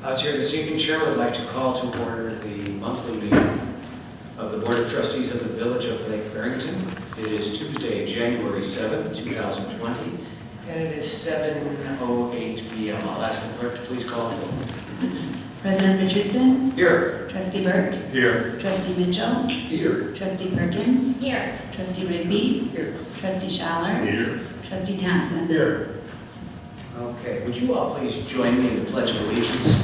Us here this evening, Chair would like to call to order the monthly meeting of the Board of Trustees of the Village of Lake Barrington. It is Tuesday, January 7th, 2020, and it is 7:08 p.m. I'll ask the clerk to please call the roll. President Richardson? Here. Trustee Burke? Here. Trustee Mitchell? Here. Trustee Perkins? Here. Trustee Rigby? Here. Trustee Schaller? Here. Trustee Thompson? Here. Okay, would you all please join me in the Pledge of Allegiance?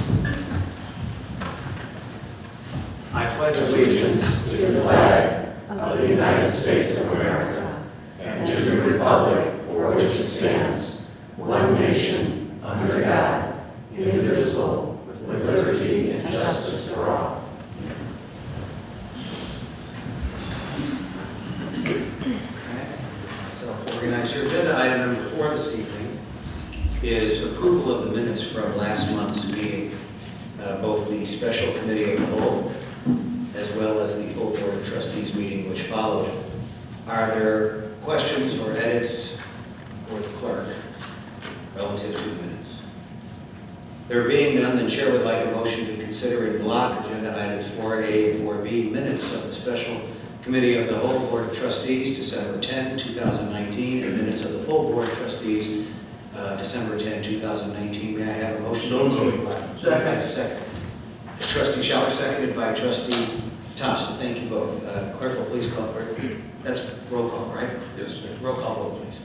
I pledge allegiance to the flag of the United States of America and to the republic for which it stands, one nation, under God, indivisible, with liberty and justice for all. Okay, self-organize. Your agenda item number 4 this evening is approval of the minutes from last month's meeting, both the special committee of the whole as well as the full Board of Trustees meeting which followed. Are there questions or edits for the clerk relative to the minutes? There being none, the chair would like a motion to consider in block agenda items 4A and 4B, minutes of the special committee of the whole Board of Trustees, December 10, 2019, and minutes of the full Board of Trustees, December 10, 2019. May I have a motion? So moved. Second. Trustee Schaller, seconded by Trustee Thompson. Thank you both. Clerk will please call. That's roll call, right? Yes, sir. Roll call vote, please.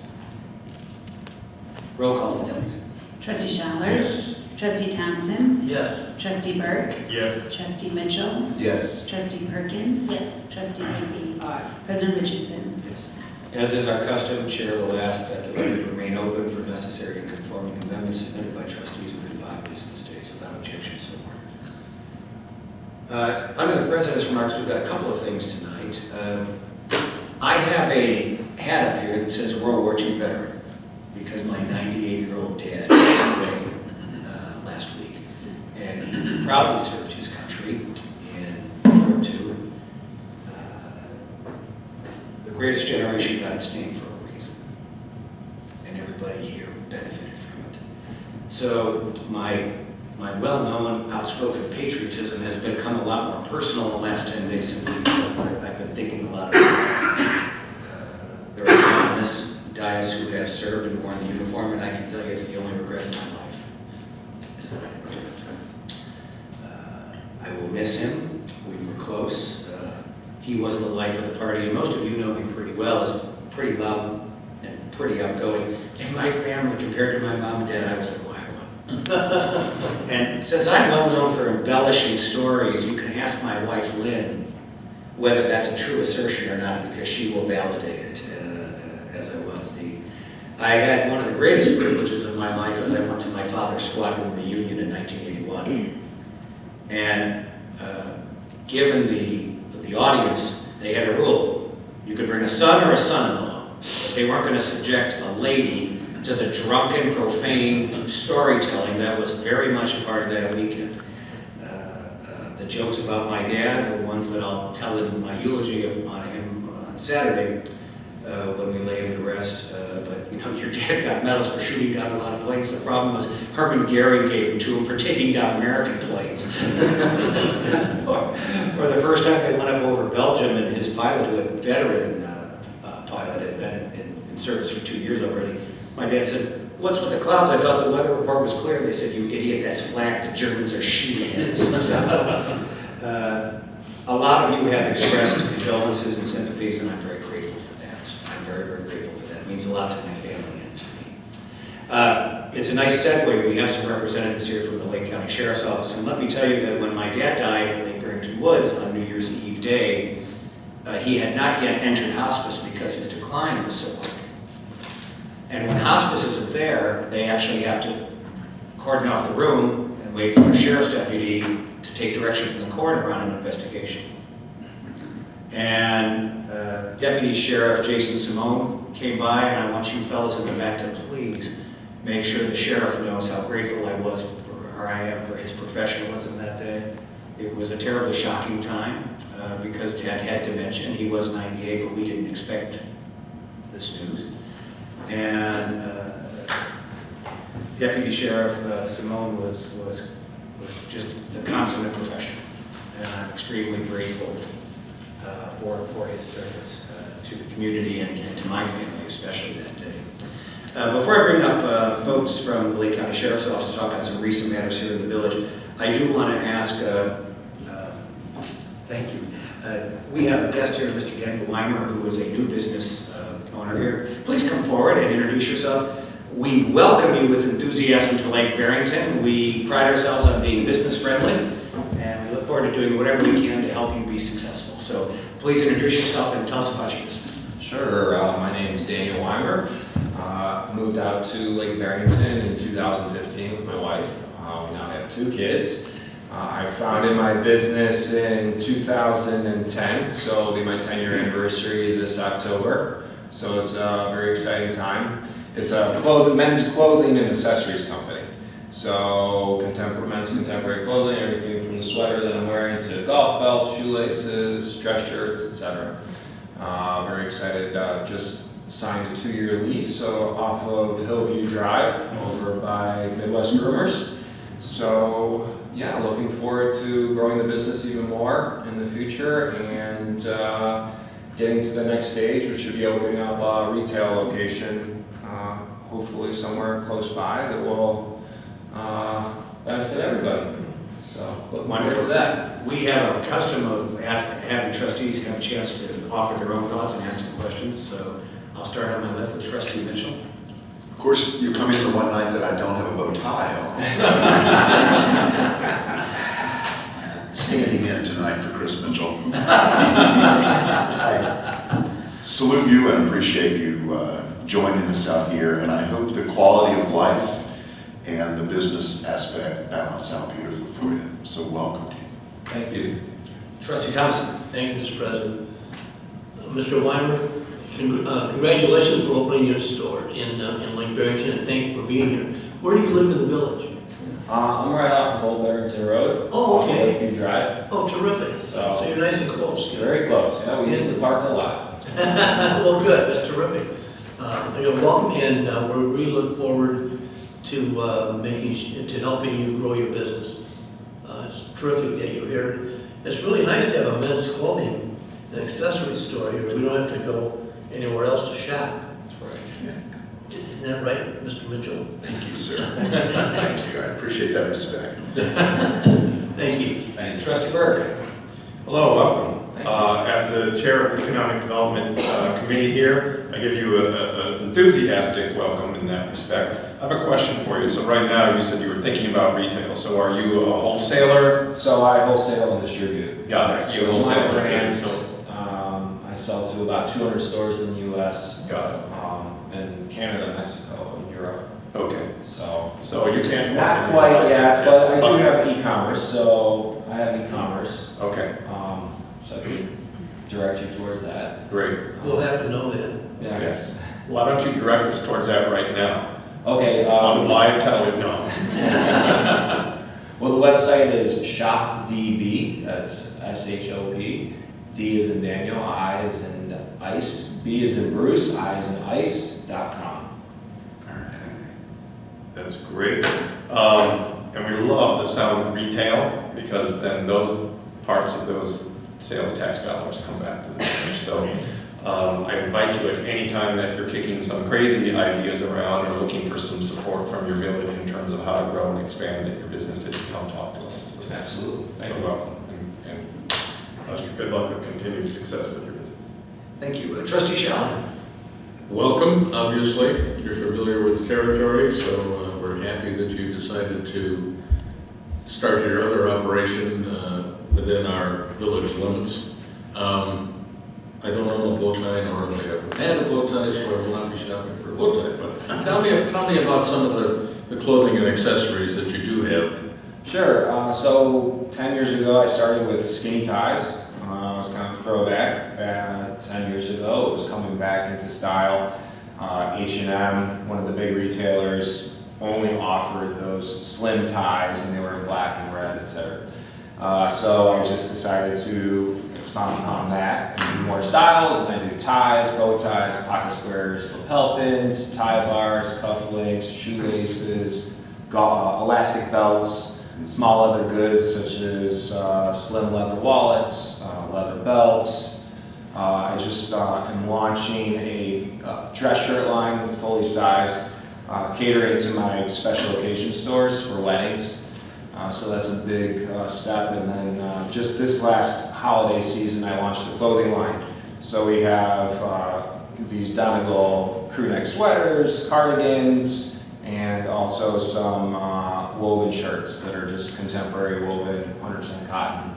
Roll call vote, please. Trustee Schaller? Trustee Thompson? Yes. Trustee Burke? Yes. Trustee Mitchell? Yes. Trustee Perkins? Yes. Trustee Rigby? President Richardson? Yes. As is our custom, Chair will ask that the record remain open for necessary and conforming amendments submitted by trustees within 5 business days without objection so ordered. Under the President's remarks, we've got a couple of things tonight. I have a hat up here that says World War II veteran because my 98-year-old dad passed away last week, and he proudly served his country in World War II. The greatest generation got its name for a reason, and everybody here benefited from it. So my well-known outspoken patriotism has become a lot more personal in the last 10 days simply because I've been thinking a lot about it. There are people on this dais who have served and worn the uniform, and I can tell you it's the only regret in my life is that I didn't do it. I will miss him. We were close. He was the life of the party, and most of you know me pretty well as pretty loud and pretty outgoing. In my family, compared to my mom and dad, I was the quiet one. And since I'm well known for embellishing stories, you can ask my wife, Lynn, whether that's a true assertion or not, because she will validate it, as I was. I had one of the greatest privileges of my life as I went to my father's squadron reunion in 1981. And given the audience, they had a rule. You could bring a son or a son-in-law. They weren't going to subject a lady to the drunken, profane storytelling that was very much a part of that weekend. The jokes about my dad were ones that I'll tell in my eulogy on him on Saturday when we lay him to rest. But you know, your dad got medals for shooting down a lot of planes. The problem was Herman Goering gave them to him for taking down American planes. or the first time they went up over Belgium, and his pilot, who had veteran pilot, had been in service for 2 years already. My dad said, "What's with the clouds? I thought the weather report was clear." They said, "You idiot, that's flag. The Germans are sheetheads." So, a lot of you have expressed condolences and sympathies, and I'm very grateful for that. I'm very, very grateful for that. It means a lot to my family and to me. It's a nice segue. We have some representatives here from the Lake County Sheriff's Office, and let me tell you that when my dad died in Lake Barrington Woods on New Year's Eve day, he had not yet entered hospice because his decline was so quick. And when hospice isn't there, they actually have to cordon off the room and wait for a sheriff's deputy to take direction from the coroner on an investigation. And Deputy Sheriff Jason Simone came by, and I want you fellas in the back to please make sure the sheriff knows how grateful I was or I am for his professionalism that day. It was a terribly shocking time because Dad had dementia, and he was 98, but we didn't expect this news. And Deputy Sheriff Simone was was just the consummate professional. And I'm extremely grateful for his service to the community and to my family, especially that day. Before I bring up folks from the Lake County Sheriff's Office to talk about some recent matters here in the village, I do want to ask, thank you. We have a guest here, Mr. Daniel Weimer, who is a new business owner here. Please come forward and introduce yourself. We welcome you with enthusiasm to Lake Barrington. We pride ourselves on being business friendly, and we look forward to doing whatever we can to help you be successful. So please introduce yourself and tell us about your business. Sure. My name is Daniel Weimer. Moved out to Lake Barrington in 2015 with my wife. We now have 2 kids. I founded my business in 2010, so it'll be my 10-year anniversary this October. So it's a very exciting time. It's a men's clothing and accessories company. So men's contemporary clothing, everything from the sweater that I'm wearing to golf belts, shoelaces, dress shirts, etc. Very excited. Just signed a 2-year lease off of Hillview Drive over by Midwest Groomers. So yeah, looking forward to growing the business even more in the future and getting to the next stage, which should be opening up a retail location, hopefully somewhere close by that will benefit everybody. So looking forward to that. We have a custom of having trustees have a chance to offer their own thoughts and ask some questions. So I'll start on my left with Trustee Mitchell. Of course, you come in the one night that I don't have a bow tie on. Standing in tonight for Chris Mitchell. I salute you and appreciate you joining us out here, and I hope the quality of life and the business aspect balance out beautifully for you. So welcome to you. Thank you. Trustee Thompson. Thank you, Mr. President. Mr. Weimer, congratulations for opening your store in Lake Barrington, and thank you for being here. Where do you live in the village? I'm right off of Old Barrington Road. Oh, off of okay. Lakeview Drive. Oh, terrific. So you're nice and close. Very close. Yeah, we use the park a lot. Well, good. That's terrific. You're welcome, and we really look forward to helping you grow your business. It's terrific that you're here. It's really nice to have a men's clothing and accessory store here. We don't have to go anywhere else to shop. That's right. Isn't that right, Mr. Mitchell? Thank you, sir. Thank you. I appreciate that respect. Thank you. And Trustee Burke. Hello, welcome. Thank you. As the Chair of the Economic Development Committee here, I give you an enthusiastic welcome in that respect. I have a question for you. So right now, you said you were thinking about retail. So are you a wholesaler? So I wholesale and distribute. Got it. So You it's my wholesale and brand. distribute. I sell to about 200 stores in the U.S. Got it. And Canada, Mexico, and Europe. Okay. So You can't. not quite yet, but I do have e-commerce. So I have e-commerce. Okay. So I could direct you towards that. Great. We'll have to know that. Yeah. Yes. Why don't you direct us towards that right now? Okay. On live television? No. Well, the website is ShopDB. That's SHOP. D is in Daniel, I is in ice, B is in Bruce, I is in ice.com. All right. That's great. And we love the sound of retail because then those parts of those sales tax dollars come back to the village. So I invite you at any time that you're kicking some crazy ideas around or looking for some support from your village in terms of how to grow and expand your business, that you come talk to us. Absolutely. Thank So you. welcome. Good luck with continued success with your business. Thank you. Trustee Shell. Welcome, obviously. You're familiar with the territory, so we're happy that you decided to start your other operation within our village limits. I don't own a bow tie, nor have I ever had a bow tie, so I will not be shopping for a bow tie. But tell me about some of the clothing and accessories that you do have. Sure. So 10 years ago, I started with skinny ties. It was kind of a throwback. 10 years ago, it was coming back into style. H&M, one of the big retailers, only offered those slim ties, and they were in black and red, etc. So I just decided to expound upon that and do more styles, and I do ties, bow ties, pocket squares, lapel pins, tie bars, cufflinks, shoelaces, elastic belts. small leather goods such as slim leather wallets, leather belts. I just am launching a dress shirt line that's fully sized, catering to my special occasion stores for weddings. So that's a big step. And then just this last holiday season, I launched a clothing line. So we have these Donegal crew neck sweaters, cardigans, and also some woven shirts that are just contemporary woven, 100% cotton.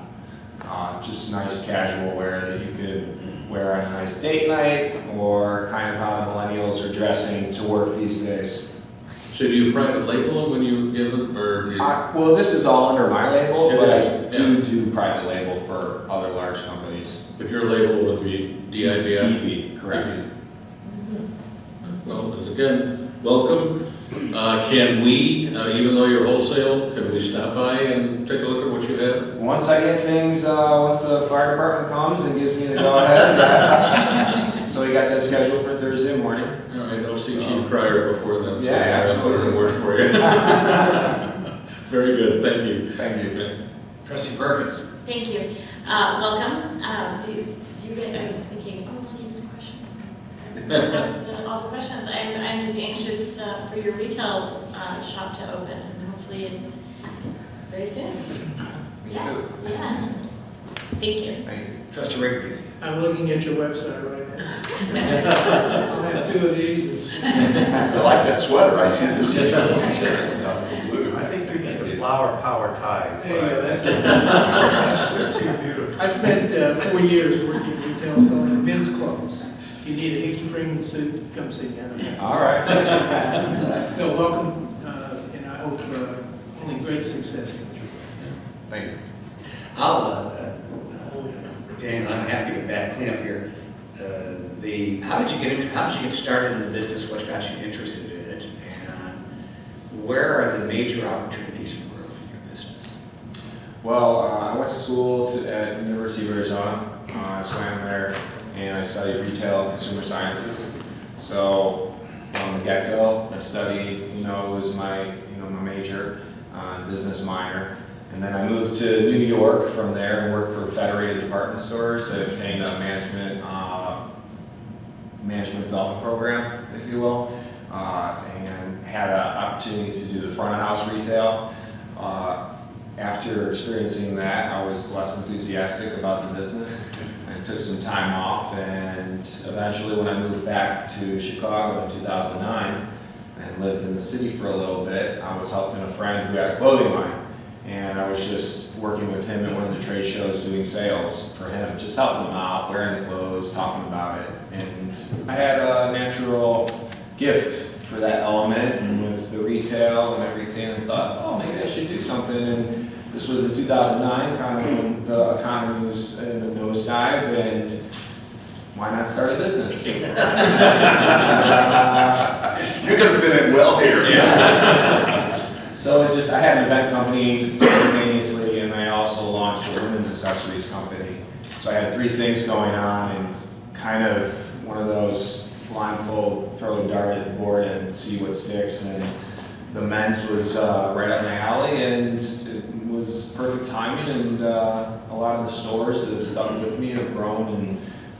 Just nice casual wear that you could wear on a nice date night, or kind of how the millennials are dressing to work these days. So do you private label them when you give them, or do you? Well, this is all under my label, It but I is, do private label for other large companies. But your label would be DIBF? DB, correct. Well, once again, welcome. Can we, even though you're wholesale, can we stop by and take a look at what you have? Once I get things, once the fire department comes and gives me the go-ahead, yes. So we got that scheduled for Thursday morning. All right, I'll see Chief Cryer before then. So Yeah, I'll put it in work for you. Very good, thank you. Thank you. Trustee Perkins. Thank you. Welcome. You guys, I was thinking, oh, let me ask the questions. Ask all the questions. I'm just anxious for your retail shop to open, and hopefully it's very soon. Yeah. Yeah. Thank you. Thank you. Trustee Rigby. I'm looking at your website right now. I'll have two of these. I like that sweater, I see this is blue. I think you need the flower power ties. There you go, that's That's too beautiful. I spent 4 years working in retail selling men's clothes. If you need a Hickey Freeman suit, come see me. All right. No, welcome, and I hope only great success comes your way. Thank you. Daniel, I'm happy to clean up here. How did you get started in the business? What got you interested in it? And where are the major opportunities for growth in your business? Well, I went to school at University of Arizona. I swam there, and I studied retail and consumer sciences. So from the get-go, I studied, was my major, business minor. And then I moved to New York from there and worked for Federated Department Stores. I obtained a management development program, if you will, and had an opportunity to do the front of house retail. After experiencing that, I was less enthusiastic about the business and took some time off. And eventually, when I moved back to Chicago in 2009 and lived in the city for a little bit, I was helping a friend who had a clothing line. And I was just working with him at one of the trade shows doing sales for him, just helping him out, wearing the clothes, talking about it. And I had a natural gift for that element, and with the retail and everything, I thought, oh, maybe I should do something. And this was in 2009, kind of when the economy was in a nosedive, and why not start a business? You're gonna fit in well here. Yeah. So I had an event company simultaneously, and I also launched a women's accessories company. So I had three things going on, and kind of one of those blindfold, throw a dart at the board and see what sticks. And the men's was right up my alley, and it was perfect timing. And a lot of the stores that have stuck with me have grown and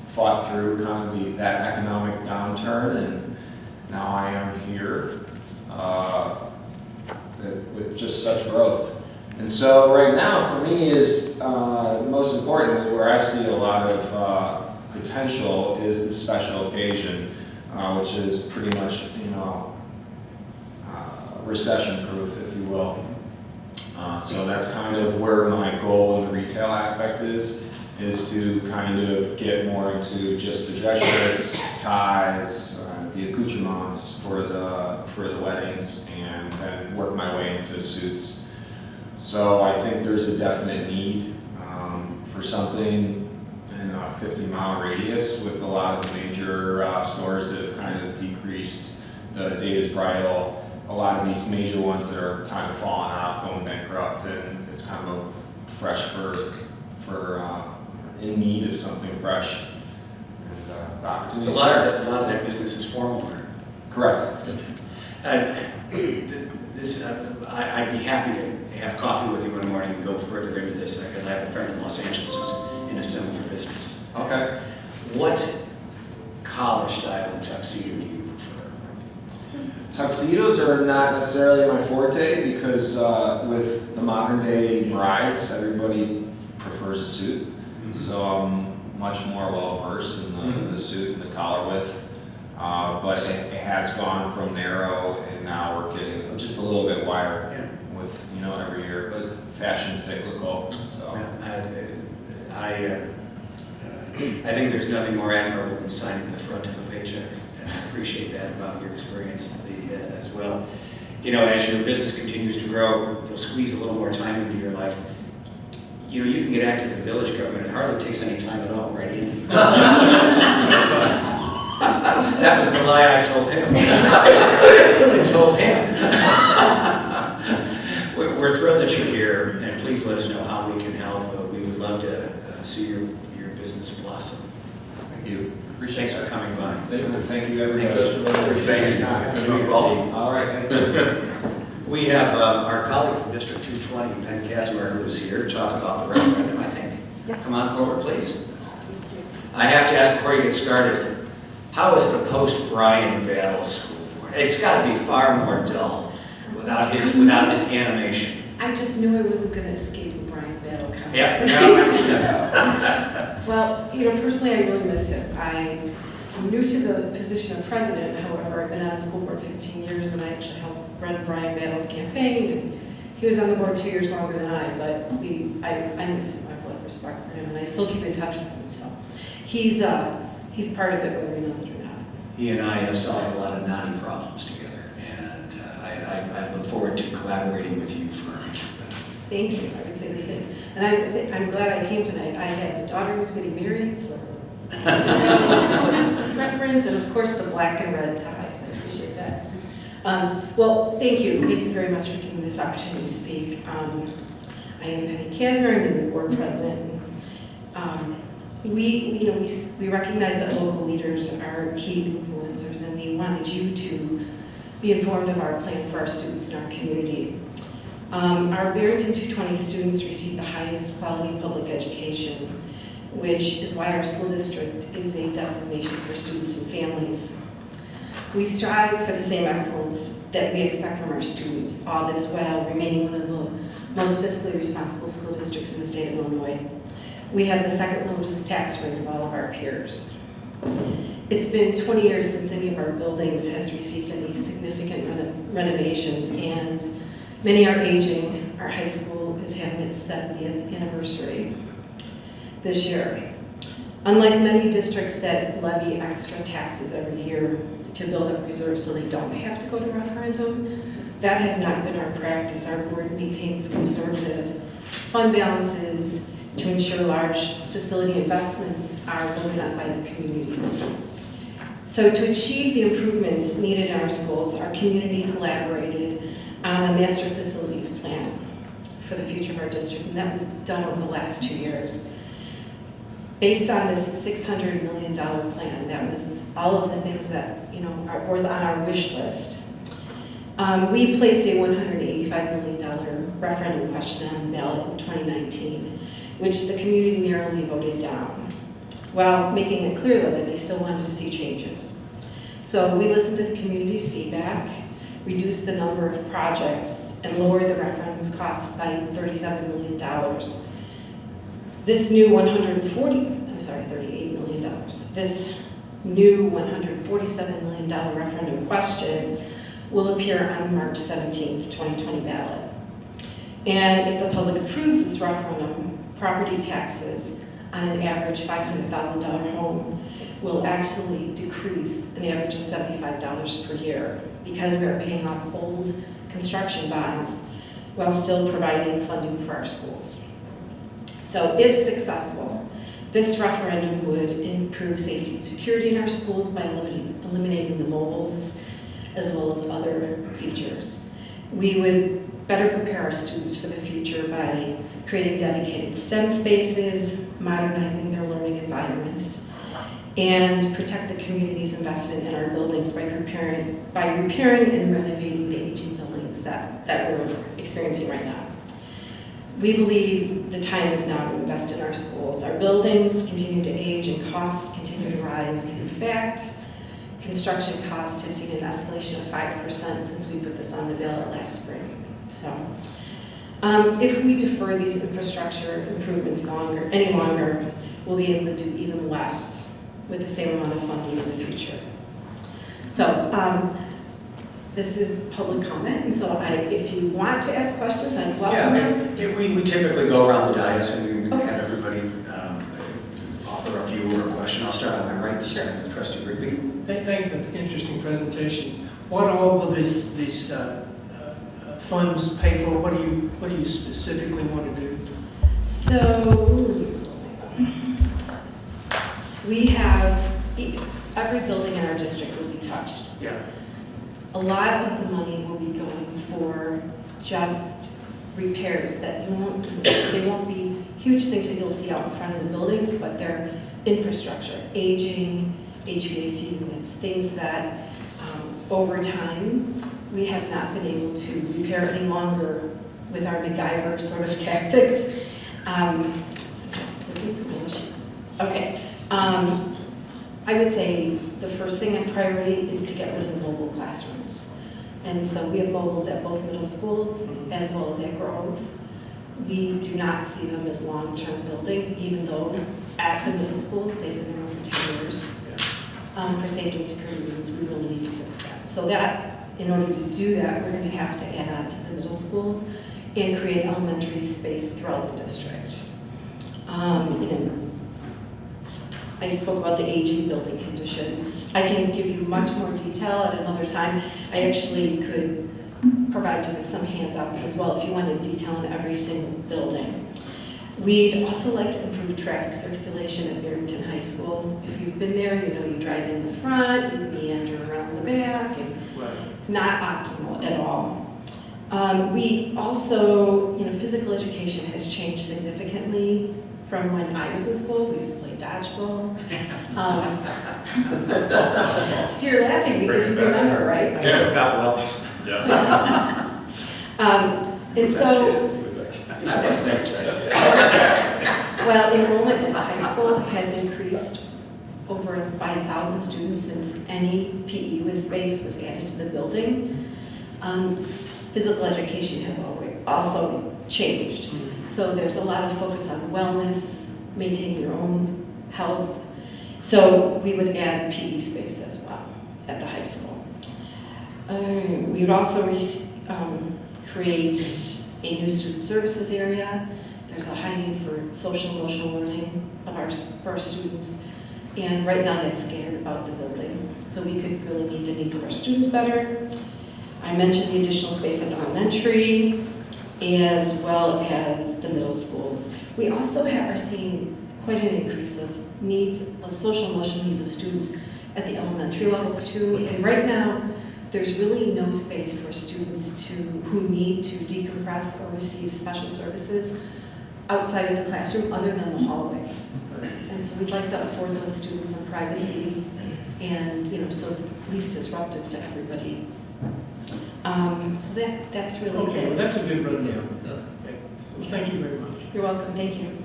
fought through kind of that economic downturn, and now I am here. With just such growth. And so right now for me is most importantly where I see a lot of potential is the special occasion, which is pretty much, recession proof, if you will. So that's kind of where my goal in the retail aspect is to kind of get more into just the dress shirts, ties, the accoutrements for the weddings, and then work my way into suits. So I think there's a definite need for something in a 50-mile radius, with a lot of the major stores that have kind of decreased. The David's Bridal, a lot of these major ones that are kind of falling out, going bankrupt, and it's kind of fresh for in need of something fresh. And the opportunities. So a lot of that business is formal wear. Correct. I'd be happy to have coffee with you one morning and go further into this, because I have a friend in Los Angeles who's in a similar business. Okay. What collar style and tuxedo do you prefer? Tuxedos are not necessarily my forte because with the modern day brides, everybody prefers a suit. So I'm much more well versed in the suit and the collar width. But it has gone from narrow and now we're getting just a little bit wider with, every year, but fashion's cyclical, so. I think there's nothing more admirable than signing the front of a paycheck, and I appreciate that about your experience as well. As your business continues to grow, you'll squeeze a little more time into your life. You can get active in village government. It hardly takes any time at all, right, Andy? That was the lie I told him. I told him. We're thrilled that you're here, and please let us know how we can help. We would love to see your business blossom. Thank you. Thanks for coming by. Thank you, everybody. Thank you. All right, thank you. We have our colleague from District 220, Penn Casimir, who is here to talk about the referendum, I think. Come on forward, please. I have to ask before you get started, how is the post-Brian Battle school board? It's got to be far more dull without his animation. I just knew I wasn't going to escape the Brian Battle comment Yep. tonight. Well, personally, I really miss him. I'm new to the position of president. However, I've been on the school board 15 years, and I actually helped run Brian Battle's campaign. And he was on the board 2 years longer than I, but I miss him. I have a lot of respect for him, and I still keep in touch with him. So he's part of it, whether he knows it or not. He and I have solved a lot of knotty problems together, and I look forward to collaborating with you for our future. Thank you. I would say the same. And I'm glad I came tonight. I have a daughter who's getting married, so reference, and of course the black and red ties. I appreciate that. Well, thank you. Thank you very much for giving me this opportunity to speak. I am Penny Casimir. I'm the new board president. We recognize that local leaders are key influencers, and we wanted you to be informed of our plan for our students in our community. Our Barrington 220 students receive the highest quality public education, which is why our school district is a destination for students and families. We strive for the same excellence that we expect from our students, all this while remaining one of the most fiscally responsible school districts in the state of Illinois. We have the second lowest tax rate of all of our peers. It's been 20 years since any of our buildings has received any significant renovations, and many are aging. Our high school is having its 70th anniversary this year. Unlike many districts that levy extra taxes every year to build up reserves so they don't have to go to referendum, that has not been our practice. Our board maintains conservative fund balances to ensure large facility investments are voted on by the community. So to achieve the improvements needed in our schools, our community collaborated on a master facilities plan for the future of our district, and that was done over the last 2 years. Based on this $600 million plan, that was all of the things that was on our wish list. We placed a $185 million referendum question on the ballot in 2019, which the community narrowly voted down, while making it clear, though, that they still wanted to see changes. So we listened to the community's feedback, reduced the number of projects, and lowered the referendum's cost by $37 million. This new $38 million. This new $147 million referendum question will appear on the March 17th, 2020 ballot. And if the public approves this referendum, property taxes on an average $500,000 home will actually decrease an average of $75 per year, because we are paying off old construction bonds while still providing funding for our schools. So if successful, this referendum would improve safety and security in our schools by eliminating the mobiles as well as other features. We would better prepare our students for the future by creating dedicated STEM spaces, modernizing their learning environments, and protect the community's investment in our buildings by repairing and renovating the aging buildings that we're experiencing right now. We believe the time is now to invest in our schools. Our buildings continue to age and costs continue to rise. In fact, construction costs have seen an escalation of 5% since we put this on the ballot last spring. So, if we defer these infrastructure improvements any longer, we'll be able to do even less with the same amount of funding in the future. So, this is public comment, and so if you want to ask questions, I'd welcome them. Yeah, we typically go around the dais and we Okay. have everybody offer a view or a question. I'll start on my right, starting with Trustee Rigby. Thanks for the interesting presentation. What all will these funds pay for? What do you specifically want to do? So, we have, every building in our district will be touched. Yeah. A lot of the money will be going for just repairs that they won't be huge things that you'll see out in front of the buildings, but they're infrastructure, aging, HVAC units, things that over time we have not been able to repair any longer with our MacGyver sort of tactics. I'm just looking for my sheet. Okay. I would say the first thing in priority is to get rid of the mobile classrooms. And so we have mobiles at both middle schools as well as at Grove. We do not see them as long-term buildings, even though at the middle schools, they've been there over 10 years. For safety and security reasons, we really need to fix that. So that, in order to do that, we're going to have to add on to the middle schools and create elementary space throughout the district. I spoke about the aging building conditions. I can give you much more detail at another time. I actually could provide you with some handouts as well if you wanted detail on every single building. We'd also like to improve traffic circulation at Barrington High School. If you've been there, you know you drive in the front, you meander around the back, and not optimal at all. We also, physical education has changed significantly from when I was in school. We used to play dodgeball. So you're laughing because you remember, right? I still got welts. Yeah. And so, well, enrollment in the high school has increased by 1,000 students since any PE space was added to the building. Physical education has also changed. So there's a lot of focus on wellness, maintaining your own health. So we would add PE space as well at the high school. We would also create a new student services area. There's a high need for social emotional learning for our students. And right now that's scattered about the building. So we could really meet the needs of our students better. I mentioned the additional space at elementary, as well as the middle schools. We also are seeing quite an increase of social emotional needs of students at the elementary levels too. And right now, there's really no space for students who need to decompress or receive special services outside of the classroom other than the hallway. And so we'd like to afford those students some privacy and, so it's least disruptive to everybody. So that's really Okay, well, it. that's a good rundown. Okay. Well, thank you very much. You're welcome, thank you.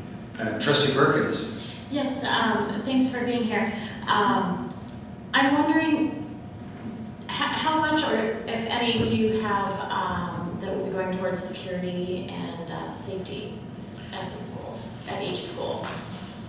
Trustee Perkins. Yes, thanks for being here. I'm wondering how much, or if any, do you have that will be going towards security and safety at the schools, at each school?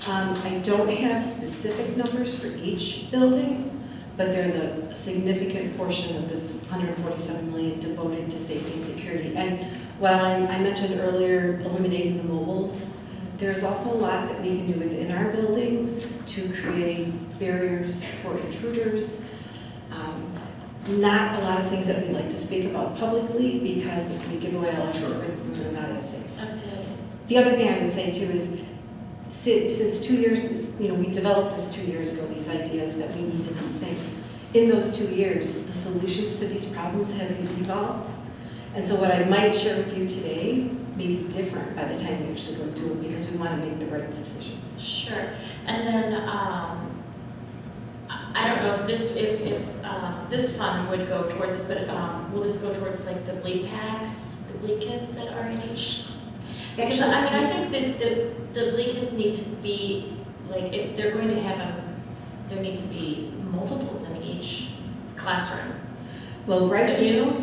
I don't have specific numbers for each building, but there's a significant portion of this $147 million devoted to safety and security. And while I mentioned earlier eliminating the mobiles, there's also a lot that we can do within our buildings to create barriers for intruders. Not a lot of things that we like to speak about publicly because if we give away all our secrets, then they're not as safe. Absolutely. The other thing I would say too is, since 2 years, we developed this 2 years ago, these ideas that we needed these things. In those 2 years, the solutions to these problems have evolved. And so what I might share with you today may be different by the time we actually go do it because we want to make the right decisions. Sure. And then I don't know if this fund would go towards this, but will this go towards like the bleed packs, the bleed kits that are in each? Because, I mean, I think that the Lee kids need to be, like, if they're going to have there need to be multiples in each classroom. Well, right. Do you?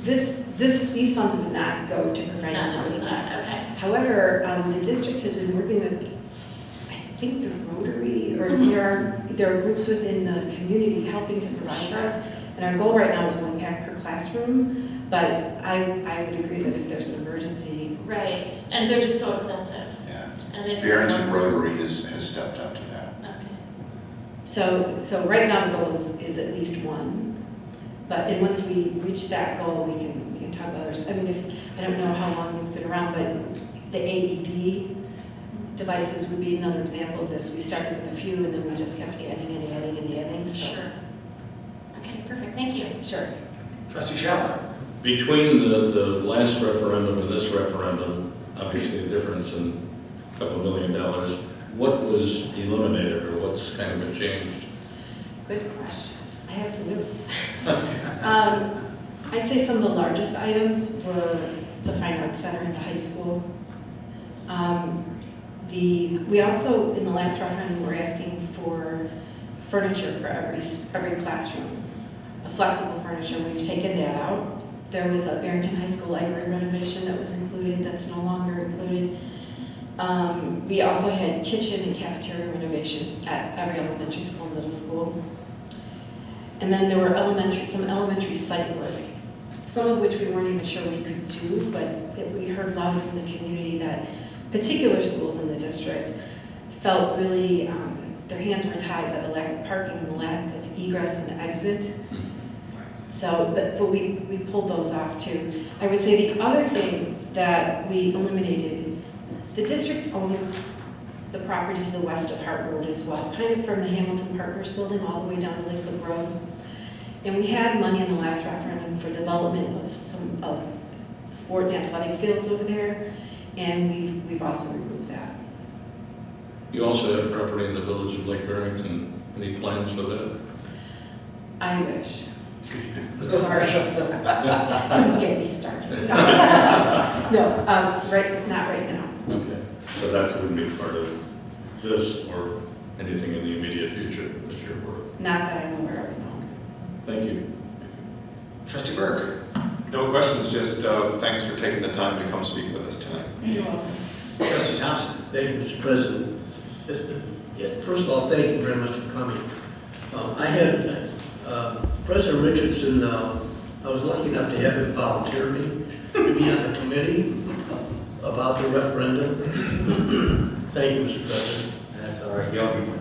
These funds would not go to provide Not more towards that, class. okay. However, the district has been working with, I think, the Rotary, or there are groups within the community helping to provide those. And our goal right now is 1 pack per classroom, but I would agree that if there's an emergency. Right, and they're just so expensive. Yeah. And it's. Barrington Rotary has stepped up to that. Okay. So right now the goal is at least 1. And once we reach that goal, we can talk about others. I mean, I don't know how long you've been around, but the AED devices would be another example of this. We started with a few, and then we just kept adding. So. Sure. Okay, perfect, thank you. Sure. Trustee Scheller. Between the last referendum and this referendum, obviously a difference in a couple $1 million, what was eliminated or what's kind of been changed? Good question. I have some notes. I'd say some of the largest items were the Fine Arts Center at the high school. We also, in the last referendum, were asking for furniture for every classroom, a flexible furniture. We've taken that out. There was a Barrington High School library renovation that was included, that's no longer included. We also had kitchen and cafeteria renovations at every elementary school and middle school. And then there were some elementary site work, some of which we weren't even sure we could do, but we heard loud from the community that particular schools in the district felt really, their hands were tied by the lack of parking and the lack of egress and exit. So, but we pulled those off too. I would say the other thing that we eliminated, the district owns the property to the west of Hart Road as well, kind of from the Hamilton Partners building all the way down to Lakewood Road. And we had money in the last referendum for development of some of sport and athletic fields over there, and we've also removed that. You also have property in the village of Lake Barrington. Any plans for that? I wish. Sorry. Don't get me started. No, not right now. Okay, so that wouldn't be part of this or anything in the immediate future that you're aware of? Not that I'm aware of, no. Thank you. Trustee Burke. No questions, just thanks for taking the time to come speak with us tonight. You're welcome. Trustee Thompson. Thank you, Mr. President. First of all, thank you very much for coming. I had President Richardson, I was lucky enough to have him volunteer me to be on the committee about the referendum. Thank you, Mr. President. That's all right, you owe me one.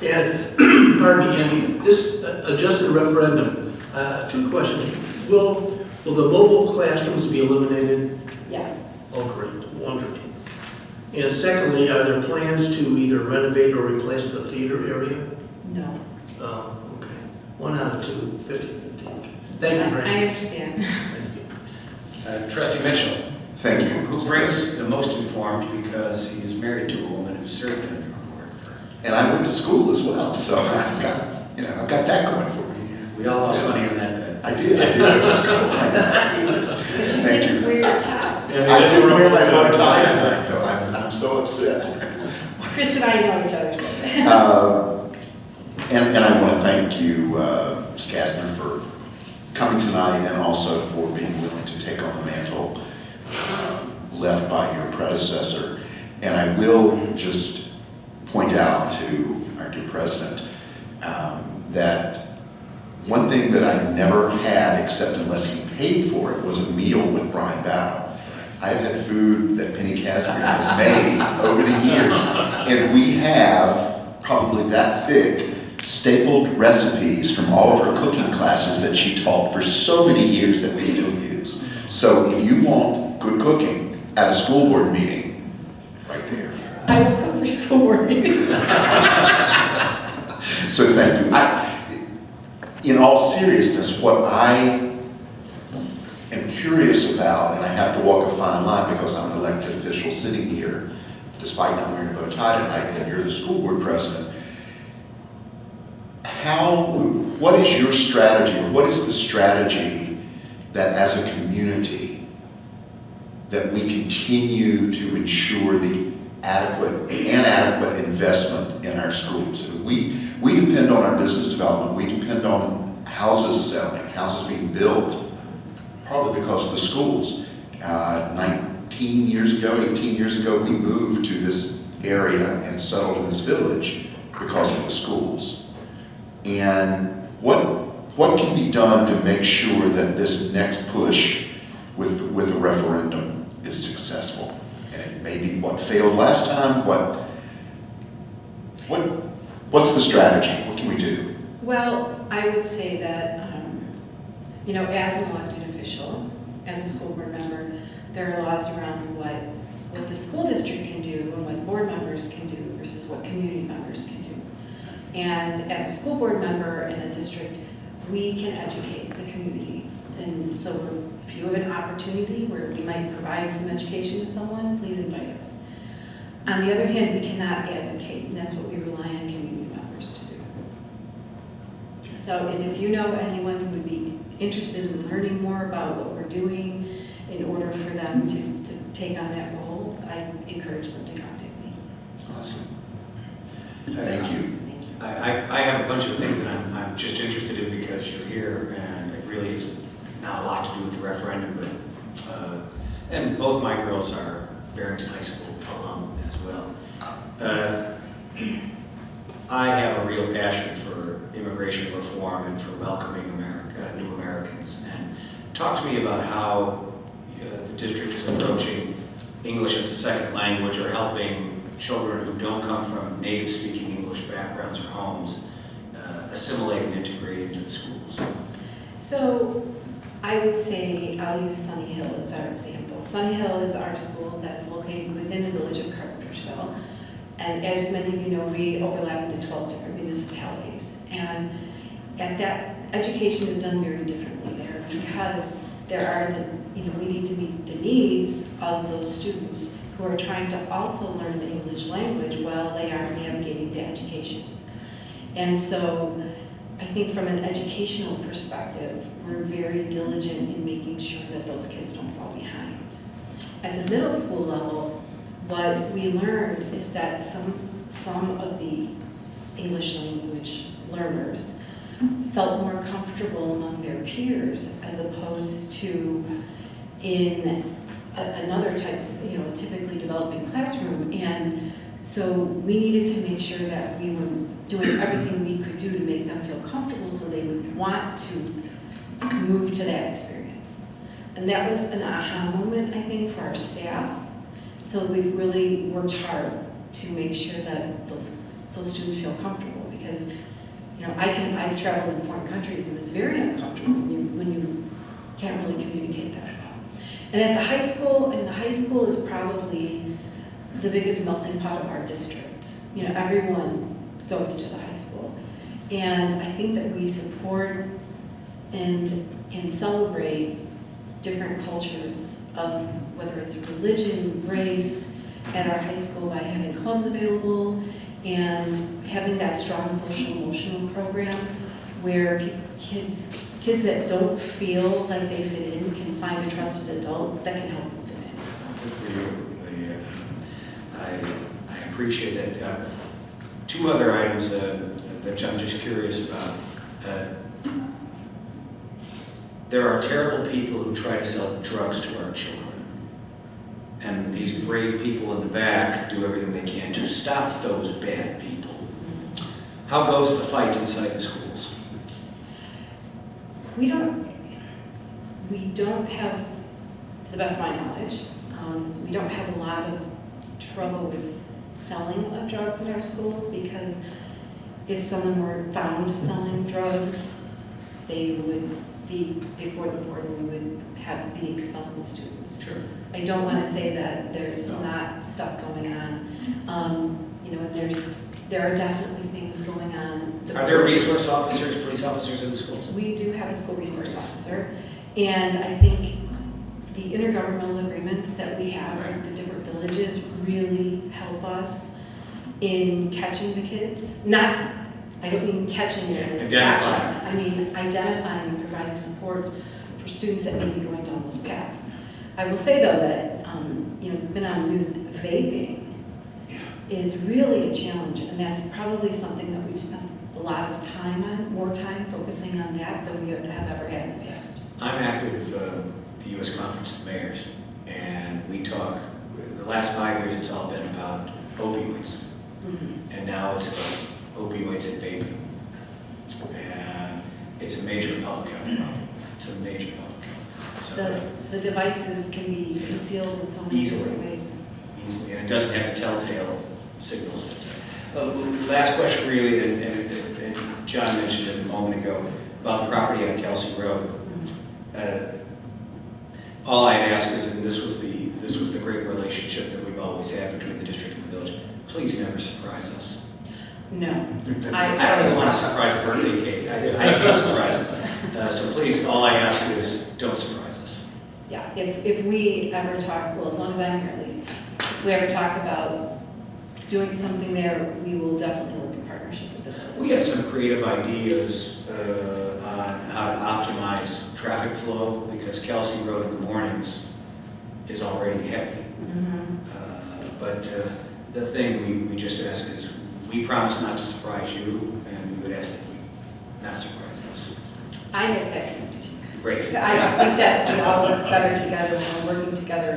And, pardon me, and this adjusted referendum, 2 questions. Will the mobile classrooms be eliminated? Yes. Oh, great, wonderful. And secondly, are there plans to either renovate or replace the theater area? No. Oh, okay. 1 out of 2, 50-50. Thank you very much. I understand. Thank you. Trustee Mitchell. Thank you. Who brings the most informed because he is married to a woman who served on your board for. And I went to school as well, so I've got that going for me. We all lost money on that bet. I did go to school. But you Thank didn't you. wear your tie. I did wear my bow tie tonight, though. I'm so upset. Chris and I know each other, so. And I want to thank you, Ms. Gassner, for coming tonight and also for being willing to take on the mantle left by your predecessor. And I will just point out to our dear president that one thing that I never had, except unless he paid for it, was a meal with Brian Battle. I've had food that Penny Casper has made over the years, and we have probably that thick stapled recipes from all of her cooking classes that she taught for so many years that we still use. So if you want good cooking at a school board meeting, right there. I will cook for school board meetings. So thank you. In all seriousness, what I am curious about, and I have to walk a fine line because I'm an elected official sitting here, despite not wearing a bow tie tonight, and you're the school board president, how what is your strategy, or what is the strategy that as a community that we continue to ensure the adequate investment in our schools? We depend on our business development, we depend on houses selling, houses being built, probably because of the schools. 18 years ago, we moved to this area and settled in this village because of the schools. And what can be done to make sure that this next push with the referendum is successful? And it may be what failed last time. What's the strategy? What can we do? Well, I would say that, as an elected official, as a school board member, there are laws around what the school district can do and what board members can do versus what community members can do. And as a school board member in a district, we can educate the community. And so if you have an opportunity where we might provide some education to someone, please invite us. On the other hand, we cannot advocate, and that's what we rely on community members to do. So, and if you know anyone who would be interested in learning more about what we're doing in order for them to take on that role, I encourage them to contact me. Awesome. Thank you. I have a bunch of things that I'm just interested in because you're here, and it really is not a lot to do with the referendum, but and both my girls are Barrington High School alum as well. I have a real passion for immigration reform and for welcoming new Americans. And talk to me about how the district is approaching English as a second language, or helping children who don't come from native-speaking English backgrounds or homes assimilate and integrate into the schools. So I would say I'll use Sunny Hill as our example. Sunny Hill is our school that is located within the village of Carpentersville. And as many of you know, we overlap into 12 different municipalities. And at that, education is done very differently there because there are we need to meet the needs of those students who are trying to also learn the English language while they are navigating the education. And so I think from an educational perspective, we're very diligent in making sure that those kids don't fall behind. At the middle school level, what we learned is that some of the English language learners felt more comfortable among their peers as opposed to in another type of, typically developing classroom. And so we needed to make sure that we were doing everything we could do to make them feel comfortable so they would want to move to that experience. And that was an aha moment, I think, for our staff. So we've really worked hard to make sure that those students feel comfortable, because I've traveled in foreign countries and it's very uncomfortable when you can't really communicate that. And at the high school, the high school is probably the biggest melting pot of our district. Everyone goes to the high school. And I think that we support and celebrate different cultures of whether it's religion, race, at our high school by having clubs available and having that strong social emotional program where kids that don't feel like they fit in can find a trusted adult that can help them fit in. Good for you. I appreciate that. Two other items that I'm just curious about. There are terrible people who try to sell drugs to our children. And these brave people in the back do everything they can to stop those bad people. How goes the fight inside the schools? We don't have, to the best of my knowledge, we don't have a lot of trouble with selling of drugs in our schools, because if someone were found selling drugs, they would be before the board and we would be expelling the students. Sure. I don't want to say that there's not stuff going on. And there are definitely things going on. Are there resource officers, police officers in the schools? We do have a school resource officer, and I think the intergovernmental agreements that we have with the different villages really help us in catching the kids. Not I don't mean catching as in Identifying. gotcha. I mean identifying and providing supports for students that may be going down those paths. I will say though that, it's been on the news, vaping is really a challenge, and that's probably something that we've spent a lot of time on, more time focusing on that than we have ever had in the past. I'm active the U.S. Conference of Mayors, and we talk, the last 5 years it's all been about opioids, and now it's about opioids and vaping. And it's a major public health problem. It's a major public health. So The devices can be concealed in so many Easily. different ways. easily, and it doesn't have the telltale signals. Last question really, and John mentioned it a moment ago, about the property on Kelsey Road. All I'd ask is, and this was the great relationship that we've always had between the district and the village, please never surprise us. No. I don't even want to surprise a birthday cake. I can't surprise us. So please, all I ask is, don't surprise us. Yeah, if we ever talk, well, as long as I'm here at least, if we ever talk about doing something there, we will definitely look in partnership with the village. We had some creative ideas on how to optimize traffic flow, because Kelsey Road in the mornings is already heavy. But the thing we just ask is, we promise not to surprise you, and we would ask that we not surprise us. I make that commitment. Great. I just think that we all work better together when we're working together,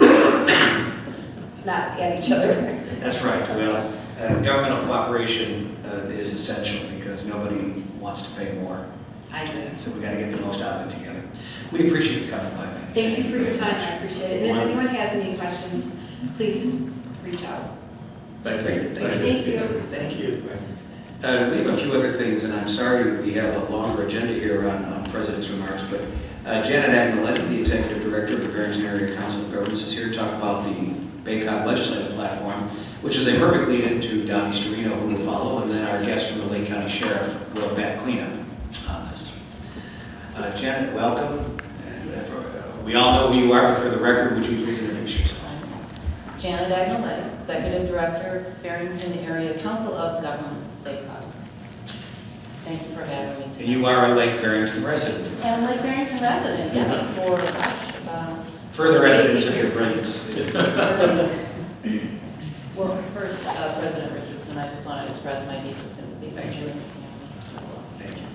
not at each other. That's right. Well, governmental cooperation is essential, because nobody wants to pay more. I do. And so we got to get the most out of it together. We appreciate you coming by. man. Thank you for your time, I appreciate it. And if anyone has any questions, please reach out. Thank you. Great. Thank you. Thank you. We have a few other things, and I'm sorry we have a longer agenda here on President's remarks, but Janet Agnoletti, the Executive Director of the Barrington Area Council of Governments, is here to talk about the Baycott Legislative Platform, which is a perfect lead-in to Donnie Storino, who will follow, and then our guest from the Lake County Sheriff will back cleanup on this. Janet, welcome. And we all know who you are, but for the record, would you please introduce yourself? Janet Agnoletti, Executive Director, Barrington Area Council of Governments, Baycott. Thank you for having me And today. you are a Lake Barrington resident. And Lake Barrington resident, yes, for about Further evidence of your brilliance. Well, first, President Richardson, I just want to express my deepest sympathy for Thank you you. and the family. Thank you.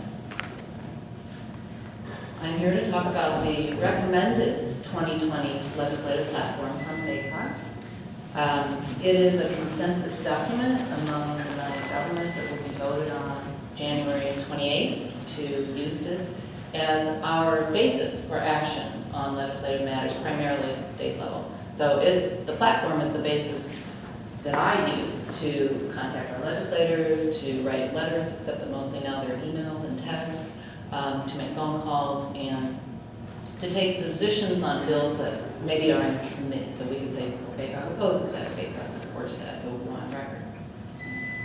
I'm here to talk about the recommended 2020 legislative platform from Baycott. It is a consensus document among the 9 governments that will be voted on January 28th to use this as our basis for action on legislative matters, primarily at the state level. So the platform is the basis that I use to contact our legislators, to write letters, except that mostly now they're emails and texts, to make phone calls, and to take positions on bills that maybe are in committee. So we could say, okay, Baycott opposes that, Baycott supports that, so we want on record.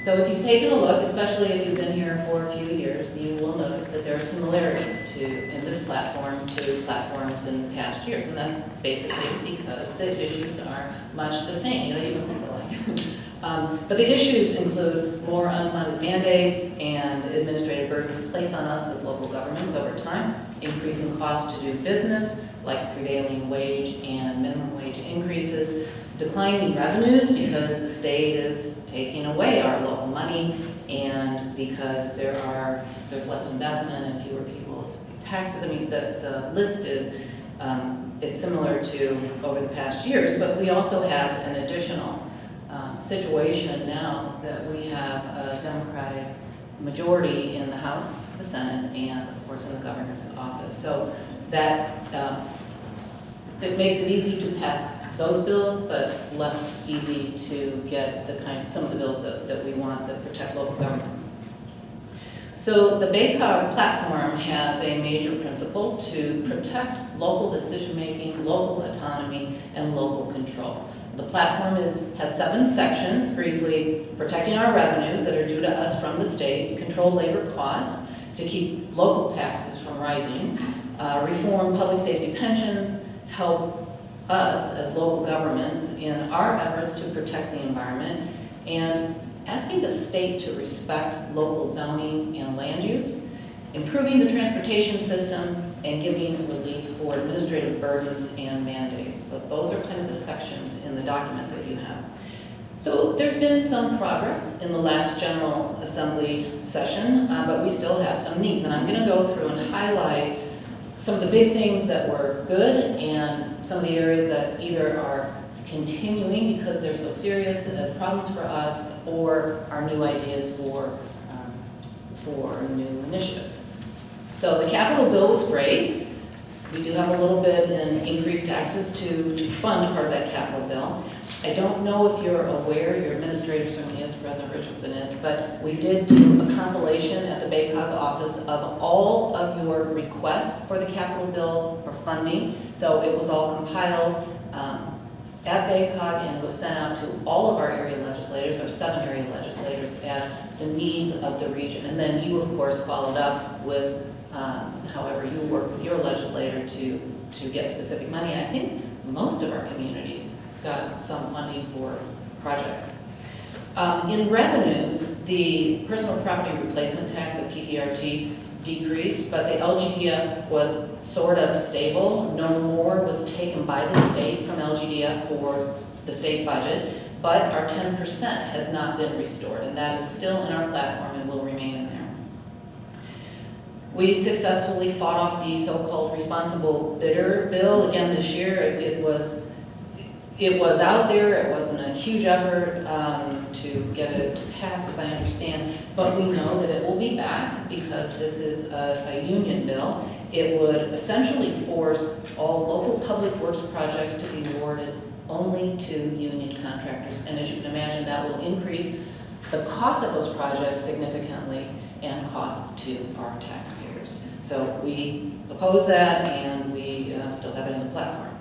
So if you've taken a look, especially if you've been here for a few years, you will notice that there are similarities in this platform to platforms in past years, and that's basically because the issues are much the same. They even look alike. But the issues include more unfunded mandates and administrative burdens placed on us as local governments over time, increasing costs to do business, like prevailing wage and minimum wage increases, declining revenues because the state is taking away our local money, and because there's less investment and fewer people taxes. I mean, the list is it's similar to over the past years, but we also have an additional situation now that we have a Democratic majority in the House, the Senate, and of course in the governor's office. So that it makes it easy to pass those bills, but less easy to get some of the bills that we want that protect local governments. So the Baycott platform has a major principle to protect local decision-making, local autonomy, and local control. The platform has 7 sections, briefly: protecting our revenues that are due to us from the state, control labor costs to keep local taxes from rising, reform public safety pensions, help us as local governments in our efforts to protect the environment, and asking the state to respect local zoning and land use, improving the transportation system, and giving relief for administrative burdens and mandates. So those are kind of the sections in the document that you have. So there's been some progress in the last General Assembly session, but we still have some needs. And I'm going to go through and highlight some of the big things that were good and some of the areas that either are continuing because they're so serious as problems for us, or are new ideas for new initiatives. So the capital bill was great. We do have a little bit in increased taxes to fund part of that capital bill. I don't know if you're aware, your administrator certainly is, President Richardson is, but we did do a compilation at the BACOG office of all of your requests for the capital bill for funding. So it was all compiled at BACOG and was sent out to all of our area legislators, our 7 area legislators, as the needs of the region. And then you, of course, followed up with however you work with your legislator to get specific money. I think most of our communities got some funding for projects. In revenues, the personal property replacement tax, the PPRT, decreased, but the LGDF was sort of stable. No more was taken by the state from LGDF for the state budget, but our 10% has not been restored, and that is still in our platform and will remain in there. We successfully fought off the so-called responsible bidder bill again this year. It was out there. It wasn't a huge effort to get it to pass, as I understand, but we know that it will be back because this is a union bill. It would essentially force all local public works projects to be awarded only to union contractors. And as you can imagine, that will increase the cost of those projects significantly and cost to our taxpayers. So we oppose that, and we still have it in the platform.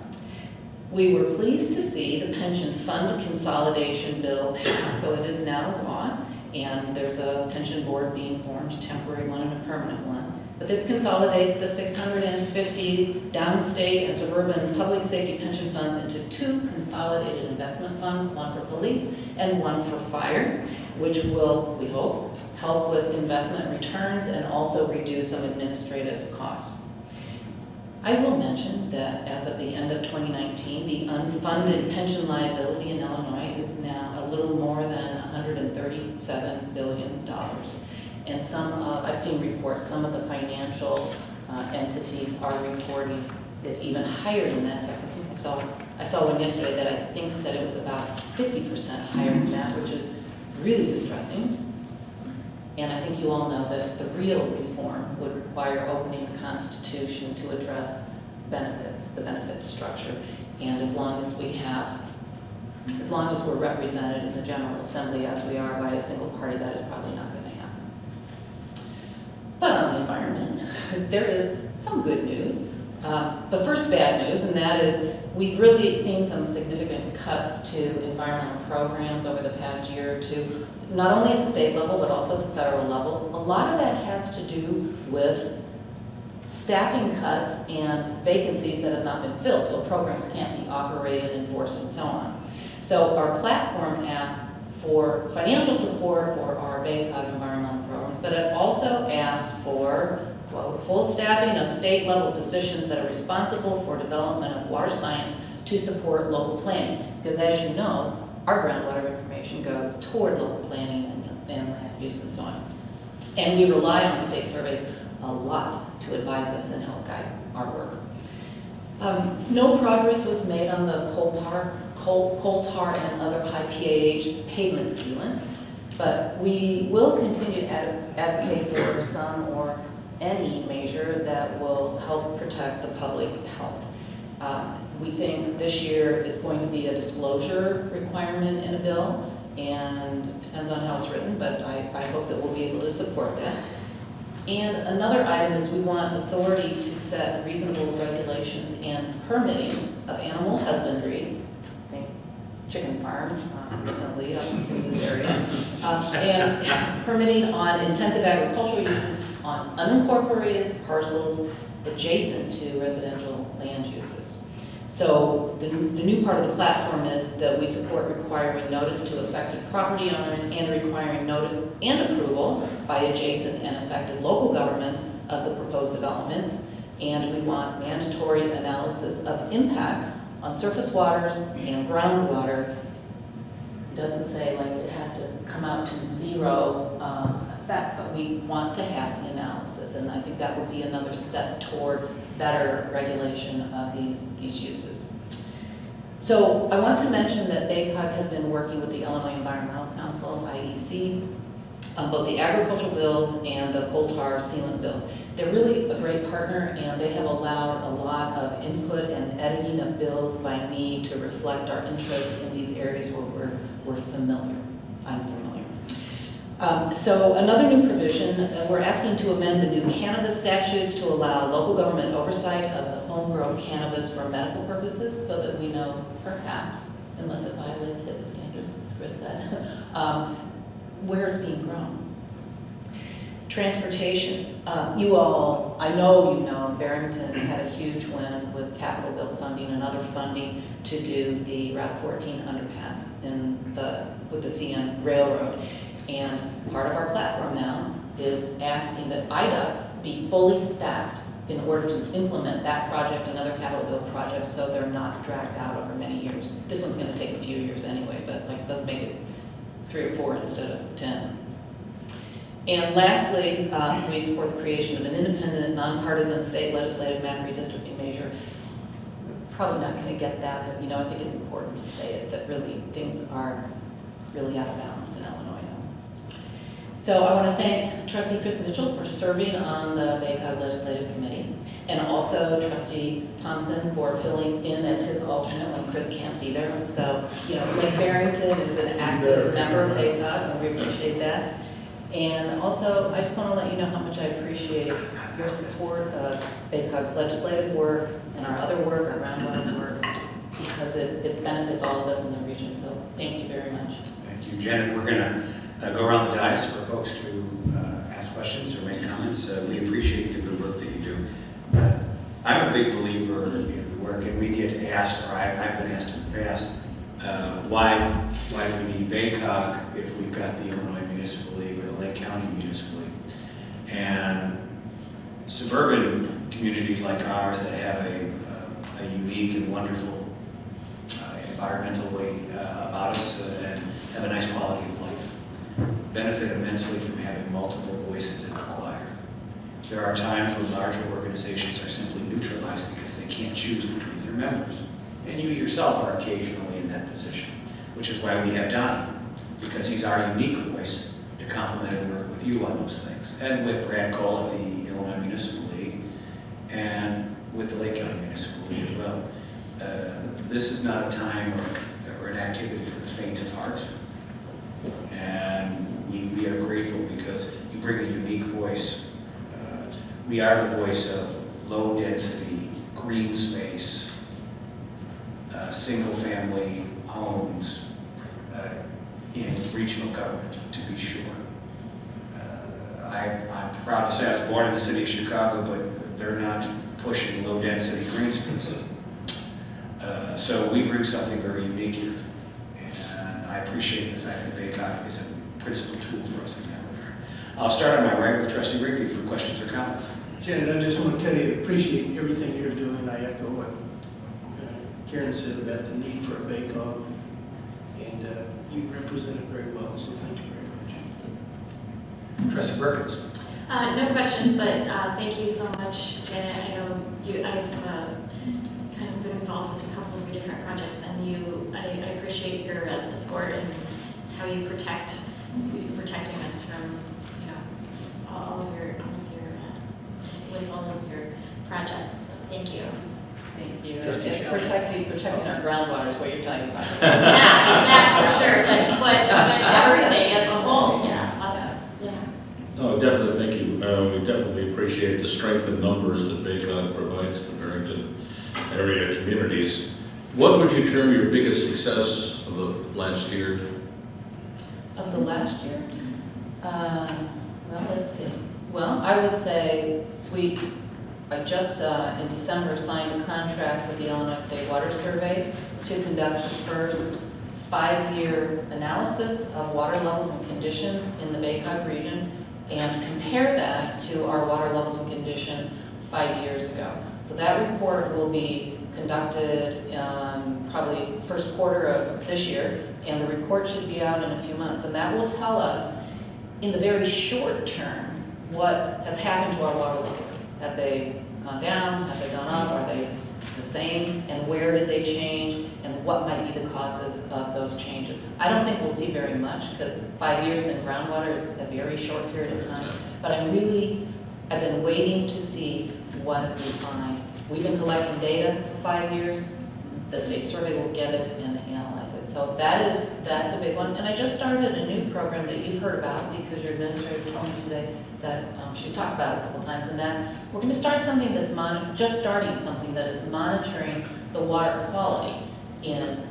We were pleased to see the pension fund consolidation bill pass, so it is now law, and there's a pension board being formed, a temporary one and a permanent one. But this consolidates the 650 downstate and suburban public safety pension funds into 2 consolidated investment funds, one for police and one for fire, which will, we hope, help with investment returns and also reduce some administrative costs. I will mention that as of the end of 2019, the unfunded pension liability in Illinois is now a little more than $137 billion. And I've seen reports, some of the financial entities are reporting it even higher than that. I saw one yesterday that I think said it was about 50% higher than that, which is really distressing. And I think you all know that the real reform would require opening the Constitution to address benefits, the benefit structure. And as long as we're represented in the General Assembly as we are by a single party, that is probably not going to happen. But on the environment, there is some good news. But first bad news, and that is we've really seen some significant cuts to environmental programs over the past year or two, not only at the state level, but also at the federal level. A lot of that has to do with staffing cuts and vacancies that have not been filled, so programs can't be operated, enforced, and so on. So our platform asks for financial support for our BACOG environmental programs, but it also asks for full staffing of state-level positions that are responsible for development of water science to support local planning. Because as you know, our groundwater information goes toward local planning and land use and so on. And we rely on the state surveys a lot to advise us and help guide our work. No progress was made on the coal tar and other high PAH pavement sealants, but we will continue to advocate for some or any measure that will help protect the public health. We think this year it's going to be a disclosure requirement in a bill, and it depends on how it's written, but I hope that we'll be able to support that. And another item is we want authority to set reasonable regulations and permitting of animal husbandry, I think chicken farms recently up in this area, and permitting on intensive agricultural uses on unincorporated parcels adjacent to residential land uses. So the new part of the platform is that we support requiring notice to affected property owners and requiring notice and approval by adjacent and affected local governments of the proposed developments. And we want mandatory analysis of impacts on surface waters and groundwater. It doesn't say like it has to come out to zero effect, but we want to have the analysis, and I think that would be another step toward better regulation of these uses. So I want to mention that BACOG has been working with the Illinois Environmental Council, IEC, on both the agricultural bills and the coal tar sealant bills. They're really a great partner, and they have allowed a lot of input and editing of bills by me to reflect our interests in these areas where we're familiar. I'm familiar. So another new provision, we're asking to amend the new cannabis statutes to allow local government oversight of the homegrown cannabis for medical purposes, so that we know, perhaps, unless it violates HIPAA standards, as Chris said, where it's being grown. Transportation. You all, I know you know, Barrington had a huge win with capital bill funding and other funding to do the Route 14 underpass with the CN Railroad. And part of our platform now is asking that IDOTs be fully staffed in order to implement that project and other capital bill projects, so they're not dragged out over many years. This one's going to take a few years anyway, but like, let's make it 3 or 4 instead of 10. And lastly, we support the creation of an independent, nonpartisan state legislative map redistricting measure. We're probably not going to get that, but I think it's important to say it, that really things are really out of balance in Illinois. So I want to thank Trustee Chris Mitchell for serving on the BACOG Legislative Committee, and also Trustee Thompson for filling in as his alternate when Chris can't be there. So, Lake Barrington is an active member of BACOG, and we appreciate that. And also, I just want to let you know how much I appreciate your support of BACOG's legislative work and our other work, our groundwater work, because it benefits all of us in the region. So thank you very much. Thank you, Janet. We're going to go around the dais for folks to ask questions or make comments. We appreciate the good work that you do. I'm a big believer in the work, and we get asked, or I've been asked in the past, why do we need BACOG if we've got the Illinois Municipal League or the Lake County Municipal League? And suburban communities like ours that have a unique and wonderful environmental way about us and have a nice quality of life benefit immensely from having multiple voices in the choir. There are times when larger organizations are simply neutralized because they can't choose between their members. And you yourself are occasionally in that position, which is why we have Donnie, because he's our unique voice to complement and work with you on those things, and with Brad Cole at the Illinois Municipal League, and with the Lake County Municipal League as well. This is not a time or an activity for the faint of heart, and we are grateful because you bring a unique voice. We are the voice of low density, green space, single-family homes in regional government, to be sure. I'm proud to say I was born in the city of Chicago, but they're not pushing low-density green space. So we bring something very unique here, and I appreciate the fact that BACOG is a principal tool for us in that regard. I'll start on my right with Trustee Rigby for questions or comments. Janet, I just want to tell you, I appreciate everything you're doing. I echo what Karen said about the need for a BACOG, and you represent it very well, so thank you very much. Trustee Perkins. No questions, but thank you so much, Janet. I know I've kind of been involved with a couple of your different projects, and I appreciate your support and how you're protecting us from all of your with all of your projects. So thank you. Thank you. Protecting our groundwater is what you're talking about. that for sure, but everything as a whole, yeah. No, definitely, thank you. We definitely appreciate the strength in numbers that BACOG provides the Barrington area communities. What would you term your biggest success of the last year? Of the last year? Well, let's see. Well, I would say I just, in December, signed a contract with the Illinois State Water Survey to conduct the first 5-year analysis of water levels and conditions in the Baycott region and compare that to our water levels and conditions 5 years ago. So that report will be conducted probably first quarter of this year, and the report should be out in a few months. And that will tell us, in the very short term, what has happened to our water levels. Have they gone down? Have they gone up? Are they the same? And where did they change? And what might be the causes of those changes? I don't think we'll see very much, because 5 years in groundwater is a very short period of time. But I've been waiting to see what we find. We've been collecting data for 5 years. The state survey will get it and analyze it. So that's a big one. And I just started a new program that you've heard about, because your administrator told me today that she's talked about it a couple times, and that's, we're going to start something that's starting something that is monitoring the water quality in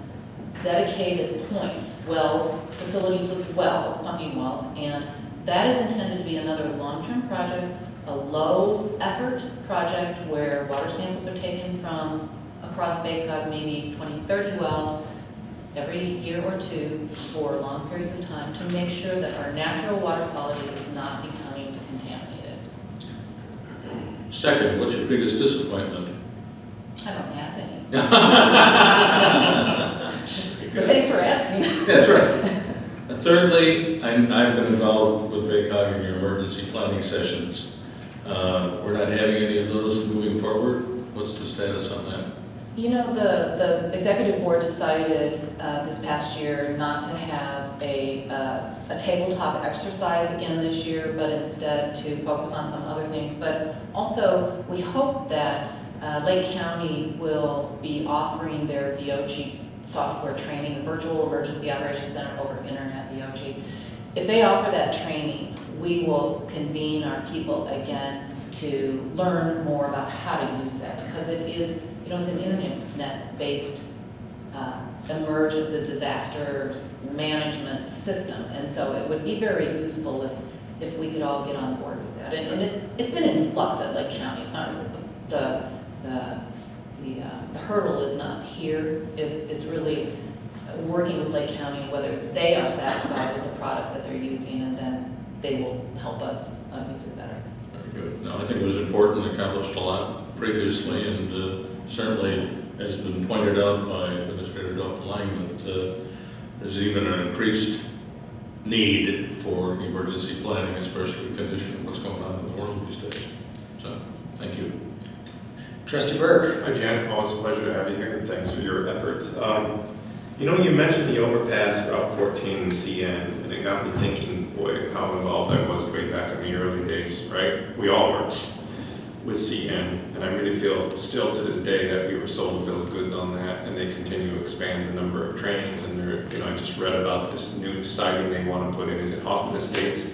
dedicated points, wells, facilities with wells, pumping wells, and that is intended to be another long-term project, a low-effort project where water samples are taken from across Baycott, maybe 20, 30 wells every year or two for long periods of time to make sure that our natural water quality is not becoming contaminated. Second, what's your biggest disappointment? I don't have any. But thanks for asking. That's right. Thirdly, I've been involved with Baycott in your emergency planning sessions. We're not having any of those moving forward. What's the status on that? You know, the executive board decided this past year not to have a tabletop exercise again this year, but instead to focus on some other things. But also, we hope that Lake County will be offering their VOG software training, the Virtual Emergency Operations Center over Internet, VOG. If they offer that training, we will convene our people again to learn more about how to use that, because it is, you know, it's an internet-based emergency disaster management system, and so it would be very useful if we could all get on board with that. And it's been in flux at Lake County. It's not the hurdle is not here. It's really working with Lake County, whether they are satisfied with the product that they're using, and then they will help us use it better. Very good. No, I think it was important, accomplished a lot previously, and certainly has been pointed out by Administrator Dalton Lang that there's even an increased need for emergency planning, especially condition what's going on in the world these days. So, thank you. Trustee Burke. Hi, Jan. Always a pleasure to have you here, and thanks for your efforts. You know, you mentioned the overpass Route 14 CN, and it got me thinking, boy, how involved I was way back in the early days, right? We all worked with CN, and I really feel still to this day that we were sold a bill of goods on that, and they continue to expand the number of trains. And they're, you know, I just read about this new siding they want to put in. Is it Hoffman Estates?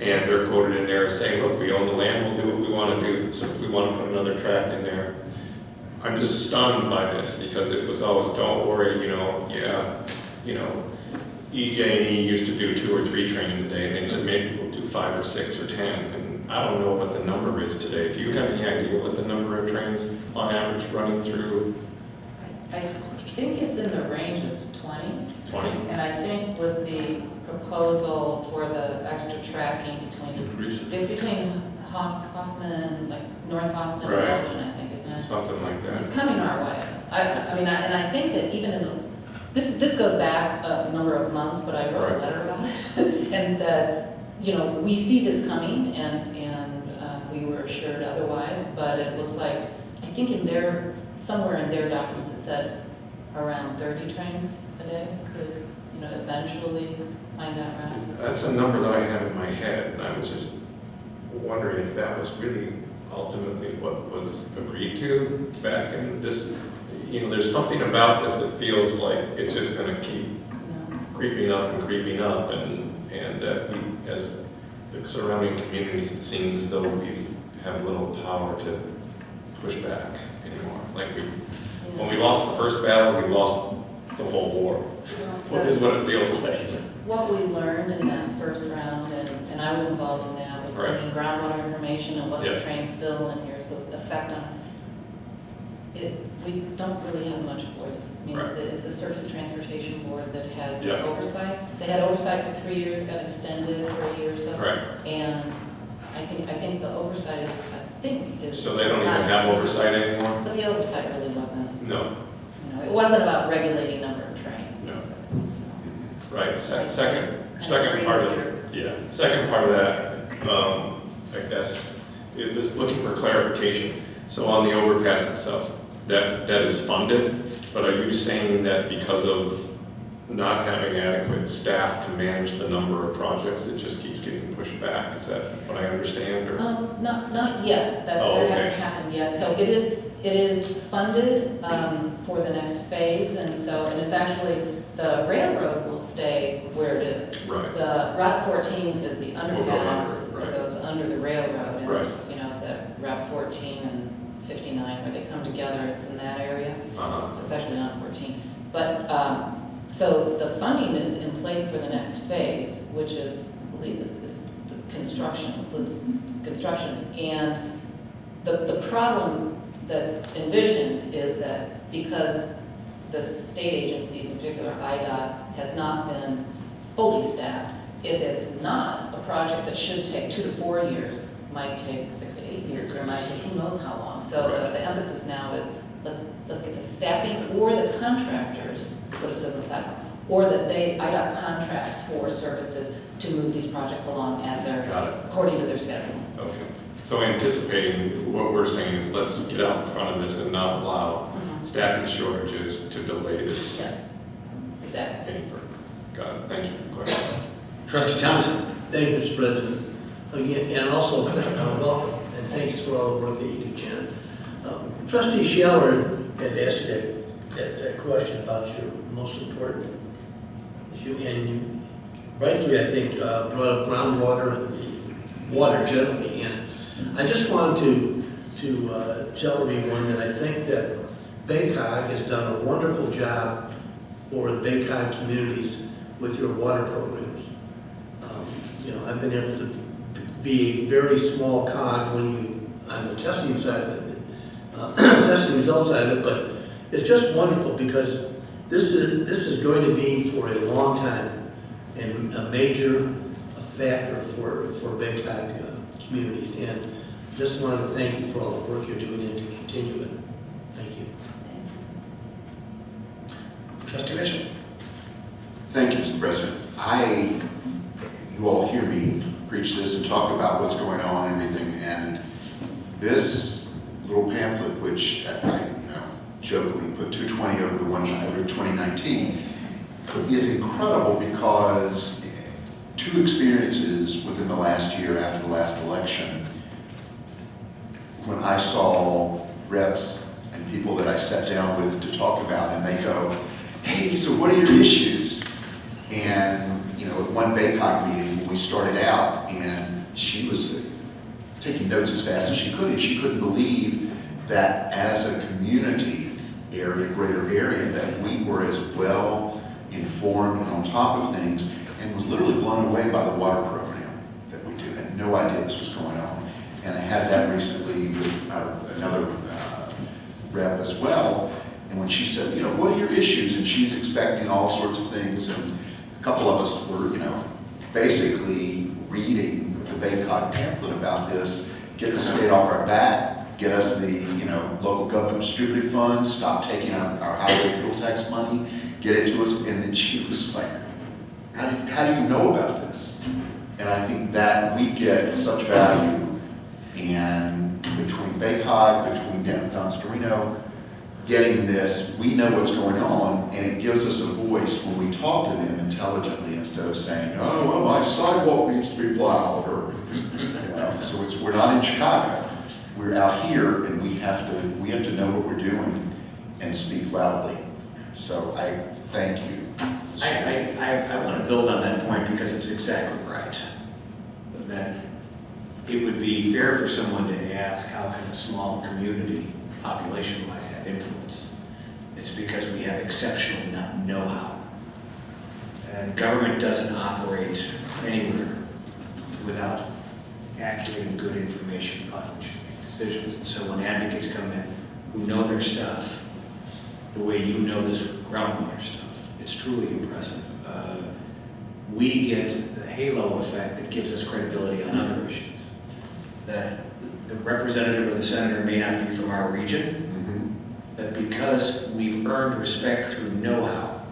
And they're quoted in there as saying, look, we own the land, we'll do what we want to do, so if we want to put another track in there. I'm just stunned by this, because it was always, don't worry, you know, yeah, you know, EJ&E used to do 2 or 3 trains a day, and they said maybe we'll do 5 or 6 or 10, and I don't know what the number is today. Do you have any idea what the number of trains on average running through? I think it's in the range of 20. 20? And I think with the proposal for the extra tracking it's between Hoffman, like North Hoffman Right. and Elgin, I think, isn't it? Something like that. It's coming our way. I think that even in those, this goes back a number of months, but I wrote a letter about it and said, you know, we see this coming, and we were assured otherwise, but it looks like, I think somewhere in their documents it said around 30 trains a day could, you know, eventually find that route. That's a number that I have in my head, and I was just wondering if that was really ultimately what was agreed to back in this. You know, there's something about this that feels like it's just going to keep creeping up and creeping up, and that we, as the surrounding communities, it seems as though we have little power to push back anymore. Like when we lost the first battle, we lost the whole war. What is what it feels like. What we learned in that first round, and I was involved in that, with bringing groundwater information and what the trains fill, and here's the effect on it. We don't really have much voice. I mean, Right. it's the Surface Transportation Board that has Yeah. the oversight. They had oversight for 3 years, got extended for a year or so. Right. And I think the oversight is. So they don't even have oversight anymore? But the oversight really wasn't, No. it wasn't about regulating number of trains. No. So. Right, second agree part with of, yeah, second part of that, I guess, it was looking for clarification. So on the overpass itself, that is funded, but are you saying that because of not having adequate staff to manage the number of projects, it just keeps getting pushed back? Is that what I understand, or? Not yet, that Oh, okay. hasn't happened yet. So it is funded for the next phase, and it's actually, the railroad will stay where it is. Right. The Route 14 is the Will go underpass under, right. that goes under the railroad, and Right. it's at Route 14 and 59 where they come together, it's in that area. Uh-huh. So it's actually on 14. But, so the funding is in place for the next phase, which is, I believe, is the construction, includes construction. And the problem that's envisioned is that because the state agencies, in particular IDOT, has not been fully staffed, if it's not a project that should take 2 to 4 years, might take 6 to 8 years, or might take who knows how long. So the emphasis now is let's get the staffing or the contractors, put us in the platform, or that IDOT contracts for services to move these projects along as they're, Got it. according to their schedule. Okay. So anticipating, what we're saying is let's get out in front of this and not allow staffing shortages to delay this Yes, exactly. any further. Got it. Thank you for clarifying. Trustee Thompson. Thank you, Mr. President. Again, and also, welcome, and thanks for all the work that you do, Jen. Trustee Scheller had asked that question about your most important issue, and you rightfully, I think, brought up groundwater and water generally. And I just wanted to tell everyone that I think that Baycog has done a wonderful job for the Baycog communities with your water programs. I've been able to be a very small cog on the testing side of it, testing results side of it, but it's just wonderful because this is going to be for a long time and a major factor for Baycog communities. And just wanted to thank you for all the work you're doing and to continue it. Thank you. Trustee Mitchell. Thank you, Mr. President. You all hear me preach this and talk about what's going on and everything, and this little pamphlet, which I jokingly put 220 over the one over 2019, is incredible because 2 experiences within the last year after the last election, when I saw reps and people that I sat down with to talk about, and they go, "Hey, so what are your issues?" And at one Baycog meeting, we started out, and she was taking notes as fast as she could, and she couldn't believe that as a community area, greater area, that we were as well informed and on top of things, and was literally blown away by the water program that we do. Had no idea this was going on. And I had that recently with another rep as well. And when she said, what are your issues? And she's expecting all sorts of things. And a couple of us were, basically reading the Baycog pamphlet about this, get the state off our back, get us the, local government distributed funds, stop taking our highway fuel tax money, get it to us. And then she was like, how do you know about this? And I think that we get such value, and between Baycog, between Don Storino, getting this, we know what's going on, and it gives us a voice when we talk to them intelligently instead of saying, "Oh, well, my sidewalk needs to be plowed," or So we're not in Chicago. We're out here, and we have to know what we're doing and speak loudly. So I thank you. I want to build on that point because it's exactly right. That it would be fair for someone to ask, how can a small community, population-wise, have influence? It's because we have exceptional know-how. And government doesn't operate anywhere without accurate and good information about which you make decisions. decisions. And so when advocates come in who know their stuff, the way you know this groundwater stuff, it's truly impressive. We get the halo effect that gives us credibility on other issues. That the representative or the senator may not be from our region, but because we've earned respect through know-how,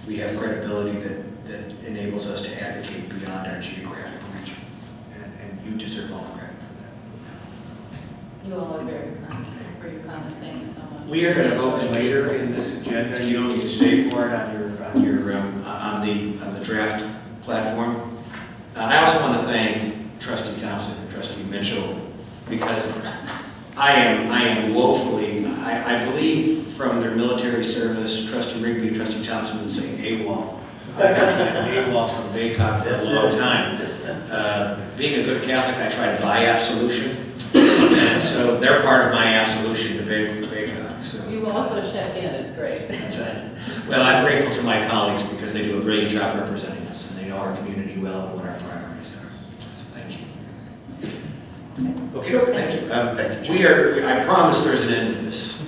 we have credibility that enables us to advocate beyond our geographic region. And you deserve all the credit for that. You all are very kind for your comments. Thank you so much. We are going to vote later in this agenda. You don't need to stay for it on the draft platform. I also want to thank Trustee Thompson and Trustee Mitchell because I am woefully, I believe from their military service, Trustee Rigby and Trustee Thompson would say AWOL. I've been AWOL from Baycott for a long time. Being a good Catholic, I try to buy absolution. And so they're part of my absolution to Baycott. So. You also check in, it's great. That's it. Well, I'm grateful to my colleagues because they do a brilliant job representing us and they know our community well and what our priorities are. So thank you. Okay, thank you. Thank you. I promise there's an end to this.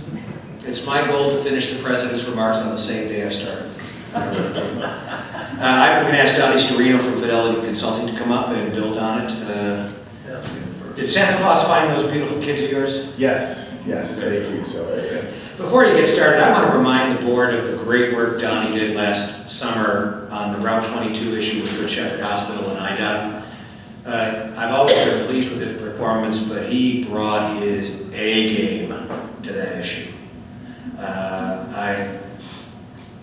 It's my goal to finish the president's remarks on the same day I started. I'm going to ask Donnie Storino from Fidelity Consulting to come up and build on it. Did Santa Claus find those beautiful kids of yours? Yes, thank you. So, Before you get started, I want to remind the board of the great work Donnie did last summer on the Route 22 issue with Good Shepherd Hospital and IDOT. I've always been pleased with his performance, but he brought his A game to that issue.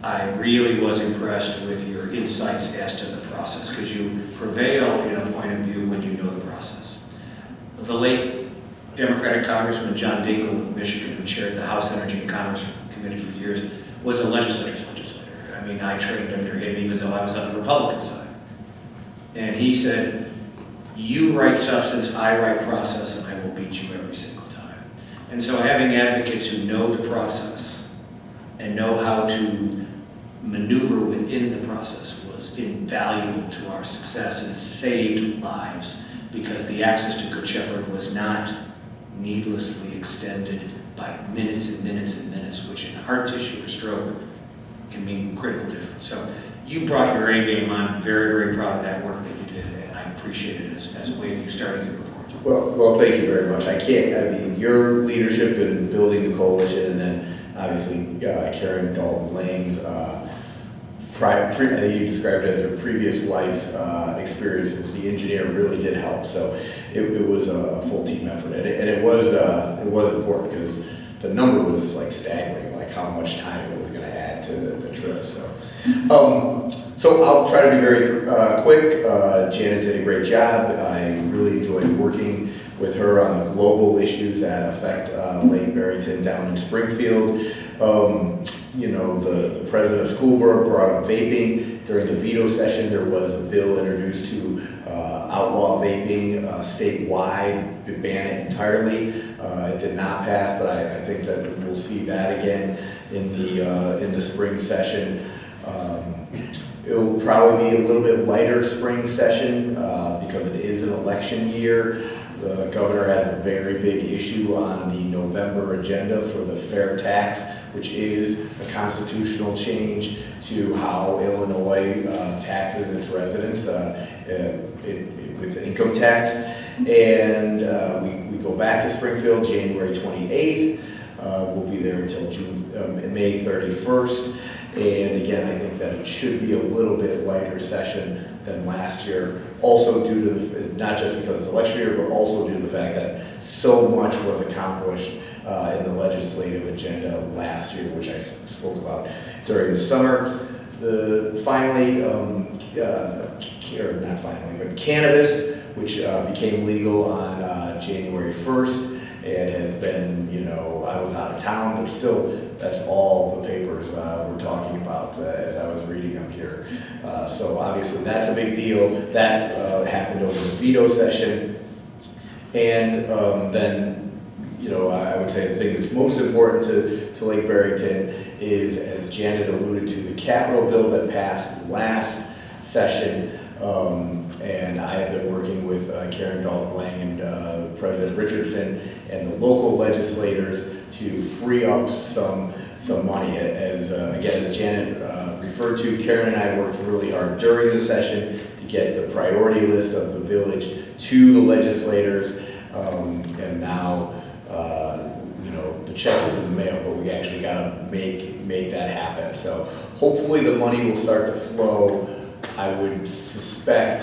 I really was impressed with your insights as to the process, because you prevail in a point of view when you know the process. The late Democratic Congressman John Dingell of Michigan, who chaired the House Energy and Commerce Committee for years, was a legislator's legislator. I mean, I trained under him even though I was on the Republican side. And he said, you write substance, I write process, and I will beat you every single time. And so having advocates who know the process and know how to maneuver within the process was invaluable to our success, and it saved lives because the access to Good Shepherd was not needlessly extended by minutes and minutes and minutes, which in heart tissue or stroke can mean critical difference. So you brought your A game. I'm very, very proud of that work that you did, and I appreciate it as a way of you starting your report. well, thank you very much. Your leadership in building the coalition, and then obviously Karen Dalton Lang's, I think you described it as her previous life's experiences. The engineer really did help, so it was a full team effort, and it was important because the number was like staggering, like how much time it was going to add to the trip. So I'll try to be very quick. Janet did a great job. I really enjoyed working with her on the global issues that affect Lake Barrington down in Springfield. The president of school board brought up vaping. During the veto session, there was a bill introduced to outlaw vaping statewide, to ban it entirely. It did not pass, but I think that we'll see that again in the spring session. It'll probably be a little bit lighter spring session because it is an election year. The governor has a very big issue on the November agenda for the fair tax, which is a constitutional change to how Illinois taxes its residents with income tax. And we go back to Springfield January 28th. We'll be there until May 31st. And again, I think that it should be a little bit lighter session than last year. Also due to not just because it's election year, but also due to the fact that so much was accomplished in the legislative agenda last year, which I spoke about during the summer. Cannabis, which became legal on January 1st, and has been, I was out of town, but still, that's all the papers we're talking about as I was reading them here. So obviously that's a big deal. That happened over the veto session. And then, I would say the thing that's most important to Lake Barrington is, as Janet alluded to, the capital bill that passed last session And I have been working with Karen Dalton-Lang and President Richardson and the local legislators to free up some money. Again, as Janet referred to, Karen and I worked really hard during the session to get the priority list of the village to the legislators. And now, the check is in the mail, but we actually got to make that happen. So hopefully the money will start to flow. I would suspect,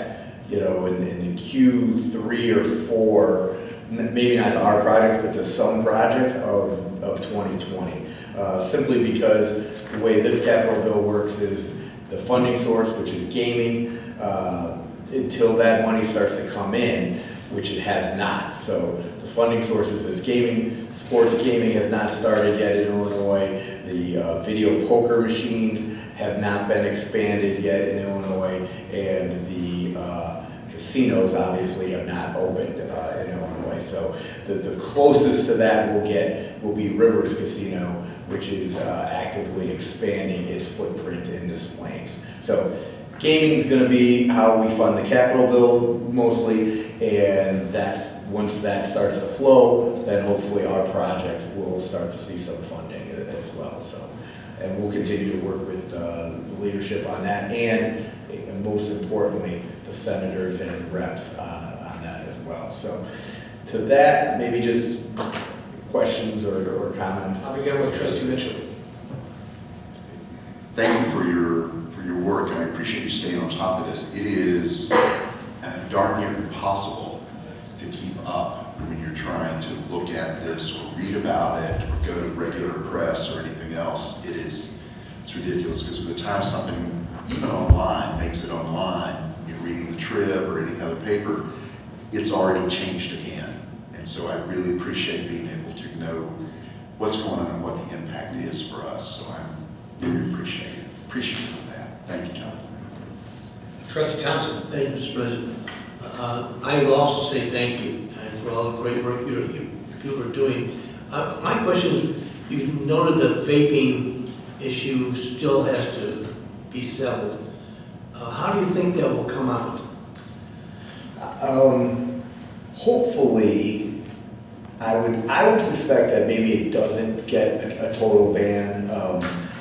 in the Q3 or 4, maybe not to our projects, but to some projects of 2020. Simply because the way this capital bill works is the funding source, which is gaming, until that money starts to come in, which it has not. So the funding sources is gaming. Sports gaming has not started yet in Illinois. The video poker machines have not been expanded yet in Illinois, and the casinos obviously have not opened in Illinois. So the closest to that will be Rivers Casino, which is actively expanding its footprint in Des Plaines. So gaming is going to be how we fund the capital bill mostly, and once that starts to flow, then hopefully our projects will start to see some funding as well. So, and we'll continue to work with the leadership on that, and most importantly, the senators and reps on that as well. So, to that, maybe just questions or comments. I'll begin with Trustee Mitchell. Thank you for your work, and I appreciate you staying on top of this. It is darn near impossible to keep up when you're trying to look at this or read about it or go to regular press or anything else. It's ridiculous, because by the time something, even online, makes it online, you're reading the Trib or any other paper, it's already changed again. And so I really appreciate being able to know what's going on and what the impact is for us. So I'm very appreciative of that. Thank you, John. Trustee Thompson. Thank you, Mr. President. I will also say thank you for all the great work you are doing. My question is, you noted the vaping issue still has to be settled. How do you think that will come out? Hopefully, I would suspect that maybe it doesn't get a total ban.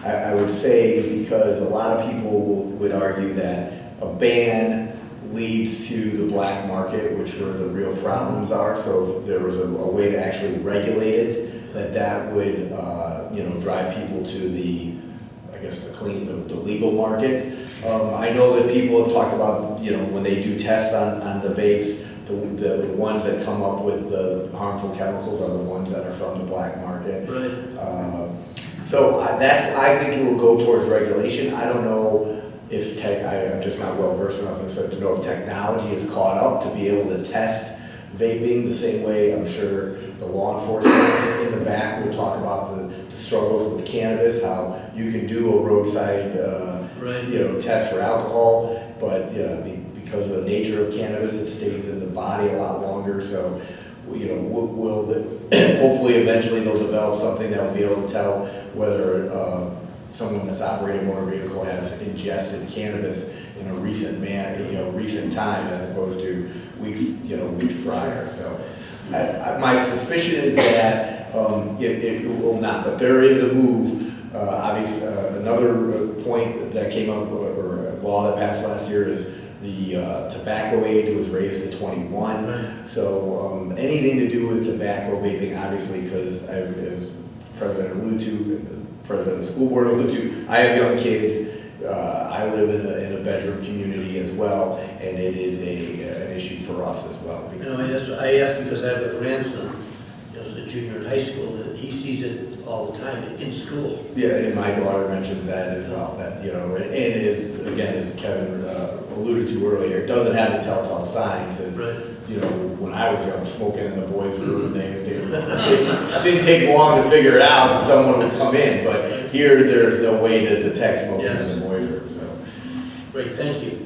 I would say, because a lot of people would argue that a ban leads to the black market, which where the real problems are. So if there was a way to actually regulate it, that would drive people to the legal market. I know that people have talked about, when they do tests on the vapes, the ones that come up with the harmful chemicals are the ones that are from the black market. Right. So I think it will go towards regulation. I don't know if I'm just not well versed enough to know if technology is caught up to be able to test vaping the same way. I'm sure the law enforcement in the back will talk about the struggles with cannabis, how you can do a roadside test for alcohol, but because of the nature of cannabis, it stays in the body a lot longer. So hopefully eventually they'll develop something that will be able to tell whether someone that's operating a motor vehicle has ingested cannabis in a recent time, as opposed to weeks prior. So my suspicion is that it will not, but there is a move. Obviously, another point that came up, or a law that passed last year, is the tobacco age was raised to 21. Right. So anything to do with tobacco vaping, obviously, because as President of the school board alluded to, I have young kids. I live in a bedroom community as well, and it is an issue for us as well. I asked because I have a grandson, who's a junior in high school, and he sees it all the time in school. Yeah, and my daughter mentions that as well. That and it is, again, as Kevin alluded to earlier, it doesn't have the telltale signs as when I was young, smoking in the boys' room, it didn't take long to figure it out. Someone would come in, but here there's no way to detect smoking in the boys' room. So. Great, thank you.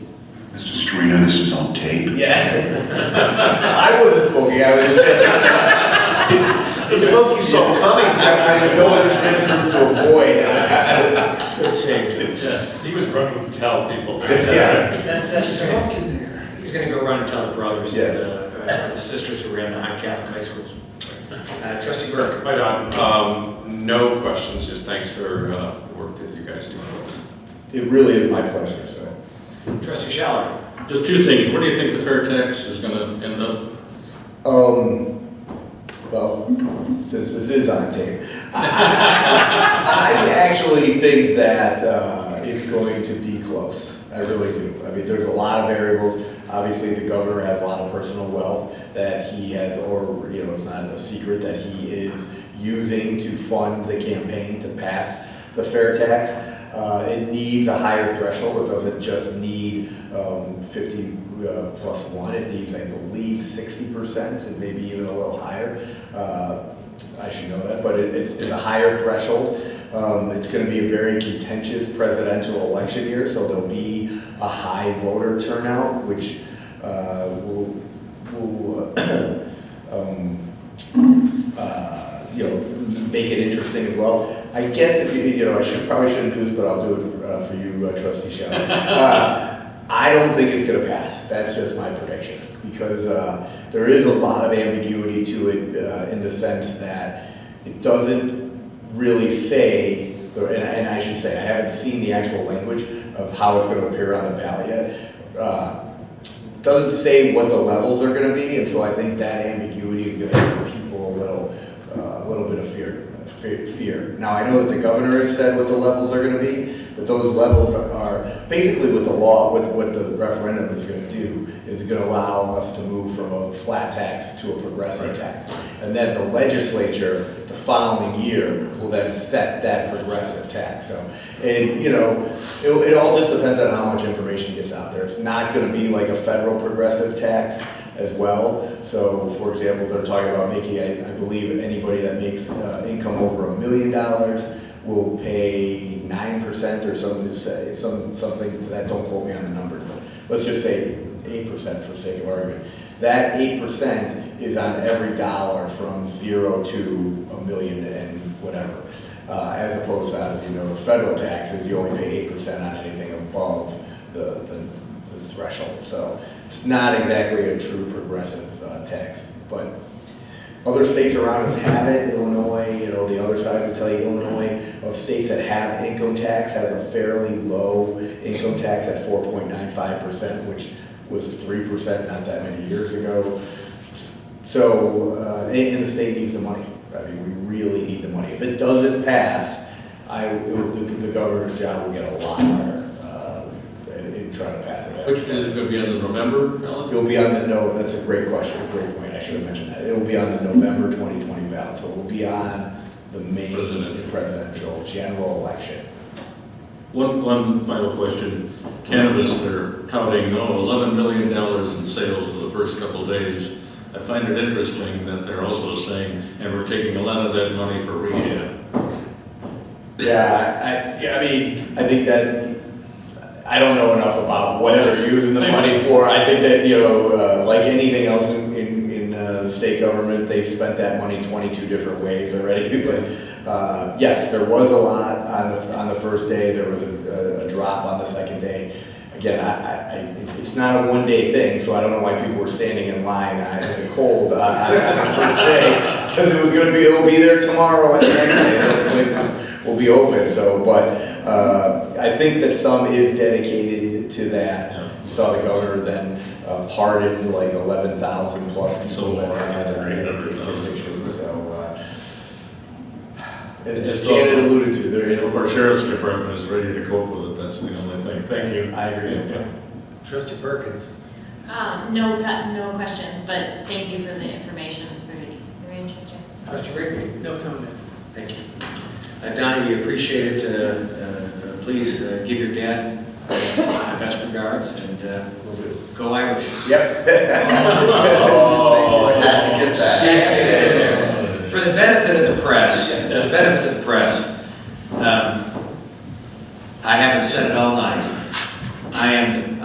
Mr. Storino, this is on tape. Yeah. I wasn't smoking, I was just... The smoke you saw coming. I know it's reasons to avoid. Good save, too. He was running to tell people. Yeah. That's smoke in there. He's gonna go run and tell the brothers, Yes. the sisters who ran the high Catholic high schools. Trustee Burke. Right on. No questions, just thanks for the work that you guys do for us. It really is my pleasure, so. Trustee Schaller. Just two things. Where do you think the fair tax is going to end up? Well, since this is on tape, I actually think that it's going to be close. I really do. I mean, there's a lot of variables. Obviously, the governor has a lot of personal wealth that he has, or, you know, it's not a secret that he is using to fund the campaign to pass the fair tax. It needs a higher threshold. It doesn't just need 50 plus one. It needs, I believe, 60% and maybe even a little higher. I should know that, but it's a higher threshold. It's going to be a very contentious presidential election year, so there'll be a high voter turnout, which will you know, make it interesting as well. I guess if you know, I probably shouldn't do this, but I'll do it for you, Trustee Shaw. I don't think it's going to pass. That's just my prediction, because there is a lot of ambiguity to it in the sense that it doesn't really say, and I should say, I haven't seen the actual language of how it's going to appear on the ballot yet. Doesn't say what the levels are going to be, and so I think that ambiguity is going to give people a little bit of fear. Now, I know that the governor has said what the levels are going to be, but those levels are basically what the law, what the referendum is going to do, is going to allow us to move from a flat tax to a progressive tax. And then the legislature, the following year, will then set that progressive tax. So, and you know, it all just depends on how much information gets out there. It's not going to be like a federal progressive tax as well. So, for example, they're talking about making, I believe, anybody that makes income over $1 million will pay 9% or something to say, something to that. Don't quote me on the numbers, but let's just say 8% for sake of argument. That 8% is on every dollar from 0 to $1 million and whatever. As opposed to, as you know, the federal taxes, you only pay 8% on anything above the threshold. So it's not exactly a true progressive tax, but other states around us have it. Illinois, you know, the other side would tell you Illinois, of states that have income tax, has a fairly low income tax at 4.95%, which was 3% not that many years ago. So, and the state needs the money. I mean, we really need the money. If it doesn't pass, the governor's job will get a lot harder in trying to pass it. Which is it going to be on the November ballot? It'll be on the, no, that's a great question, a great point. I should have mentioned that. It will be on the November 2020 ballot. So it will be on the May presidential general election. One final question. Cannabis, they're touting, $11 million in sales in the first couple of days. I find it interesting that they're also saying, and we're taking a lot of that money for rehab. Yeah, I mean, I think that, I don't know enough about what they're using the money for. I think that, you know, like anything else in the state government, they spent that money 22 different ways already. But yes, there was a lot on the first day. There was a drop on the second day. Again, it's not a one-day thing, so I don't know why people were standing in line in the cold on the first day, because it'll be there tomorrow and the next day. Those places will be open. So, but I think that some is dedicated to that. You saw the governor then pardon like 11,000 plus people that had convictions. So, as Janet alluded to, there is. Our sheriff's department is ready to cope with it. That's the only thing. Thank you. I agree. Yeah. Trustee Perkins. No questions, but thank you for the information. It's very, very interesting. Trustee Rigby. No comment. Thank you. Donnie, we appreciate it. Please give your dad my best regards, and we'll do. Go Irish. Yep. For the benefit of the press, I haven't said it all night. I am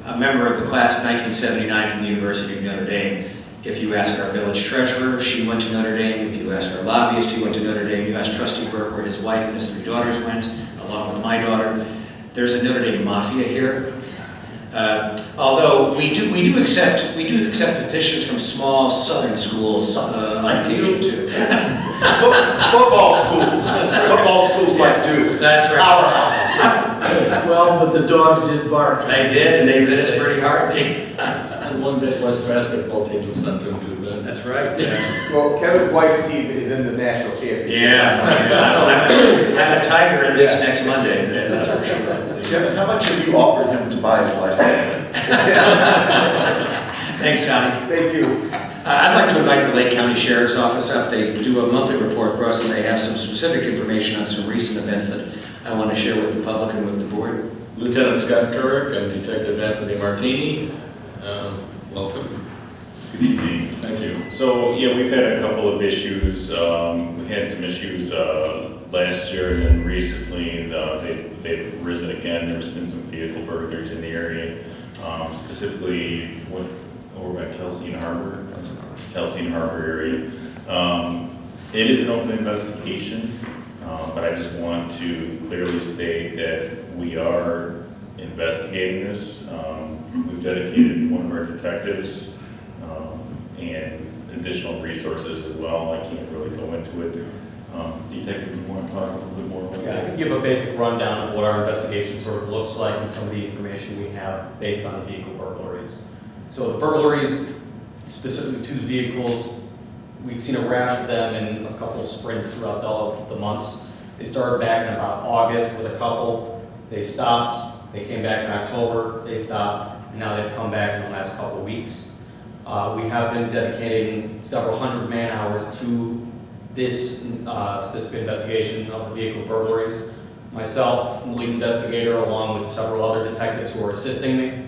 a member of the class of 1979 from the University of Notre Dame, If you ask our village treasurer, she went to Notre Dame. If you ask our lobbyist, he went to Notre Dame. You ask Trustee Burke where his wife and his 3 daughters went, along with my daughter. There's a Notre Dame mafia here. Although we do accept petitions from small southern schools on occasion too. Football schools like Duke. That's right. Powerhouse. Well, but the dogs did bark. They did, and they hit us pretty hard. And one Midwest basketball team was sent to him to that. That's right. Well, Kevin's wife's team is in the national championship. I'm a Tiger at least next Monday. That's for sure. Kevin, how much have you offered him to buy his license? Thanks, Johnny. Thank you. I'd like to invite the Lake County Sheriff's Office up. They do a monthly report for us, and they have some specific information on some recent events that I want to share with the public and with the board. Lieutenant Scott Couric and Detective Anthony Martini, welcome. Good evening. Thank you. So, yeah, we've had a couple of issues. We had some issues last year, and then recently they've risen again. There's been some vehicle burglaries in the area, specifically over by Kelsey Harbor area. It is an open investigation, but I just want to clearly state that we are investigating this. We've dedicated one of our detectives and additional resources as well. I can't really go into it. Detective, you want to talk a little bit more about Yeah, I that? can give a basic rundown of what our investigation sort of looks like and some of the information we have based on the vehicle burglaries. So the burglaries, specifically 2 vehicles, we've seen a rash of them in a couple of sprints throughout the months. They started back in about August with a couple. They stopped. They came back in October. They stopped. And now they've come back in the last couple of weeks. We have been dedicating several hundred man-hours to this specific investigation of the vehicle burglaries. Myself, I'm the lead investigator, along with several other detectives who are assisting me.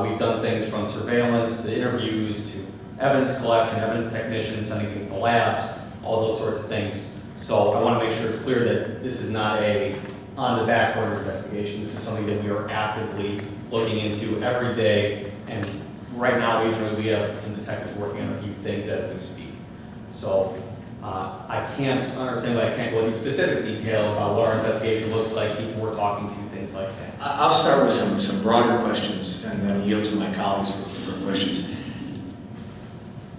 We've done things from surveillance to interviews to evidence collection, evidence technicians, sending things to labs, all those sorts of things. So I want to make sure it's clear that this is not a on the back burner investigation. This is something that we are actively looking into every day. And right now, even we have some detectives working on a few things as we speak. So I can't go into specific details about what our investigation looks like, people we're talking to, things like that. I'll start with some broader questions and then yield to my colleagues for questions.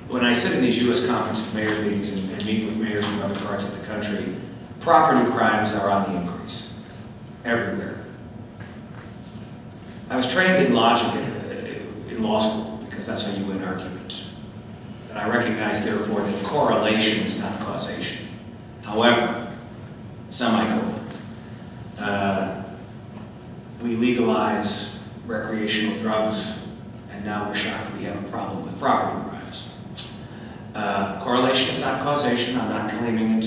When I sit in these U.S. Conference of Mayors meetings and meet with mayors from other parts of the country, property crimes are on the increase everywhere. I was trained in logic in law school because that's how you win arguments. And I recognize, therefore, that correlation is not causation. However, semicolon, we legalize recreational drugs, and now we're shocked we have a problem with property crimes. Correlation is not causation, I'm not claiming it,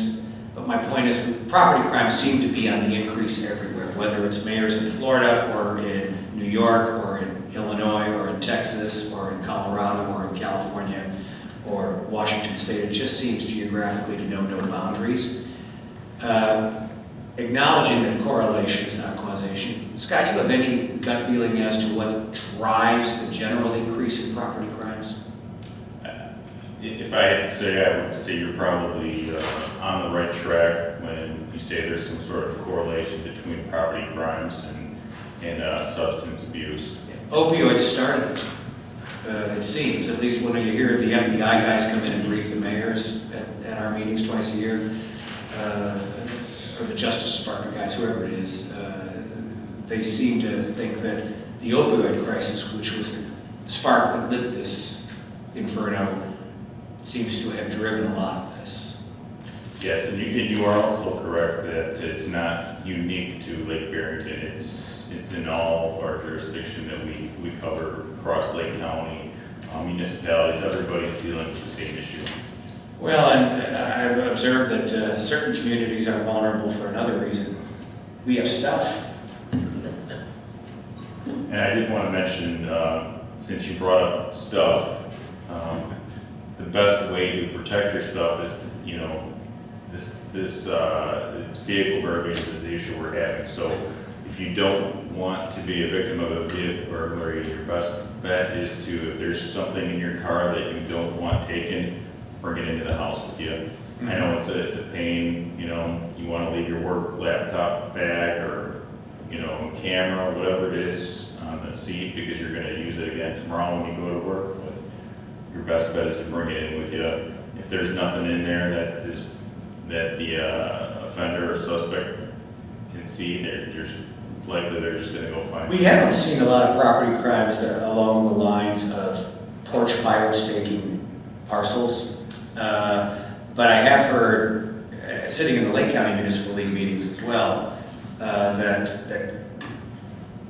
but my point is property crimes seem to be on the increase everywhere, whether it's mayors in Florida or in New York or in Illinois or in Texas or in Colorado or in California or Washington State. It just seems geographically to know no boundaries. Acknowledging that correlation is not causation. Scott, you have any gut feeling as to what drives the general increase in property crimes? If I had to say, I would say you're probably on the right track when you say there's some sort of correlation between property crimes and substance abuse. Opioids started it seems, at least when you hear the FBI guys come in and brief the mayors at our meetings twice a year, or the Justice Department guys, whoever it is, they seem to think that the opioid crisis, which was the spark that lit this inferno, seems to have driven a lot of this. Yes, and you are also correct that it's not unique to Lake Barrington. It's in all of our jurisdiction that we cover across Lake County, municipalities. Everybody's dealing with the same issue. Well, and I've observed that certain communities are vulnerable for another reason. We have stuff. And I did want to mention, since you brought up stuff, the best way to protect your stuff is, you know, this vehicle burglaries is the issue we're having. So If you don't want to be a victim of a vehicle burglary, your best bet is to, if there's something in your car that you don't want taken, bring it into the house with you. I know it's a pain, you know, you want to leave your work laptop bag or, you know, camera or whatever it is on the seat because you're going to use it again tomorrow when you go to work. But your best bet is to bring it in with you. If there's nothing in there that the offender or suspect can see, it's likely they're just going to go find. We haven't seen a lot of property crimes that are along the lines of porch pirates taking parcels. But I have heard, sitting in the Lake County Municipal League meetings as well, that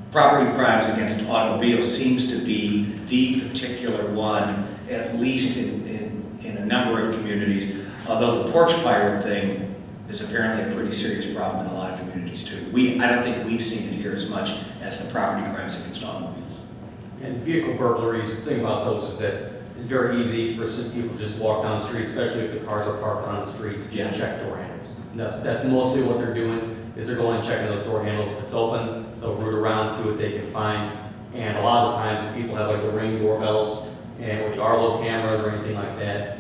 property crimes against automobiles seems to be the particular one, at least in a number of communities, although the porch pirate thing is apparently a pretty serious problem in a lot of communities too. I don't think we've seen it here as much as the property crimes against automobiles. And vehicle burglaries, the thing about those is that it's very easy for some people to just walk down the street, especially if the cars are parked on the street, to just check door handles. And that's mostly what they're doing, is they're going and checking those door handles. If it's open, they'll root around, see what they can find. And a lot of the times, if people have like the Ring doorbells and or the Arlo cameras or anything like that,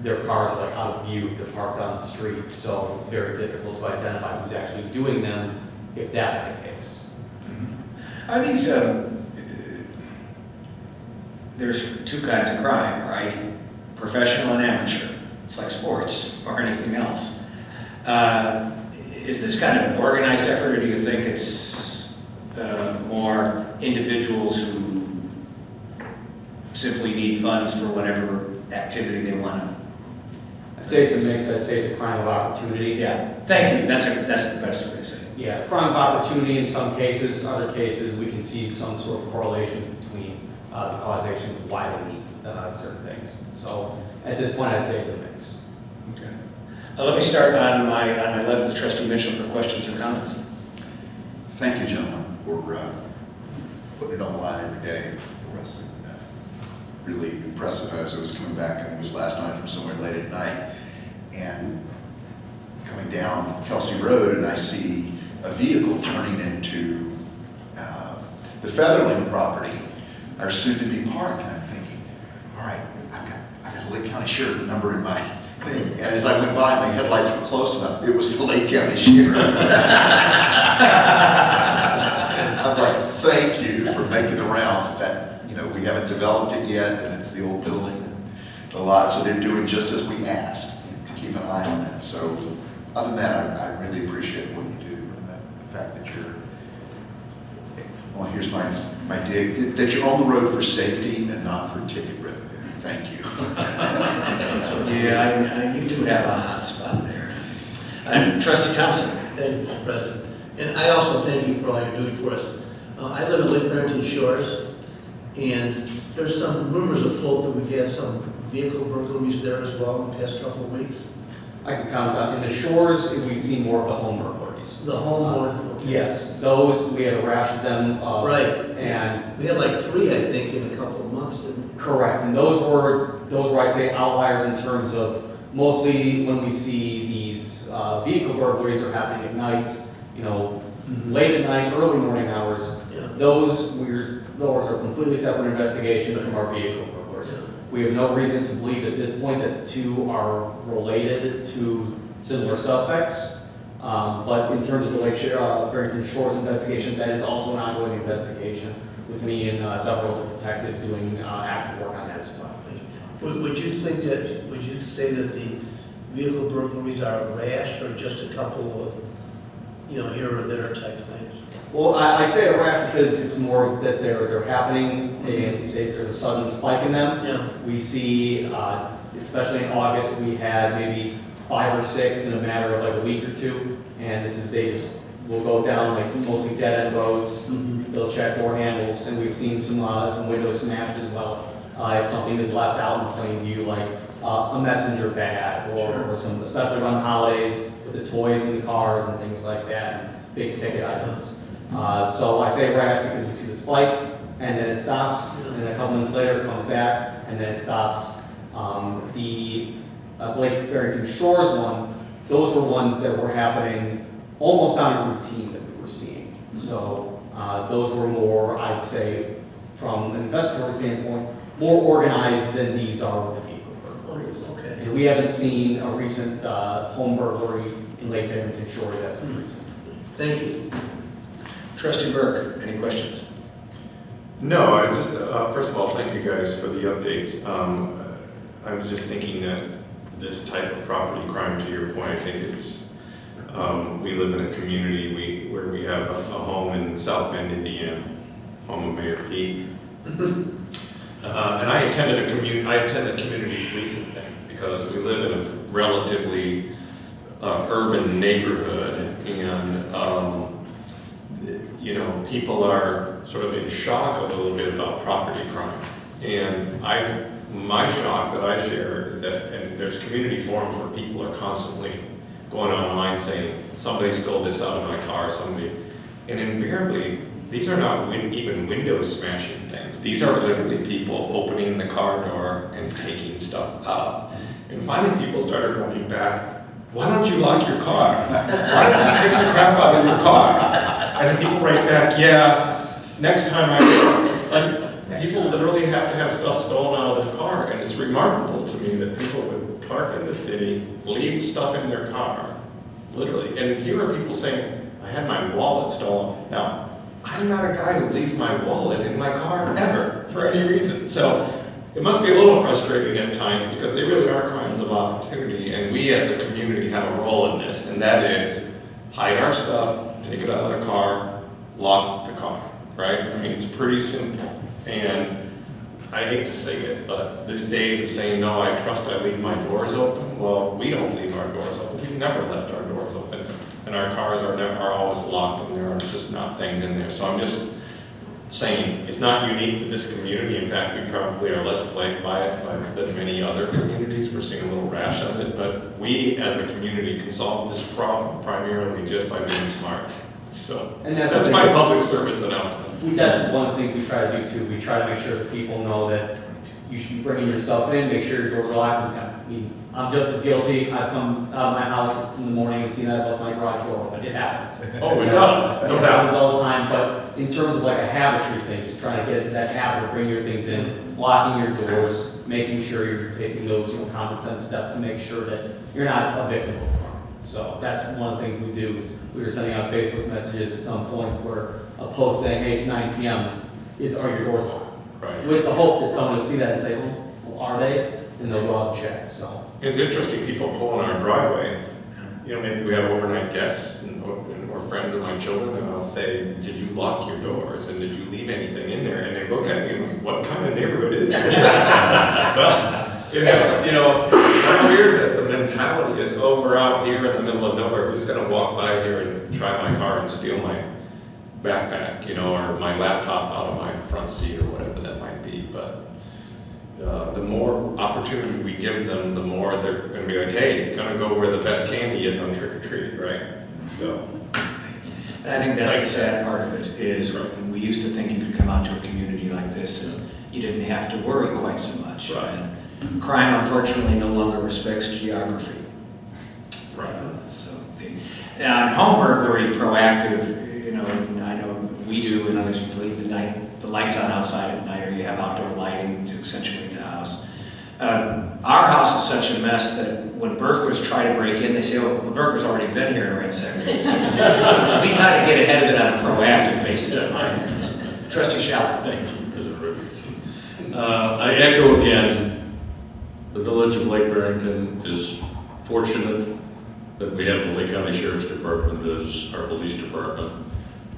their cars are like out of view if they're parked on the street. So it's very difficult to identify who's actually doing them if that's the case. Are these, there's two kinds of crime, right? Professional and amateur. It's like sports or anything else. Is this kind of an organized effort, or do you think it's more individuals who simply need funds for whatever activity they want to? I'd say it's a mix. I'd say it's a crime of opportunity. Yeah, thank you. That's the best way to say it. Yeah, crime of opportunity in some cases. Other cases, we can see some sort of correlations between the causation of why they need certain things. So at this point, I'd say it's a mix. Okay. Let me start on my left with Trustee Mitchell for questions or comments. Thank you, gentlemen, for putting it on the line every day for us. Really impressive as I was coming back, I think it was last night from somewhere late at night, and coming down Kelsey Road, and I see a vehicle turning into the Featherland property, our soon-to-be park, and I'm thinking, all right, I've got a Lake County Sheriff number in my thing, and as I went by, my headlights were close enough, it was the Lake County Sheriff. I'm like, thank you for making the rounds. That, you know, we haven't developed it yet, and it's the old building and a lot, so they're doing just as we asked to keep an eye on that. So other than that, I really appreciate what you do, and the fact that you're, well, here's my dig, that you're on the road for safety and not for ticket revenue. Thank you. Yeah, you do have a hot spot there. And Trustee Thompson. Thank you, Mr. President. And I also thank you for all you're doing for us. I live in Lake Barrington Shores, and there's some rumors afloat that we've had some vehicle burglaries there as well in the past couple of weeks. I can count on, in the shores, we've seen more of the home burglaries. The home one? Okay. Yes, those, we had a rash of them. Right. And we had like 3, I think, in a couple of months, didn't we? Correct, and those were, I'd say, outliers in terms of mostly when we see these vehicle burglaries are happening at night, you know, late at night, early morning hours. Yeah. Those are completely separate investigation from our vehicle burglars. Yeah. We have no reason to believe at this point that the two are related to similar suspects. But in terms of the Lake Barrington Shores investigation, that is also an ongoing investigation with me and several detectives doing active work on that as well. Would you say that the vehicle burglaries are a rash or just a couple of, you know, here or there type things? Well, I say a rash because it's more that they're happening and there's a sudden spike in them. Yeah. We see, especially in August, we had maybe 5 or 6 in a matter of like a week or 2, and they just will go down like mostly dead end roads. Mm-hmm. They'll check door handles, and we've seen some windows smashed as well. If something is left out in plain view, like a messenger bag or some, especially around the holidays with the toys in the cars and things like that, and big ticket items. So I say rash because we see the spike, and then it stops, and then a couple minutes later it comes back, and then it stops. The Lake Barrington Shores one, those were ones that were happening almost on a routine that we were seeing. So those were more, I'd say, from an investor standpoint, more organized than these are with the vehicle burglaries. Okay. And we haven't seen a recent home burglary in Lake Barrington Shores as of recent. Thank you. Trustee Burke, any questions? No, I just, first of all, thank you guys for the updates. I was just thinking that this type of property crime, to your point, I think it's, we live in a community where we have a home in South Bend, Indiana, home of Mayor Pete. And I attended community policing things because we live in a relatively urban neighborhood, and you know, people are sort of in shock a little bit about property crime. And my shock that I share is that, and there's community forums where people are constantly going online saying, somebody stole this out of my car, and invariably, these are not even window smashing things. These are literally people opening the car door and taking stuff out. And finally people started running back, why don't you lock your car? Why don't you take the crap out of your car? And then people write back, yeah, next time people literally have to have stuff stolen out of their car. And it's remarkable to me that people would park in the city, leave stuff in their car, literally. And here are people saying, I had my wallet stolen. Now, I'm not a guy who leaves my wallet in my car ever, for any reason. So it must be a little frustrating at times because they really are crimes of opportunity, and we as a community have a role in this, and that is hide our stuff, take it out of the car, lock the car, right? I mean, it's pretty simple. And I hate to say it, but there's days of saying, no, I trust I leave my doors open. Well, we don't leave our doors open. We've never left our doors open. And our cars are always locked, and there are just not things in there. So I'm just saying, it's not unique to this community. In fact, we probably are less plagued by it than many other communities. We're seeing a little rash of it, but we as a community can solve this problem primarily just by being smart. So And that's my public service announcement. That's one of the things we try to do too. We try to make sure that people know that you should be bringing your stuff in, make sure your doors are locked. I mean, I'm just as guilty. I've come out of my house in the morning and seen I've left my garage door open. It happens. Oh, it does. It happens all the time. But in terms of like a habitry thing, just trying to get into that habit of bringing your things in, locking your doors, making sure you're taking those common sense steps to make sure that you're not a victim of crime. So that's one of the things we do. Is we were sending out Facebook messages at some points where a post saying, hey, it's 9 p.m. Are your doors locked? Right. With the hope that someone would see that and say, well, are they? And they'll go out and check. So it's interesting, people pull in our driveway. You know, maybe we have overnight guests or friends of my children, and I'll say, did you lock your doors? And did you leave anything in there? And they look at me like, what kind of neighborhood is this? Well, you know, I'm weird that the mentality is, oh, we're out here in the middle of nowhere. Who's going to walk by here and try my car and steal my backpack, you know, or my laptop out of my front seat or whatever that might be. But the more opportunity we give them, the more they're going to be like, hey, you're going to go where the best candy is on trick or treat, right? So, And I think that's the sad part of it, is we used to think you could come out to a community like this and you didn't have to worry quite so much. Right. And crime, unfortunately, no longer respects geography. Right. Now, in home burglary, proactive, you know, and I know we do and others who leave the lights on outside at night, or you have outdoor lighting to accentuate the house. Our house is such a mess that when burglars try to break in, they say, oh, the burglar's already been here in red sector. So we kind of get ahead of it on a proactive basis. Trustee Schaller. Thanks. I echo again, the village of Lake Barrington is fortunate that we have the Lake County Sheriff's Department as our police department,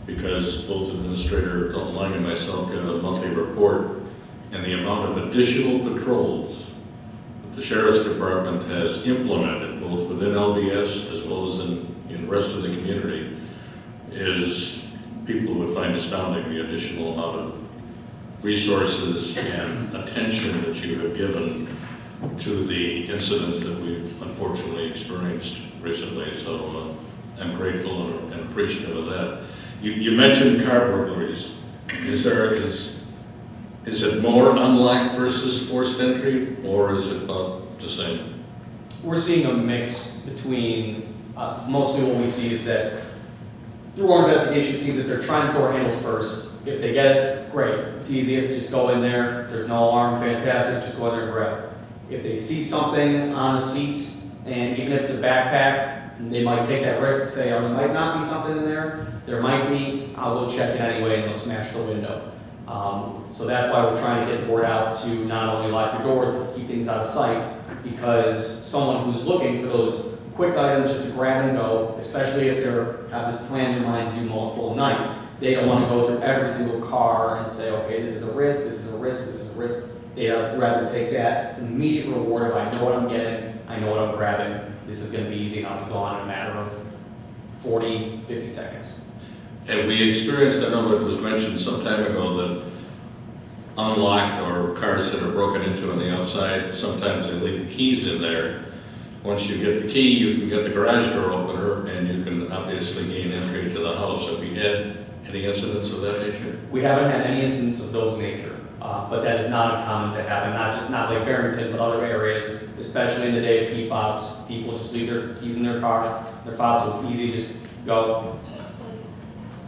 because both Administrator Lang and myself get a monthly report, and the amount of additional patrols that the Sheriff's Department has implemented, both within LDS as well as in the rest of the community, is people would find astounding, the additional amount of resources and attention that you have given to the incidents that we've unfortunately experienced recently. So I'm grateful and appreciative of that. You mentioned car burglaries. Is it more unlocked versus forced entry, or is it about the same? we're seeing a mix between, mostly what we see is that through our investigation, it seems that they're trying door handles first. If they get it, great. It's easiest, just go in there. There's no alarm, fantastic, just go in there and grab it. If they see something on the seat, and even if it's a backpack, they might take that risk and say, oh, there might not be something in there. There might be, I'll go check it anyway, and they'll smash the window. So that's why we're trying to get the word out to not only lock your doors, but keep things out of sight, because someone who's looking for those quick items just to grab and go, especially if they have this plan in mind to do multiple nights, they don't want to go through every single car and say, okay, this is a risk, this is a risk, this is a risk. They'd rather take that immediate reward of I know what I'm getting, I know what I'm grabbing, this is going to be easy, and I'll be gone in a matter of 40, 50 seconds. And we experienced, I know it was mentioned some time ago, that unlocked or cars that are broken into on the outside, sometimes they leave the keys in there. Once you get the key, you can get the garage door opener, and you can obviously gain entry to the house. Have you had any incidents of that nature? We haven't had any incidents of those nature, but that is not uncommon to happen, not like Barrington, but other areas, especially in the day of PFOBs. People just leave their keys in their car, their fobs, so it's easy, just go.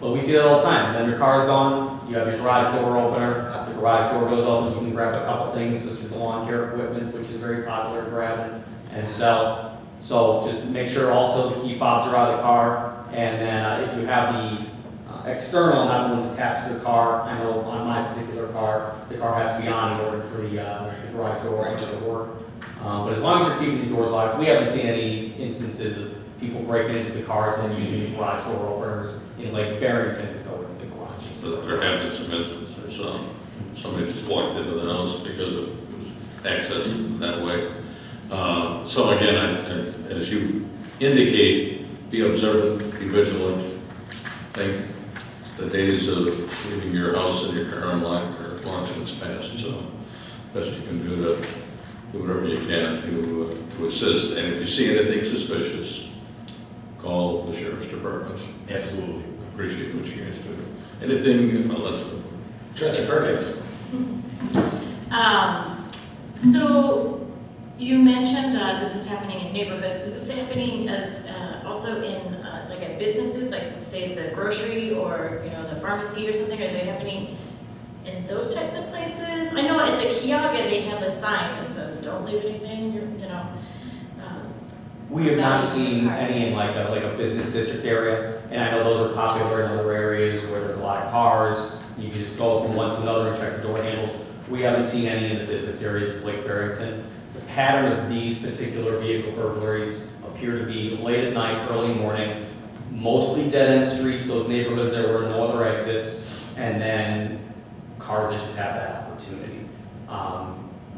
But we see that all the time. Then your car is gone, you have your garage door opener, the garage door goes open, you can grab a couple things such as the lawn care equipment, which is very popular to grab and sell. So just make sure also the key fobs are out of the car, and then if you have the external, not the ones attached to the car, I know on my particular car, the car has to be on in order for the garage door opener to work. But as long as you're keeping the doors locked, we haven't seen any instances of people breaking into the cars and using the garage door openers in Lake Barrington to go into the garage. But there have been some instances, somebody just walked into the house because it was accessed that way. So again, as you indicate, be observant, be vigilant. I think the days of leaving your house and your car unlocked are long since past, so best you can do to do whatever you can to assist. And if you see anything suspicious, call the sheriff's department. Absolutely. Appreciate what you guys do. Anything, let's. Trustee Perkins. So you mentioned this is happening in neighborhoods. Is this happening as also in like at businesses, like say the grocery or the pharmacy or something? Are they happening in those types of places? I know at the kiosk they have a sign that says "Don't leave anything." We have not seen any in like a business district area, and I know those are popular in other areas where there's a lot of cars. You just go from one to another and check the door handles. We haven't seen any in the business areas of Lake Barrington. The pattern of these particular vehicle burglaries appear to be late at night, early morning, mostly dead-end streets, those neighborhoods there were no other exits, and then cars that just have that opportunity.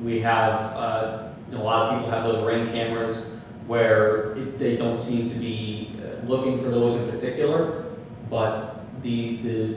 We have, a lot of people have those Ring cameras where they don't seem to be looking for those in particular, but the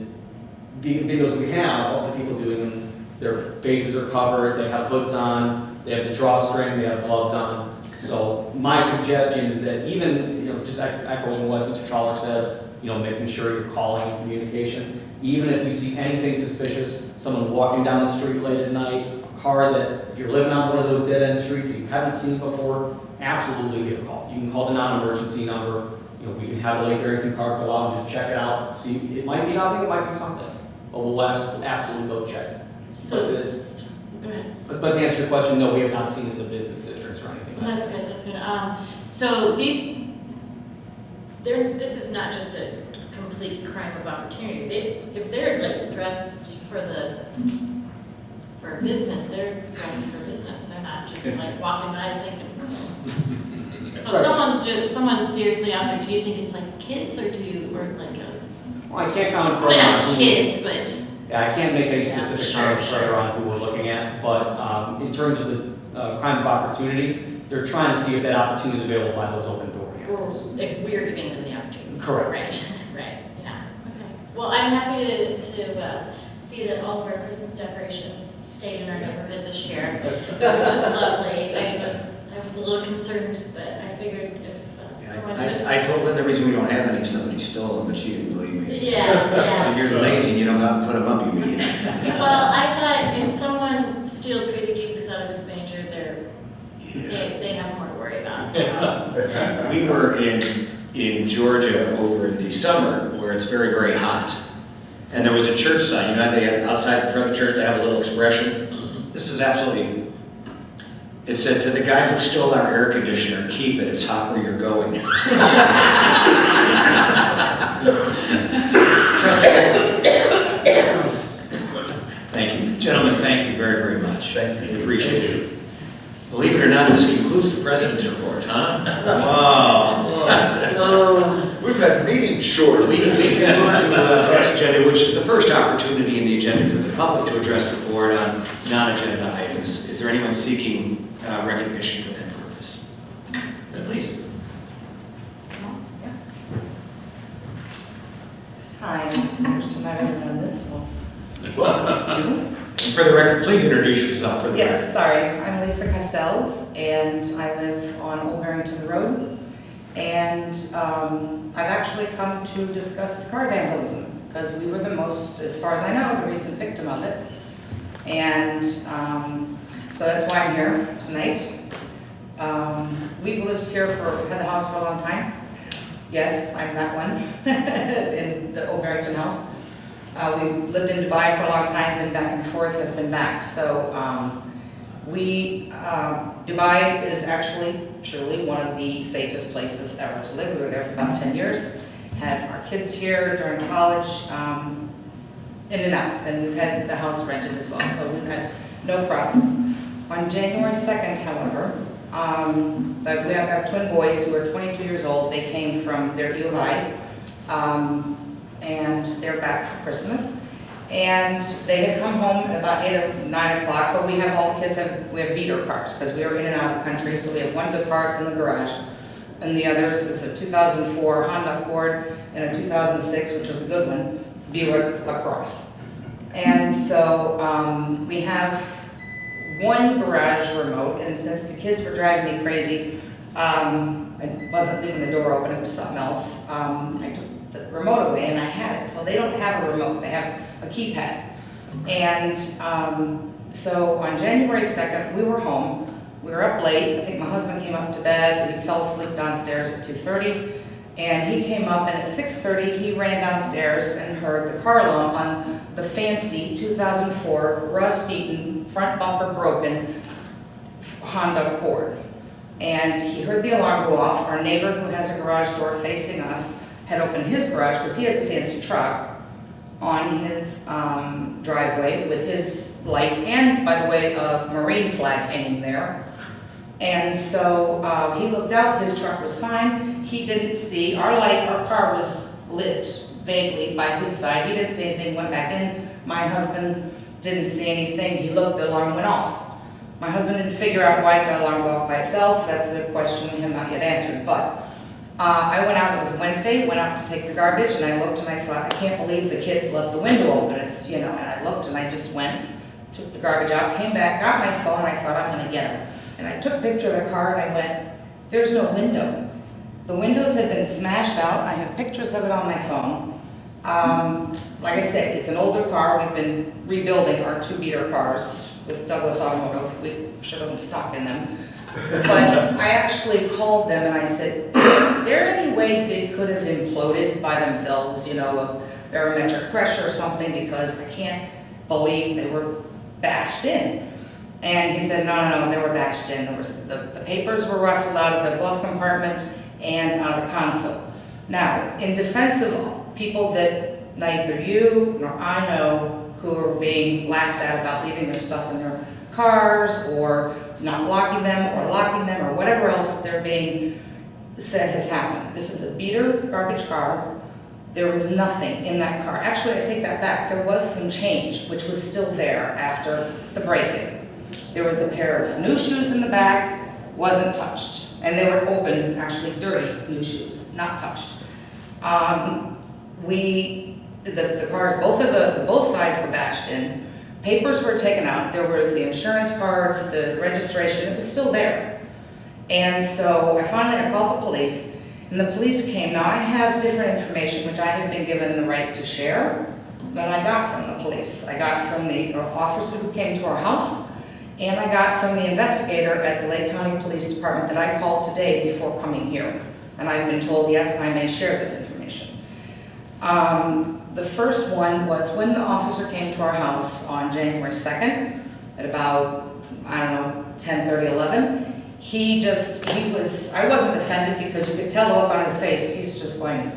videos we have of the people doing them, their faces are covered, they have hoods on, they have the drawstring, they have gloves on. So my suggestion is that even, just echoing what Mr. Schaller said, making sure you're calling in communication. Even if you see anything suspicious, someone walking down the street late at night, a car that, if you're living on one of those dead-end streets you haven't seen before, absolutely give a call. You can call the non-emergency number. We can have the Lake Barrington car go out and just check it out. See, it might be nothing, it might be something, but we'll absolutely go check. So go ahead. But to answer your question, no, we have not seen it in the business districts or anything like That's that. good. That's good. So this is not just a complete crime of opportunity. If they're like dressed for a business, they're dressed for business. They're not just like walking by thinking. So someone's seriously out there. Do you think it's like kids or like a? Well, I can't comment further Well, on not who- kids, but. Yeah, I can't make any specific comments sure. further on who we're looking at, but in terms of the crime of opportunity, they're trying to see if that opportunity is available by those open door handles. If we're giving them the opportunity. Correct. Right, yeah, okay. Well, I'm happy to see that all of our Christmas decorations stayed in our neighborhood this year, which is lovely. I was a little concerned, but I figured if someone took. I told Lynn the reason we don't have any, somebody stole them, but she didn't believe me. Yeah. If you're lazy and you don't go out and put them up, you idiot. Well, I thought if someone steals baby Jesus out of his manger, they have more to worry about, so. We were in in Georgia over the summer where it's very, very hot. And there was a church sign, you know, they have outside in front of the church, they have a little expression. This is absolutely, it said, to the guy who stole our air conditioner, keep it, it's hot where you're going. Trust me. Thank you. Gentlemen, thank you very, very much. Thank you. We appreciate it. Believe it or not, this concludes the president's report, huh? Wow. We've had meetings short. We can move to the next agenda, which is the first opportunity in the agenda for the public to address the board on non-agenda items. Is there anyone seeking recognition for that purpose? Please. Hi, this is the first time I've ever done this, so. And for the record, please introduce yourself for the record. Yes, sorry, I'm Lisa Castells, and I live on Old Barrington Road. And I've actually come to discuss the car vandalism, because we were the most, as far as I know, the recent victim of it. And so that's why I'm here tonight. We've lived here had the house for a long time. Yes, I'm that one, in the Old Barrington house. We lived in Dubai for a long time, been back and forth, have been back. So Dubai is actually truly one of the safest places ever to live. We were there for about 10 years, had our kids here during college, in and out, and we've had the house rented as well, so we've had no problems. On January 2nd, however, we have twin boys who are 22 years old. They came from their U of I, and they're back for Christmas. And they had come home at about 8 or 9 o'clock, but we have all the kids, we have beater cars, because we were in and out of the country, so we have one good car in the garage, and the others is a 2004 Honda Accord and a 2006, which was a good one, Buick LaCrosse. And so we have one garage remote, and since the kids were driving me crazy, I wasn't leaving the door open, it was something else, I took the remote away and I had it. So they don't have a remote, they have a keypad. And so on January 2nd, we were home. We were up late. I think my husband came up to bed. He fell asleep downstairs at 2:30. And he came up, and at 6:30, he ran downstairs and heard the car alarm on the fancy 2004 rust-eaten, front bumper broken Honda Accord. And he heard the alarm go off. Our neighbor, who has a garage door facing us, had opened his garage, because he has a fancy truck, on his driveway with his lights, and, by the way, a Marine flag hanging there. And so he looked out, his truck was fine. He didn't see, our car was lit vaguely by his side. He didn't see anything, went back in. My husband didn't see anything. He looked, the alarm went off. My husband didn't figure out why the alarm went off by itself. That's a question we have not yet answered. But I went out, it was Wednesday, went out to take the garbage, and I looked and I thought, I can't believe the kids left the window open. It's, you know, and I looked and I just went, took the garbage out, came back, got my phone, I thought, I'm gonna get him. And I took a picture of the car and I went, there's no window. The windows had been smashed out. I have pictures of it on my phone. Like I said, it's an older car. We've been rebuilding our 2-beater cars with Douglas Automotive. We should have stock in them. But I actually called them and I said, is there any way they could have imploded by themselves, you know, of barometric pressure or something, because I can't believe they were bashed in. And he said, no, they were bashed in. There was, the papers were ruffled out of the glove compartment and out of the console. Now, in defense of people that neither you nor I know, who are being laughed at about leaving their stuff in their cars or not locking them or whatever else they're being said has happened. This is a beater garbage car. There was nothing in that car. Actually, I take that back. There was some change, which was still there after the break-in. There was a pair of new shoes in the back, wasn't touched. And they were open, actually dirty new shoes, not touched. The cars, both sides were bashed in. Papers were taken out. There were the insurance cards, the registration, it was still there. And so I called the police, and the police came. Now I have different information, which I have been given the right to share, than I got from the police. I got from the officer who came to our house, and I got from the investigator at the Lake County Police Department that I called today before coming here. And I've been told, yes, I may share this information. The first one was when the officer came to our house on January 2nd at about, I don't know, 10:30, 11. I wasn't offended because you could tell the look on his face. He's just going,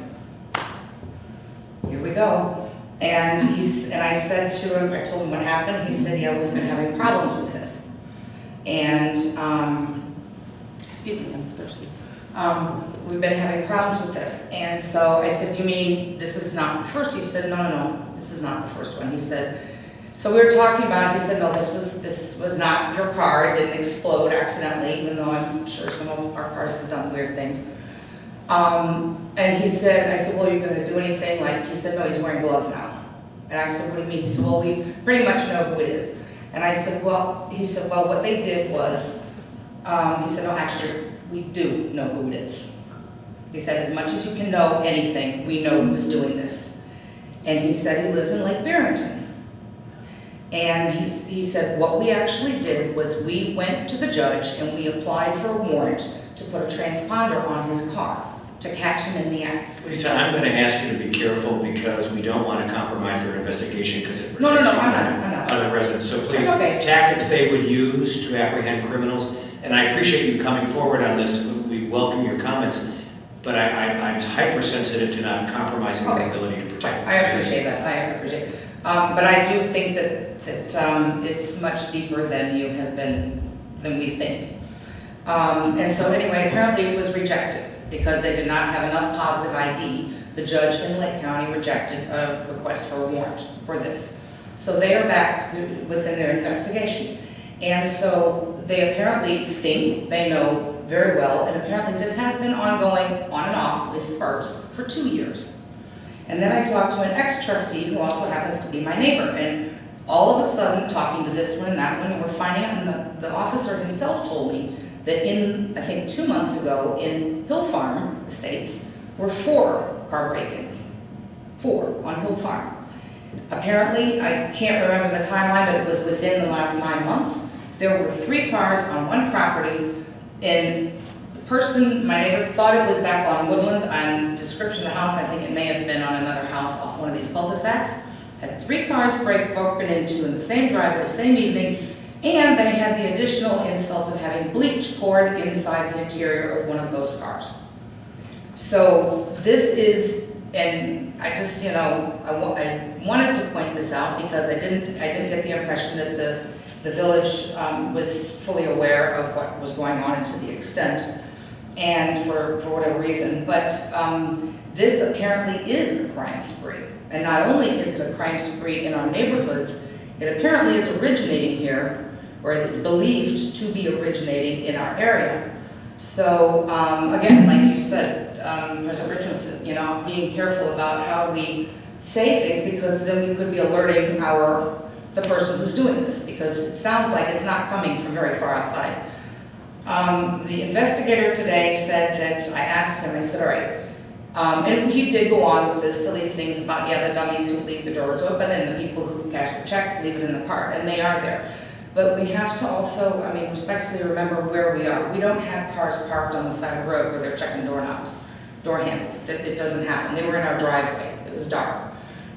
here we go. And I said to him, I told him what happened. He said, yeah, we've been having problems with this. And, excuse me, I'm thirsty. We've been having problems with this. And so I said, you mean this is not the first? He said, no, this is not the first one. He said, so we were talking about it. He said, no, this was not your car. It didn't explode accidentally, even though I'm sure some of our cars have done weird things. And I said, well, you're gonna do anything? He said, no, he's wearing gloves now. And I said, what do you mean? He said, well, we pretty much know who it is. And I said, well, what they did was, he said, no, actually, we do know who it is. He said, as much as you can know anything, we know who's doing this. And he said he lives in Lake Barrington. And he said, what we actually did was we went to the judge and we applied for a warrant to put a transponder on his car to catch him in the act. Lisa, I'm going to ask you to be careful because we don't want to compromise their investigation because it No, protects I'm not. other residents. So please, okay. Tactics they would use to apprehend criminals, and I appreciate you coming forward on this. We welcome your comments, but I'm hypersensitive to not compromising our ability to protect. I appreciate that. But I do think that it's much deeper than we think. And so anyway, apparently it was rejected because they did not have enough positive ID. The judge in Lake County rejected a request for a warrant for this. So they are back within their investigation. And so they apparently think they know very well, and apparently this has been ongoing on and off with spurts for 2 years. And then I talked to an ex-trustee who also happens to be my neighbor, and all of a sudden, talking to this one and that one, and we're finding out, and the officer himself told me that I think 2 months ago, in Hill Farm Estates, were 4 car break-ins. 4 on Hill Farm. Apparently, I can't remember the timeline, but it was within the last 9 months. There were 3 cars on one property, and the person, my neighbor, thought it was back on Woodland. On description of the house, I think it may have been on another house off one of these cul-de-sacs. Had 3 cars broken into in the same driveway, same evening, and they had the additional insult of having bleach poured inside the interior of one of those cars. So this is, and I just, I wanted to point this out because I didn't get the impression that the village was fully aware of what was going on and to the extent, and for whatever reason. But this apparently is a crime spree. And not only is it a crime spree in our neighborhoods, it apparently is originating here, or it's believed to be originating in our area. So again, like you said, President Richardson, being careful about how we say things, because then we could be alerting the person who's doing this, because it sounds like it's not coming from very far outside. The investigator today said that, I asked him, I said, all right, and he did go on with the silly things about, the dummies who leave the doors open and the people who cash the check leave it in the car, and they are there. But we have to also, respectfully remember where we are. We don't have cars parked on the side of the road where they're checking door handles. It doesn't happen. They were in our driveway. It was dark.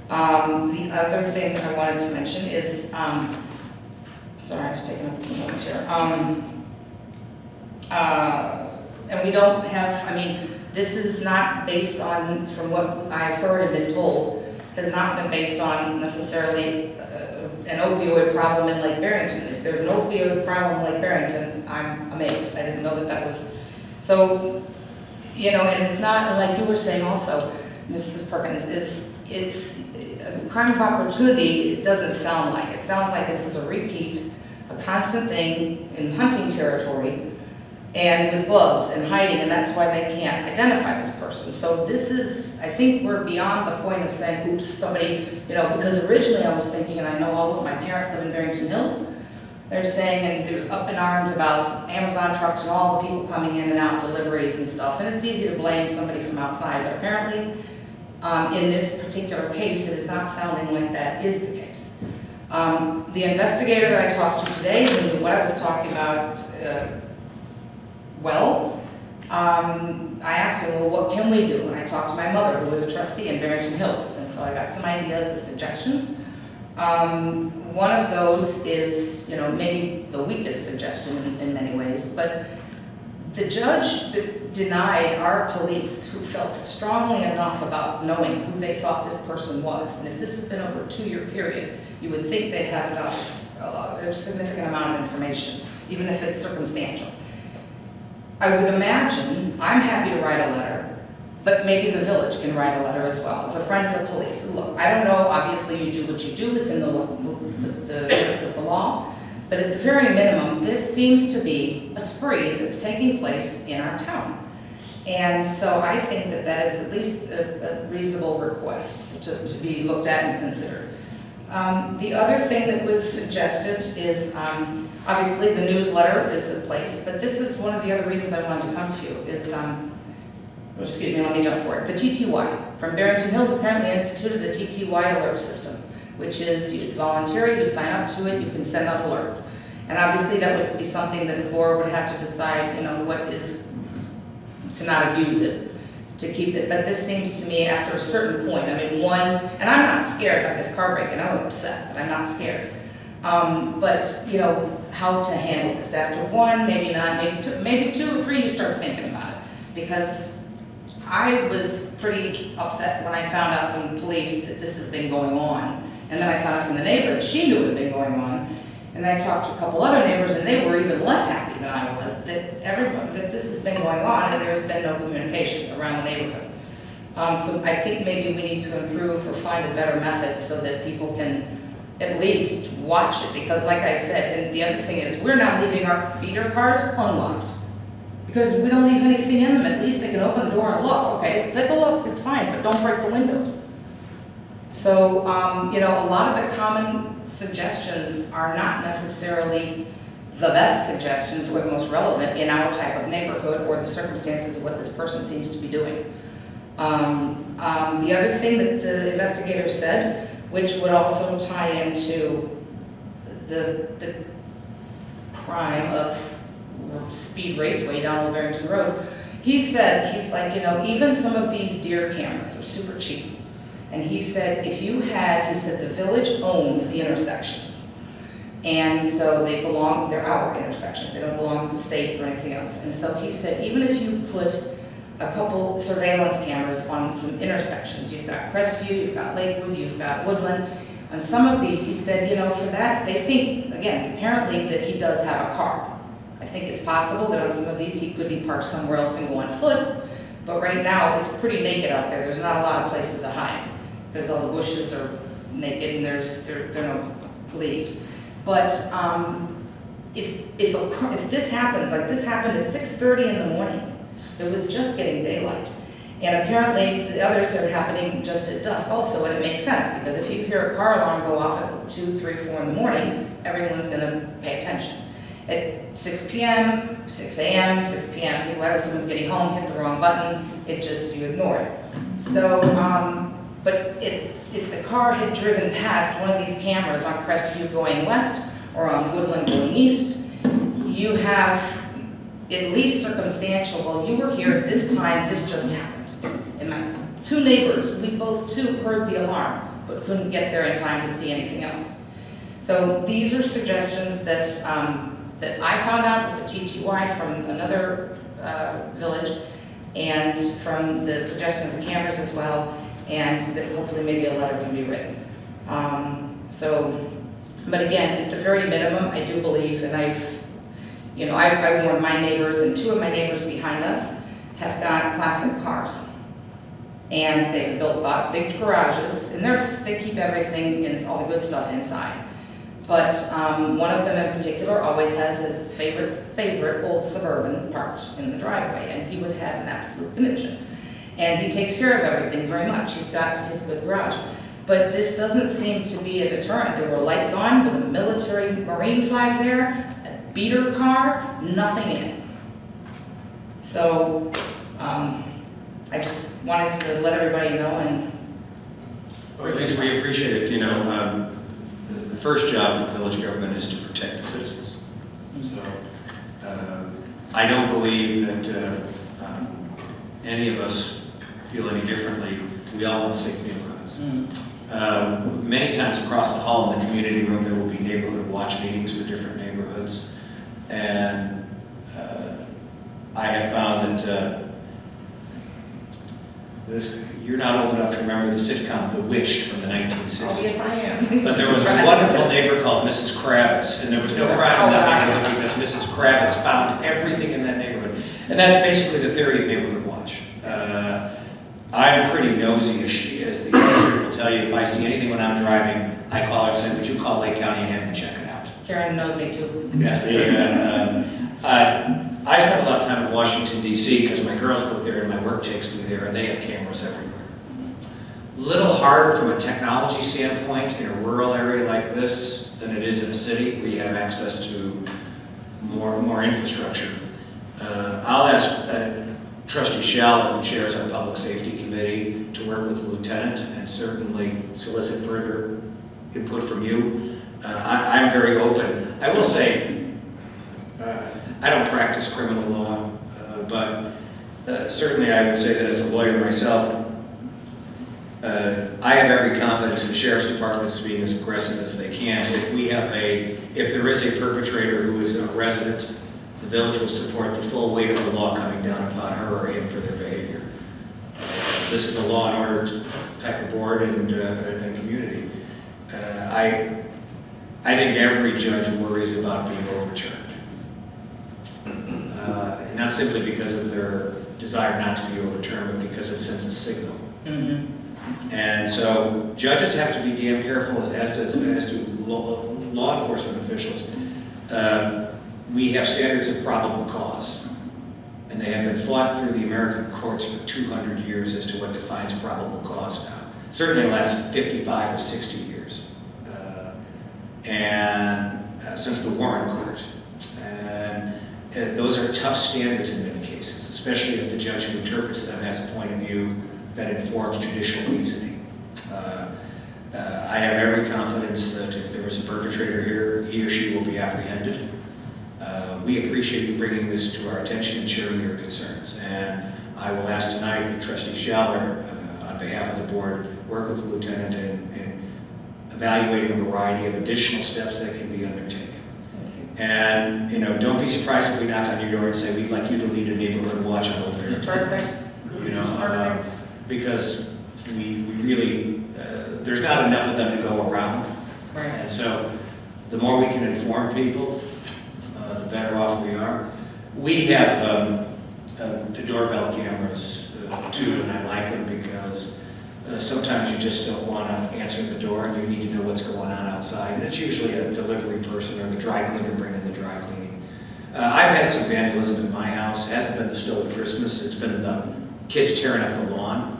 The other thing I wanted to mention is, sorry, I was taking up the notes here. And we don't have, this is not based on, from what I've heard and been told, has not been based on necessarily an opioid problem in Lake Barrington. If there's an opioid problem in Lake Barrington, I'm amazed. I didn't know that was, so, and it's not, like you were saying also, Mrs. Perkins, it's a crime of opportunity. It doesn't sound like. It sounds like this is a repeat, a constant thing in hunting territory, and with gloves and hiding, and that's why they can't identify this person. So this is, I think we're beyond the point of saying, oops, somebody, because originally I was thinking, and I know all of my parents live in Barrington Hills, they're saying, and there was up in arms about Amazon trucks and all the people coming in and out, deliveries and stuff, and it's easy to blame somebody from outside, but apparently in this particular case, it is not sounding like that is the case. The investigator that I talked to today knew what I was talking about I asked him, well, what can we do? And I talked to my mother, who was a trustee in Barrington Hills, and so I got some ideas and suggestions. One of those is, maybe the weakest suggestion in many ways, but the judge that denied our police, who felt strongly enough about knowing who they thought this person was, and if this has been over a 2-year period, you would think they'd have a significant amount of information, even if it's circumstantial. I would imagine, I'm happy to write a letter, but maybe the village can write a letter as well, as a friend of the police. Look, I don't know, obviously you do what you do within the limits of the law, but at the very minimum, this seems to be a spree that's taking place in our town. And so I think that that is at least a reasonable request to be looked at and considered. The other thing that was suggested is, obviously the newsletter is a place, but this is one of the other reasons I wanted to come to you is, excuse me, let me jump forward. The TTY from Barrington Hills apparently instituted a TTY alert system, which is, it's voluntary, you sign up to it, you can send out alerts. And obviously that would be something that the board would have to decide, what is, to not abuse it, to keep it. But this seems to me after a certain point, and I'm not scared about this car break-in, I was upset, but I'm not scared. But, how to handle this. After one, maybe not, maybe two or three, you start thinking about it. Because I was pretty upset when I found out from the police that this has been going on. And then I found out from the neighbor that she knew it had been going on. And I talked to a couple other neighbors and they were even less happy than I was that that this has been going on and there's been no communication around the neighborhood. So I think maybe we need to improve or find a better method so that people can at least watch it. Because like I said, and the other thing is we're not leaving our beater cars unlocked. Because we don't leave anything in them, at least they can open the door and look, okay, take a look, it's fine, but don't break the windows. So, a lot of the common suggestions are not necessarily the best suggestions or the most relevant in our type of neighborhood or the circumstances of what this person seems to be doing. The other thing that the investigator said, which would also tie into the crime of speed raceway down Old Barrington Road, he's like, even some of these deer cameras are super cheap. And he said, the village owns the intersections. And so they're our intersections, they don't belong to the state or anything else. And so he said, even if you put a couple surveillance cameras on some intersections, you've got Crestview, you've got Lakewood, you've got Woodland, on some of these, he said, for that, they think, again, apparently that he does have a car. I think it's possible that on some of these he could be parked somewhere else and go on foot, but right now it's pretty naked out there. There's not a lot of places to hide because all the bushes are naked and there are no leaves. But if this happens, like this happened at 6:30 in the morning, it was just getting daylight. And apparently the others are happening just at dusk also, and it makes sense because if you hear a car alarm go off at 2, 3, 4 in the morning, everyone's gonna pay attention. At 6 p.m., 6 a.m., 6 p.m., people know someone's getting home, hit the wrong button, you ignore it. So, but if the car had driven past one of these cameras on Crestview going west or on Woodland going east, you have at least circumstantial, well, you were here at this time, this just happened. And my two neighbors, we both too heard the alarm, but couldn't get there in time to see anything else. So these are suggestions that I found out with the TTY from another village and from the suggestion of the cameras as well, and that hopefully maybe a letter can be written. But again, at the very minimum, I do believe, and I warned my neighbors, and two of my neighbors behind us have got classic cars. And they've built big garages, and they keep everything, all the good stuff inside. But one of them in particular always has his favorite old Suburban parked in the driveway, and he would have an absolute conniption. And he takes care of everything very much. He's got his good garage. But this doesn't seem to be a deterrent. There were lights on with a military marine flag there, a beater car, nothing in it. So I just wanted to let everybody know. And or at least we appreciate it. The first job of the village government is to protect the citizens. So I don't believe that any of us feel any differently. We all want safe neighborhoods. Many times across the hall in the community room, there will be neighborhood watch meetings for different neighborhoods. And I have found that you're not old enough to remember the sitcom The Witch from the 1960s. Oh, yes, I am. But there was a wonderful neighbor called Mrs. Kravitz, and there was no crime in that neighborhood because Mrs. Kravitz found everything in that neighborhood. And that's basically the theory of neighborhood watch. I'm pretty nosy, as the industry will tell you. If I see anything when I'm driving, I call her and say, would you call Lake County and have them check it out? Karen knows me too. Yeah. I spend a lot of time in Washington, D.C. because my girls live there and my work takes me there, and they have cameras everywhere. A little harder from a technology standpoint in a rural area like this than it is in a city where you have access to more infrastructure. I'll ask Trustee Schall, who chairs our Public Safety Committee, to work with the Lieutenant and certainly solicit further input from you. I'm very open. I will say, I don't practice criminal law, but certainly I would say that as a lawyer myself, I have every confidence the Sheriff's Department is being as aggressive as they can. If there is a perpetrator who is a resident, the village will support the full weight of the law coming down upon her or him for their behavior. This is a law and order type of board and community. I think every judge worries about being overturned. Not simply because of their desire not to be overturned, but because it sends a signal. And so judges have to be damn careful, as do law enforcement officials. We have standards of probable cause, and they have been fought through the American courts for 200 years as to what defines probable cause now. Certainly the last 55 or 60 years, and since the Warren Court. And those are tough standards in many cases, especially if the judge who interprets them has a point of view that informs judicial reasoning. I have every confidence that if there was a perpetrator here, he or she will be apprehended. We appreciate you bringing this to our attention and sharing your concerns. And I will ask tonight that Trustee Schaller, on behalf of the board, work with the Lieutenant in evaluating a variety of additional steps that can be undertaken. And, don't be surprised if we knock on your door and say, we'd like you to lead a neighborhood watch on Old Barrington. Perfect. Perfect. Because we really, there's not enough of them to go around. Right. And so the more we can inform people, the better off we are. We have the doorbell cameras too, and I like them because sometimes you just don't want to answer the door and you need to know what's going on outside. And it's usually a delivery person or the dry cleaner bringing the dry cleaning. I've had some vandalism in my house. It hasn't been the stolen Christmas. It's been the kids tearing up the lawn.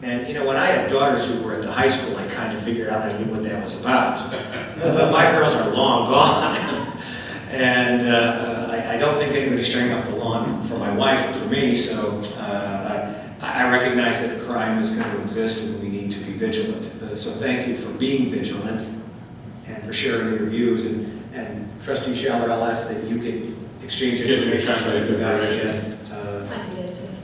And when I had daughters who were at the high school, I kind of figured out I knew what that was about. But my girls are long gone. And I don't think anybody's tearing up the lawn for my wife or for me, so I recognize that a crime is going to exist and we need to be vigilant. So thank you for being vigilant and for sharing your views. And Trustee Schaller, I'll ask that you get exchange information so that you guys can.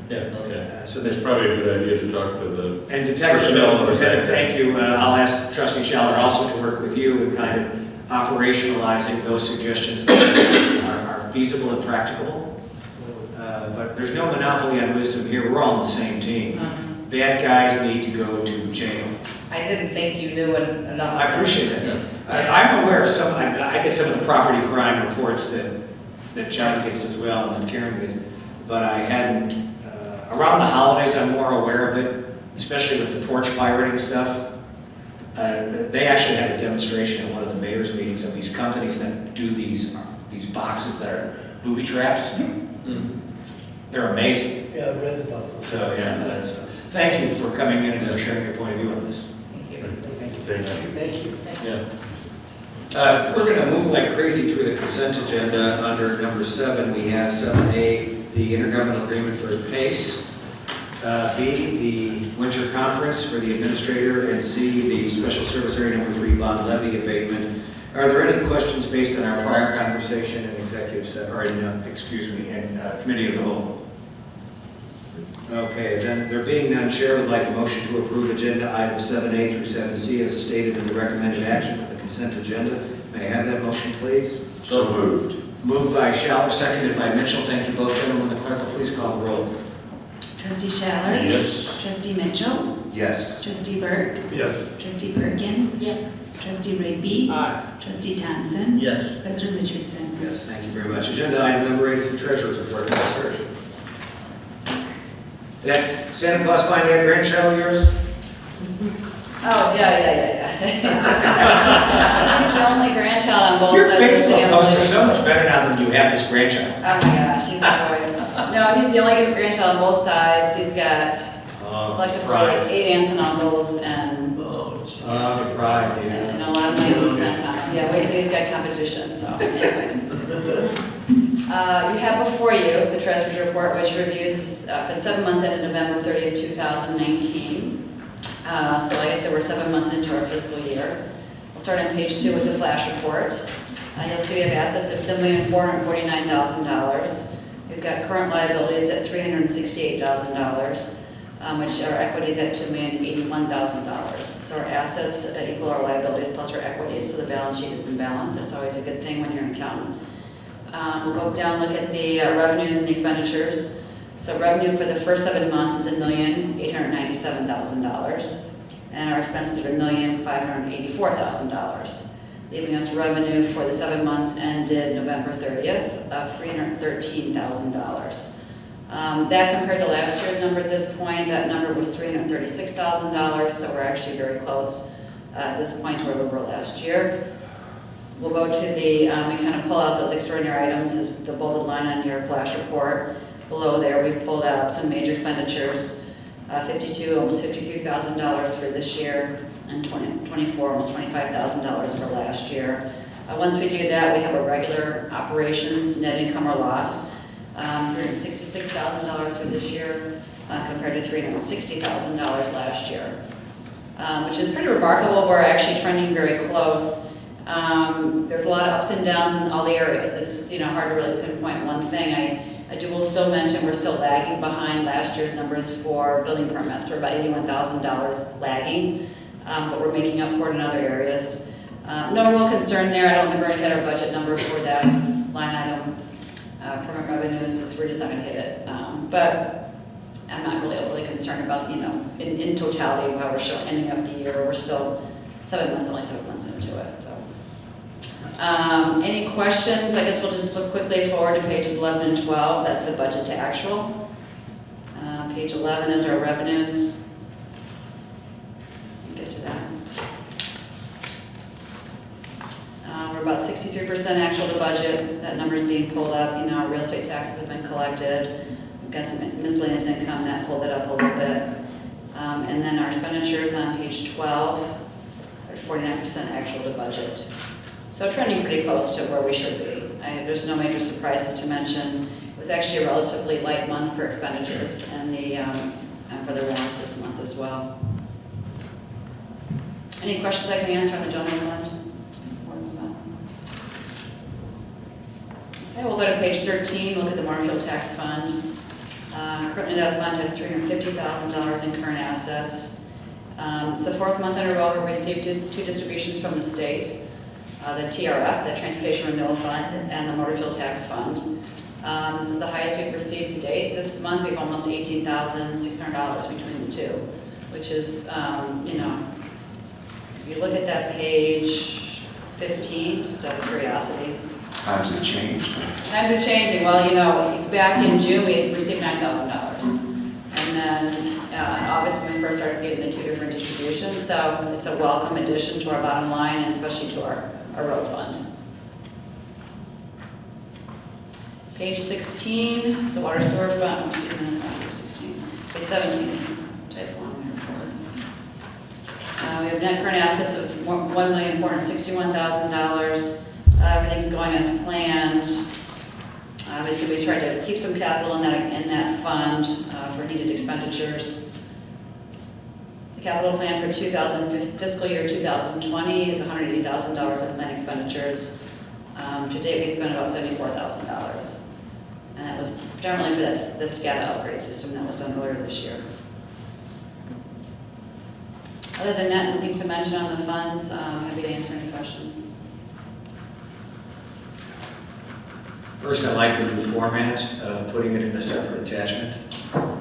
Yeah, okay. So It's probably a good idea to talk to the and Detective personnel. Lieutenant, thank you. I'll ask Trustee Schaller also to work with you in kind of operationalizing those suggestions that are feasible and practicable. But there's no monopoly on wisdom here. We're all on the same team. Bad guys need to go to jail. I didn't think you knew enough. I appreciate it. I'm aware of some, I get some of the property crime reports that John gets as well and that Karen gets, but I hadn't, around the holidays I'm more aware of it, especially with the porch pirating stuff. They actually had a demonstration at one of the mayor's meetings of these companies that do these boxes that are booby traps. They're amazing. Yeah, I read about this. So, thank you for coming in and for sharing your point of view on this. Thank you. Thank you. Yeah. We're going to move like crazy through the consent agenda. Under number 7, we have 7A, the intergovernmental agreement for PACE. B, the winter conference for the administrator, and C, the special service area number 3 bond levy abatement. Are there any questions based on our prior conversation in executive session, or in, in committee of the whole? Okay, then there being none, Chair would like a motion to approve agenda items 7A through 7C as stated in the recommended action of the consent agenda. May I have that motion, please? So moved. Moved by Schaller, seconded by Mitchell. Thank you both, gentlemen. The clerk will please call the roll. Trustee Schaller. Yes. Trustee Mitchell. Yes. Trustee Burke. Yes. Trustee Perkins. Yes. Trustee Rigby. Aye. Trustee Thompson. Yes. President Richardson. Yes, thank you very much. Agenda item number 8 is the treasurer's report. Mr. Sturgeon. That Santa Claus find that grandchild of yours? Oh, yeah. He's the only grandchild on both Your sides of the Facebook family. posts are so much better now than you have this grandchild. Oh my gosh, he's a boy. No, he's the only grandchild on both sides. He's got collectively pride. 8 aunts and uncles and The pride, yeah. a lot of money to spend on. Yeah, wait till he's got competition, so anyways. You have before you the treasurer's report, which reviews for the 7 months ended November 30th, 2019. So like I said, we're 7 months into our fiscal year. We'll start on page 2 with the flash report. You'll see we have assets of $10,449,000. We've got current liabilities at $368,000, which our equities at $2,081,000. So our assets equal our liabilities plus our equities, so the balance sheet is in balance. That's always a good thing when you're an accountant. We'll go down and look at the revenues and the expenditures. So revenue for the first 7 months is $1,897,000, and our expenses are $1,584,000, leaving us revenue for the 7 months ended November 30th of $313,000. That compared to last year's number at this point, that number was $336,000, so we're actually very close at this point to where we were last year. We'll go to the, we kind of pull out those extraordinary items, as the bolded line on your flash report. Below there, we've pulled out some major expenditures, almost $53,000 for this year, and almost $25,000 for last year. Once we do that, we have our regular operations, net income or loss, $366,000 for this year, compared to $360,000 last year, which is pretty remarkable. We're actually trending very close. There's a lot of ups and downs in all the areas. It's hard to really pinpoint one thing. I will still mention we're still lagging behind last year's numbers for building permits. We're about $81,000 lagging, but we're making up for it in other areas. No real concern there. I don't think we're going to hit our budget number for that line item. Permit revenues, we're just not going to hit it. But I'm not really overly concerned about, in totality, how we're ending up the year. We're still 7 months, only 7 months into it. So, any questions? I guess we'll just flip quickly forward to pages 11 and 12. That's the budget to actual. Page 11 is our revenues. Get to that. We're about 63% actual to budget. That number's being pulled up. Our real estate taxes have been collected. We've got some miscellaneous income that pulled it up a little bit. And then our expenditures on page 12 are 49% actual to budget. So trending pretty close to where we should be. There's no major surprises to mention. It was actually a relatively light month for expenditures and for the warrants this month as well. Any questions I can answer on the general fund? Okay, we'll go to page 13, look at the Motorfield Tax Fund. Currently that fund has $350,000 in current assets. It's the 4th month in a row we received 2 distributions from the state. The TRF, the Transportation Renewal Fund, and the Motorfield Tax Fund. This is the highest we've received to date. This month we've almost $18,600 between the two, which is, if you look at that page 15, just out of curiosity. Times have changed. Times are changing. Well, back in June we received $9,000. And then in August when we first started getting the 2 different distributions. So it's a welcome addition to our bottom line and especially to our road fund. Page 16 is the water sewer fund. Excuse me, that's not page 16. Page 17. Type 1. We have net current assets of $1,461,000. Everything's going as planned. Obviously, we tried to keep some capital in that fund for needed expenditures. The capital plan for fiscal year 2020 is $180,000 in planned expenditures. To date, we spent about $74,000. And that was generally for the SCADA upgrade system that was done earlier this year. Other than that, nothing to mention on the funds. Happy to answer any questions. First, I like the new format of putting it in a separate attachment.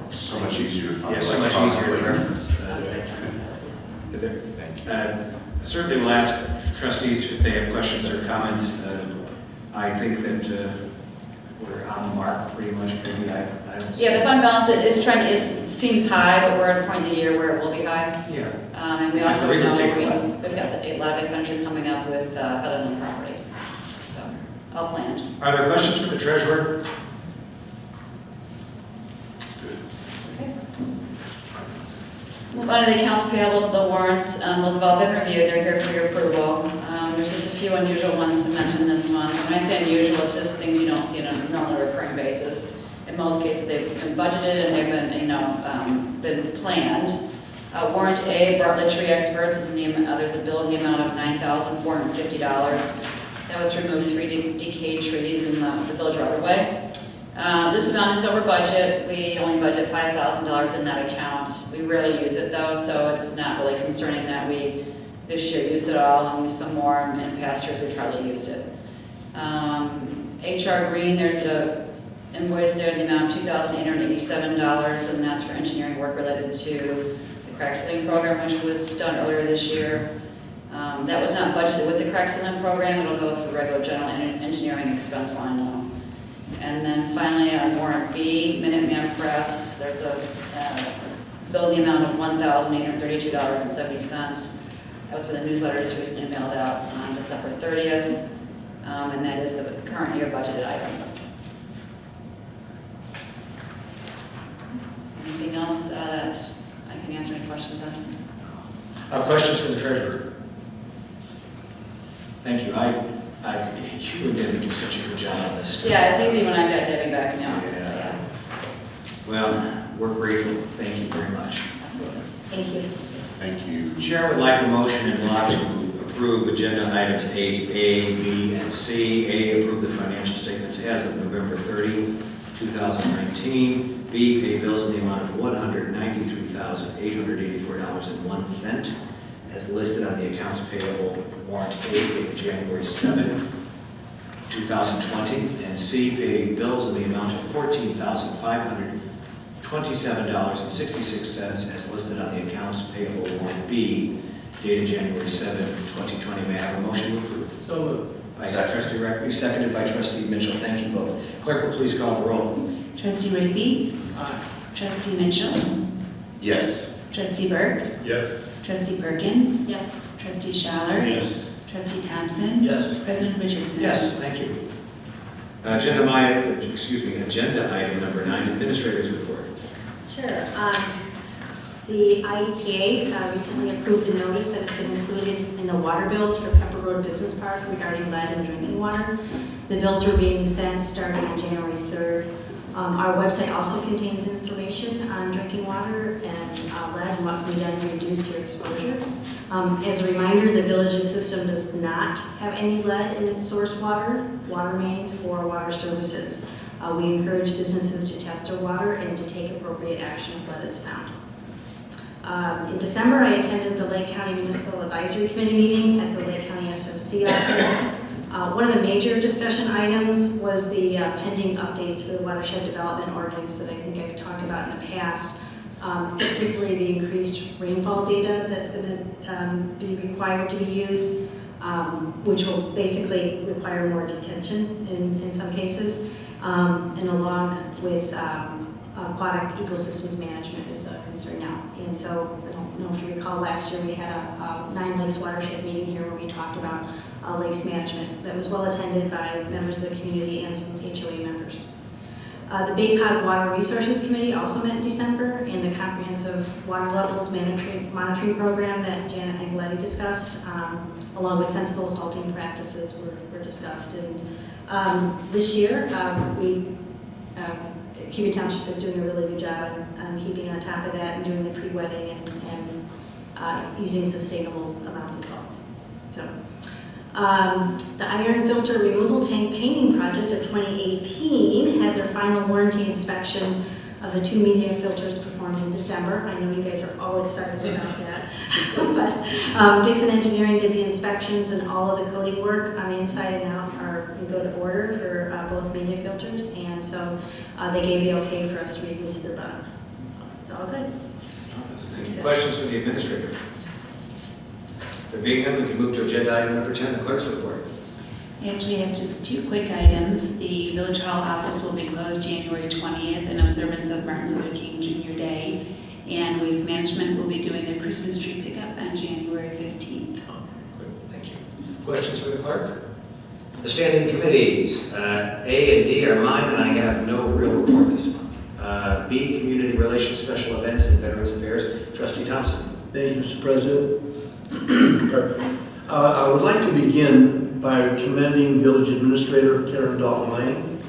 So much easier to find. Yeah, so much easier to reference. Thank you. Certainly will ask trustees if they have questions or comments. I think that we're on the mark pretty much. Maybe I don't see. Yeah, the fund balance seems high, but we're at a point in the year where it will be high. Yeah. And we Because also the real estate know club. we've got a lot of expenditures coming up with Featherland property. So, all planned. Are there questions for the treasurer? Move on to the accounts payable to the warrants. Those have all been reviewed. They're here for your approval. There's just a few unusual ones to mention this month. When I say unusual, it's just things you don't see on a normally recurring basis. In most cases, they've been budgeted and they've been, been planned. Warrant A, Bartlett Tree Experts, is there's a bill in the amount of $9,450. That was to remove 3 decayed trees in the village right of way. This amount is over budget. We only budget $5,000 in that account. We rarely use it though, so it's not really concerning that we this year used it all and used some more, and in past years we've probably used it. HR Green, there's a invoice there in the amount of $2,887, and that's for engineering work related to the crack sealing program, which was done earlier this year. That was not budgeted with the crack sealing program. It'll go through regular general engineering expense line though. And then finally, on warrant B, Minuteman Press, there's a bill in the amount of $1,832.70. That was for the newsletter just recently mailed out on December 30th, and that is a current year budgeted item. Anything else that I can answer any questions on? Questions from the treasurer? Thank you. You and Debbie do such a good job on this. Yeah, it's easy when I've got Debbie back in the office. Yeah. So yeah. Well, we're grateful. Thank you very much. Absolutely. Thank you. Thank you. Chair would like a motion in law to approve agenda items A to A, B, and C. A, approve the financial statements as of November 30, 2019. B, pay bills in the amount of $193,884.01 as listed on the accounts payable warrant A dated January 7, 2020. And C, pay bills in the amount of $14,527.66 as listed on the accounts payable warrant B dated January 7, 2020. May I have a motion to approve? So moved. By Trustee Rugby, seconded by Trustee Mitchell. Thank you both. Clerk will please call the roll. Trustee Rigby? Aye. Trustee Mitchell? Yes. Trustee Berg? Yes. Trustee Perkins? Yes. Trustee Schaller? Yes. Trustee Thompson? Yes. President Richardson? Yes, thank you. Agenda item number 9, Administrator's Report. Sure. The IEPA recently approved the notice that has been included in the water bills for Pepper Road Business Park regarding lead in drinking water. The bills were being sent starting on January 3rd. Our website also contains information on drinking water and lead and what can be done to reduce your exposure. As a reminder, the village's system does not have any lead in its source water mains, or water services. We encourage businesses to test their water and to take appropriate action if lead is found. In December, I attended the Lake County Municipal Advisory Committee meeting at the Lake County SMC office. One of the major discussion items was the pending updates for the watershed development ordinance that I think I've talked about in the past, particularly the increased rainfall data that's going to be required to be used, which will basically require more detention in some cases, and along with aquatic ecosystems management is a concern now. And so, I don't know if you recall, last year we had a 9 Lakes watershed meeting here where we talked about lakes management that was well attended by members of the community and some HOA members. The Bay Cod Water Resources Committee also met in December, and the comprehensive water levels monitoring program that Janet Angeletti discussed, along with sensible salting practices were discussed. And this year, Cuba Township is doing a really good job on keeping on top of that and doing the pre-wetting and using sustainable amounts of salts. So, The iron filter removal tank painting project of 2018 had their final warranty inspection of the 2 media filters performed in December. I know you guys are all excited about that. But Dixon Engineering did the inspections, and all of the coating work on the inside and out are in good order for both media filters. And so they gave the okay for us to release their bonds. So it's all good. Thank you. Questions from the administrator? There being none, we can move to agenda item number 10, the clerk's report. I actually have just 2 quick items. The Village Hall office will be closed January 20th in observance of Martin Luther King Jr. Day. And Waste Management will be doing their Christmas tree pickup on January 15th. Good, thank you. Questions for the clerk? The standing committees, A and D are mine, and I have no real report this month. B, Community Relations, Special Events, and Veterans Affairs, Trustee Thompson. Thank you, Mr. President. Perfect. I would like to begin by commending Village Administrator Karen Dalton-Lang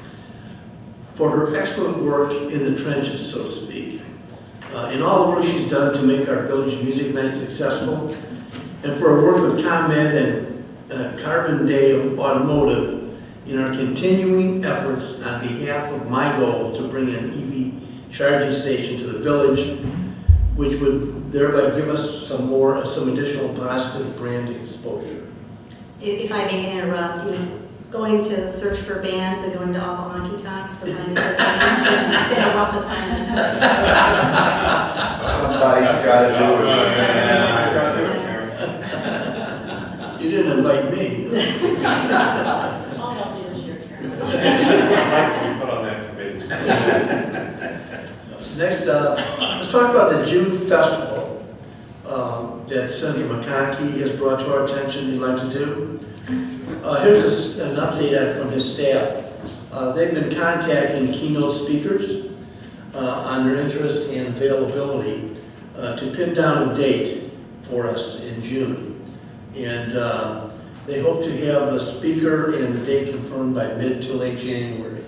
for her excellent work in the trenches, so to speak. In all the work she's done to make our village music night successful, and for her work with ComEd and Carbon Day Automotive in our continuing efforts on behalf of my goal to bring an EV charging station to the village, which would thereby give us some additional positive brand exposure. If I may interrupt, going to search for bands and going to all the honky tonks to find a good band, it's been a rough assignment. Somebody's got to do it. You didn't invite me. I'll help you this year, Karen. We put on that committee. Next, let's talk about the June Festival that Senator McConkey has brought to our attention he'd like to do. Here's an update from his staff. They've been contacting keynote speakers on their interest and availability to pin down a date for us in June. And they hope to have a speaker and the date confirmed by mid to late January.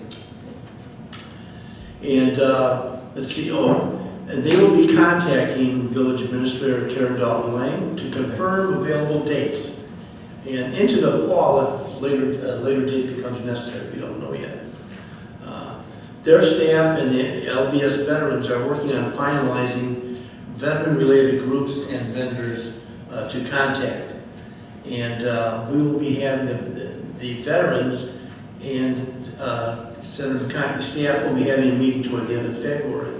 And let's see, and they will be contacting Village Administrator Karen Dalton-Lang to confirm available dates. And into the fall, if later date becomes necessary, we don't know yet. Their staff and the LBS veterans are working on finalizing veteran-related groups and vendors to contact. And we will be having the veterans and Senator McConkey's staff will be having a meeting toward the end of February,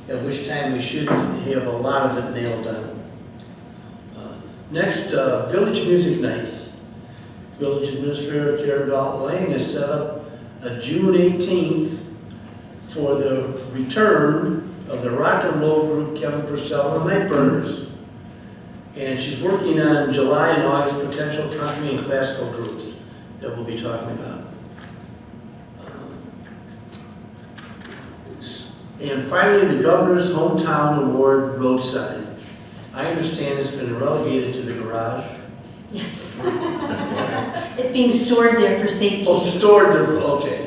at which time we should have a lot of it nailed down. Next, Village Music Nights. Village Administrator Karen Dalton-Lang has set up a June 18th for the return of the rock and roll group Kevin Purcell and the Nightburners. And she's working on July and August potential country and classical groups that we'll be talking about. And finally, the Governor's Hometown Award Roadside. I understand it's been relegated to the garage. Yes. It's being stored there for safety. Oh, stored there, okay.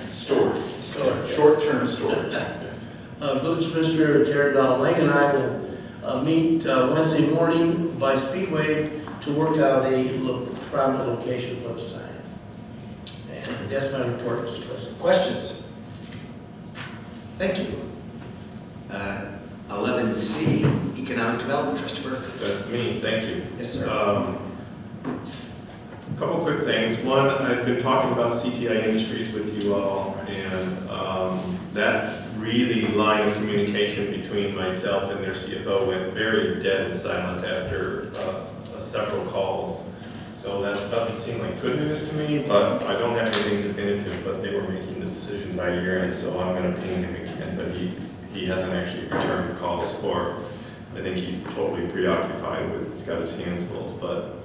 Stored. Stored. Short-term storage. Village Administrator Karen Dalton-Lang and I will meet Wednesday morning by Speedway to work out a prominent location for the sign. And that's my report, Mr. President. Questions? Thank you. 11C, Economic Development, Trustee Burke. That's me, thank you. Yes, sir. A couple quick things. One, I've been talking about CTI Industries with you all, and that really line of communication between myself and their CFO went very dead and silent after several calls. So that doesn't seem like good news to me, but I don't have anything definitive, but they were making the decision by year end, so I'm gonna ping him again, but he hasn't actually returned calls, or I think he's totally preoccupied with, he's got his hands full, but,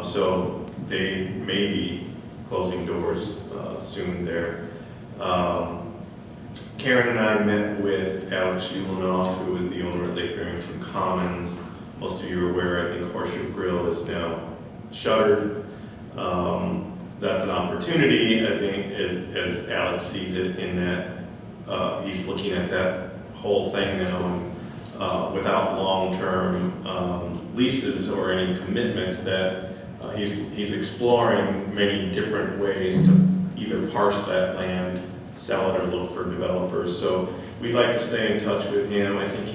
so they may be closing doors soon there. Karen and I met with Alex Ulanoff, who is the owner of Lake Barrington Commons. Most of you are aware, I think Horseshoe Grill is now shuttered. That's an opportunity, as Alex sees it, in that he's looking at that whole thing now without long-term leases or any commitments, that he's exploring many different ways to either parse that land, sell it, or look for developers. So we'd like to stay in touch with him. I think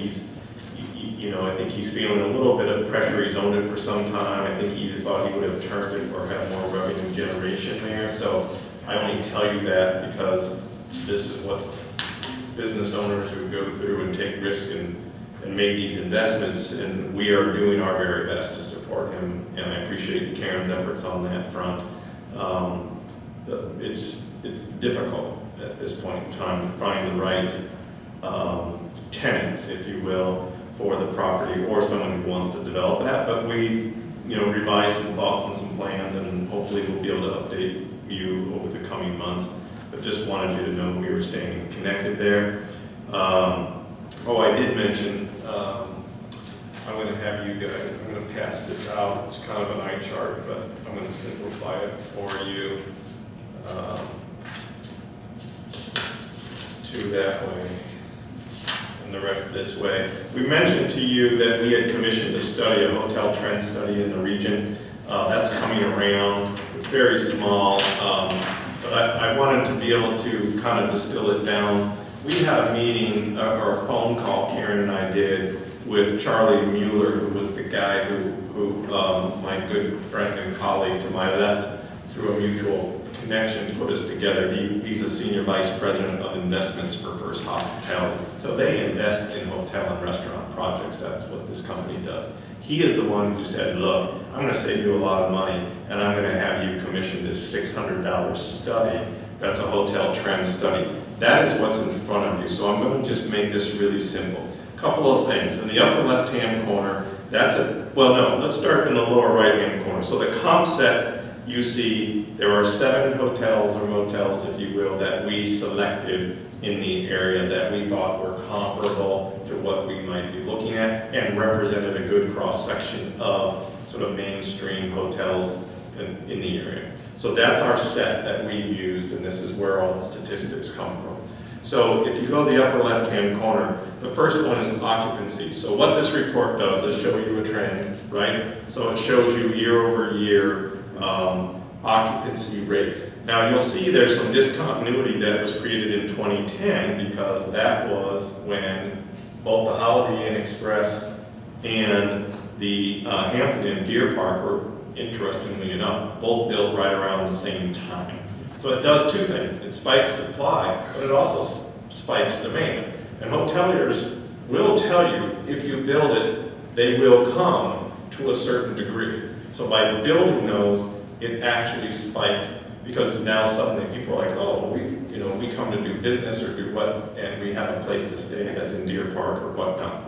I think he's feeling a little bit of pressure. He's owned it for some time. I think he thought he would have turned it or had more revenue generation there. So I only tell you that because this is what business owners who go through and take risk and make these investments, and we are doing our very best to support him, and I appreciate Karen's efforts on that front. It's difficult at this point in time to find the right tenants, if you will, for the property or someone who wants to develop that, but we revised some thoughts and some plans, and hopefully we'll be able to update you over the coming months. But just wanted you to know we were staying connected there. I did mention, I'm going to have you guys, I'm going to pass this out. It's kind of an eye chart, but I'm going to simplify it for you to that way and the rest this way. We mentioned to you that we had commissioned a study, a hotel trend study in the region. That's coming around. It's very small, but I wanted to be able to kind of distill it down. We had a meeting or a phone call Karen and I did with Charlie Mueller, who was the guy who my good friend and colleague to my left, through a mutual connection, put us together. He's a senior vice president of investments for First Hospitality. So they invest in hotel and restaurant projects. That's what this company does. He is the one who said, look, I'm going to save you a lot of money, and I'm going to have you commission this $600 study. That's a hotel trend study. That is what's in front of you. So I'm going to just make this really simple. A couple of things. In the upper left-hand corner, let's start in the lower right-hand corner. So the comp set, you see there are 7 hotels or motels, if you will, that we selected in the area that we thought were comparable to what we might be looking at and represented a good cross-section of sort of mainstream hotels in the area. So that's our set that we used, and this is where all the statistics come from. So if you go to the upper left-hand corner, the first one is occupancy. So what this report does is show you a trend, right? So it shows you year over year occupancy rates. Now you'll see there's some discontinuity that was created in 2010 because that was when both the Holiday Inn Express and the Hampton Inn Deer Park were, interestingly enough, both built right around the same time. So it does 2 things. It spikes supply, but it also spikes demand. And hoteliers will tell you, if you build it, they will come to a certain degree. So by building those, it actually spiked because now suddenly people are like, oh, we come to do business or do what, and we have a place to stay that's in Deer Park or whatnot.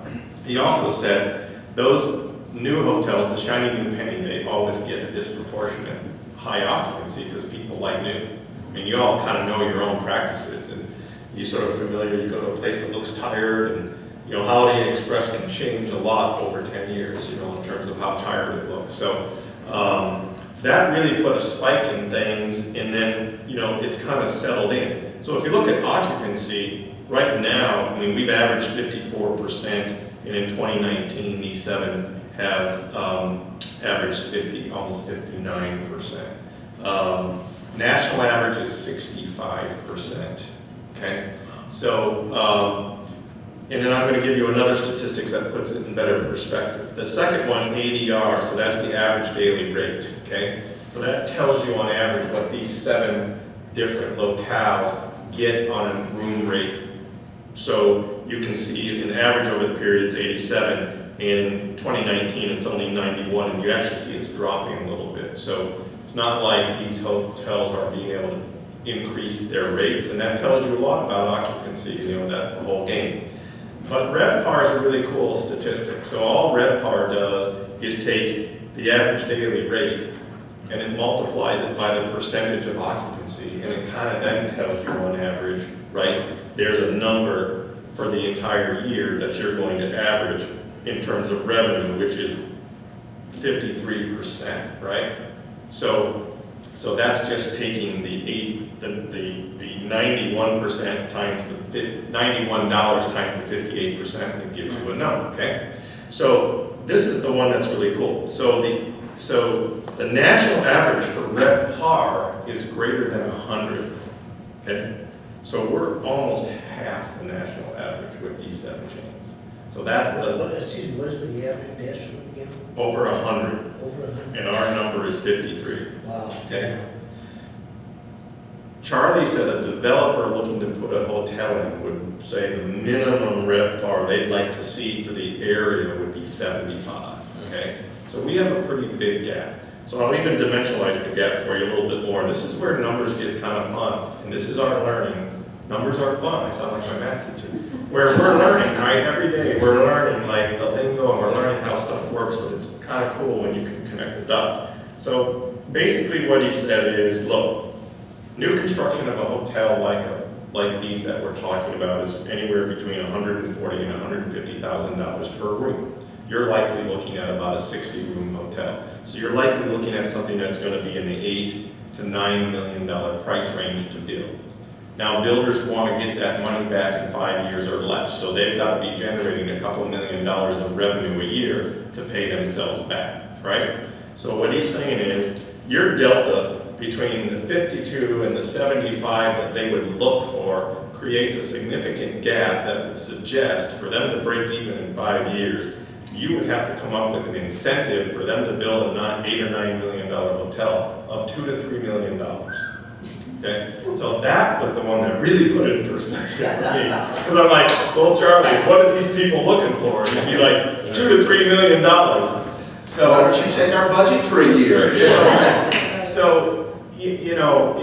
He also said those new hotels, the shiny new penny, they always get a disproportionate high occupancy because people like new. I mean, you all kind of know your own practices, and you're sort of familiar. You go to a place that looks tired, and Holiday Inn Express can change a lot over 10 years, in terms of how tired it looks. So that really put a spike in things, and then it's kind of settled in. So if you look at occupancy right now, I mean, we've averaged 54%, and in 2019, these 7 have averaged almost 59%. National average is 65%, okay? So, and then I'm going to give you another statistics that puts it in better perspective. The second one, ADR, so that's the average daily rate, okay? So that tells you on average what these 7 different locales get on a room rate. So you can see in average over the period it's 87. In 2019, it's only 91, and you actually see it's dropping a little bit. So it's not like these hotels are being able to increase their rates, and that tells you a lot about occupancy. That's the whole game. But RevPAR is a really cool statistic. So all RevPAR does is take the average daily rate and it multiplies it by the percentage of occupancy, and it kind of then tells you on average, right? There's a number for the entire year that you're going to average in terms of revenue, which is 53%, right? So that's just taking the 91% times the $91 times the 58%, and it gives you a number, okay? So this is the one that's really cool. So the So the national average for RevPAR is greater than 100, okay? So we're almost half the national average with these 7 chains. So that was Excuse me, what is the average national again? over 100, Over 100? and our number is 53. Wow. Okay. Charlie said a developer looking to put a hotel in would say the minimum RevPAR they'd like to see for the area would be 75, okay? So we have a pretty big gap. So I'll even dimensionalize the gap for you a little bit more. This is where numbers get kind of fun, and this is our learning. Numbers are fun. I sound like my math teacher. Where we're learning, right? Every day we're learning like the lingo, and we're learning how stuff works, but it's kind of cool when you can connect the dots. So basically what he said is, look, new construction of a hotel like these that we're talking about is anywhere between $140,000 and $150,000 per room. You're likely looking at about a 60-room hotel. So you're likely looking at something that's going to be in the $8 to $9 million price range to build. Now, builders want to get that money back in 5 years or less, so they've got to be generating a couple $1 million of revenue a year to pay themselves back, right? So what he's saying is, your delta between the 52 and the 75 that they would look for creates a significant gap that would suggest for them to break even in 5 years, you would have to come up with an incentive for them to build a $8 or $9 million hotel of $2 to $3 million. Okay, so that was the one that really put it in perspective for me. Because I'm like, well, Charlie, what are these people looking for? And it'd be like $2 to $3 million. So Why don't you take our budget for a year? So you know,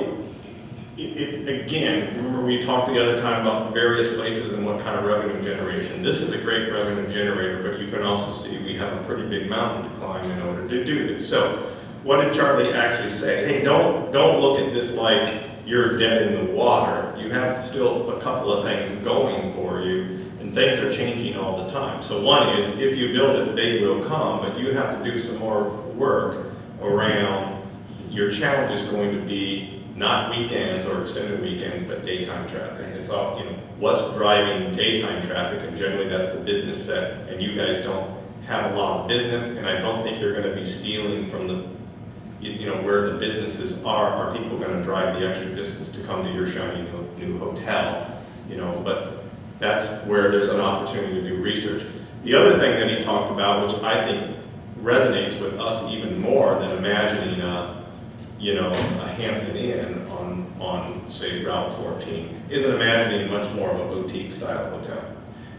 again, remember we talked the other time about various places and what kind of revenue generation. This is a great revenue generator, but you can also see we have a pretty big mountain to climb in order to do this. So what did Charlie actually say? Hey, don't look at this like you're dead in the water. You have still a couple of things going for you, and things are changing all the time. So one is, if you build it, they will come, but you have to do some more work around your challenge is going to be not weekends or extended weekends, but daytime traffic. It's all, you know, what's driving daytime traffic, and generally that's the business set, and you guys don't have a lot of business, and I don't think you're going to be stealing from the, you know, where the businesses are people going to drive the extra distance to come to your shiny new hotel, you know, but that's where there's an opportunity to do research. The other thing that he talked about, which I think resonates with us even more than imagining you know, a Hampton Inn on say Route 14, isn't imagining much more of a boutique style hotel.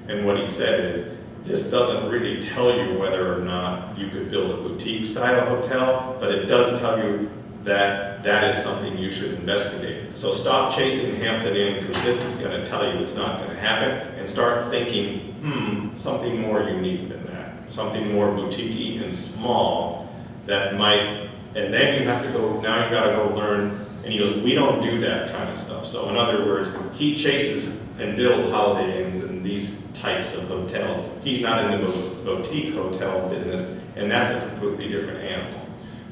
And what he said is, this doesn't really tell you whether or not you could build a boutique style hotel, but it does tell you that that is something you should investigate. So stop chasing Hampton Inn, because this is going to tell you it's not going to happen, and start thinking, something more unique than that, something more boutique-y and small that might. And then you have to go, now you gotta go learn, and he goes, we don't do that kind of stuff. So in other words, he chases and builds Holiday Inns and these types of hotels. He's not in the boutique hotel business, and that's a completely different animal.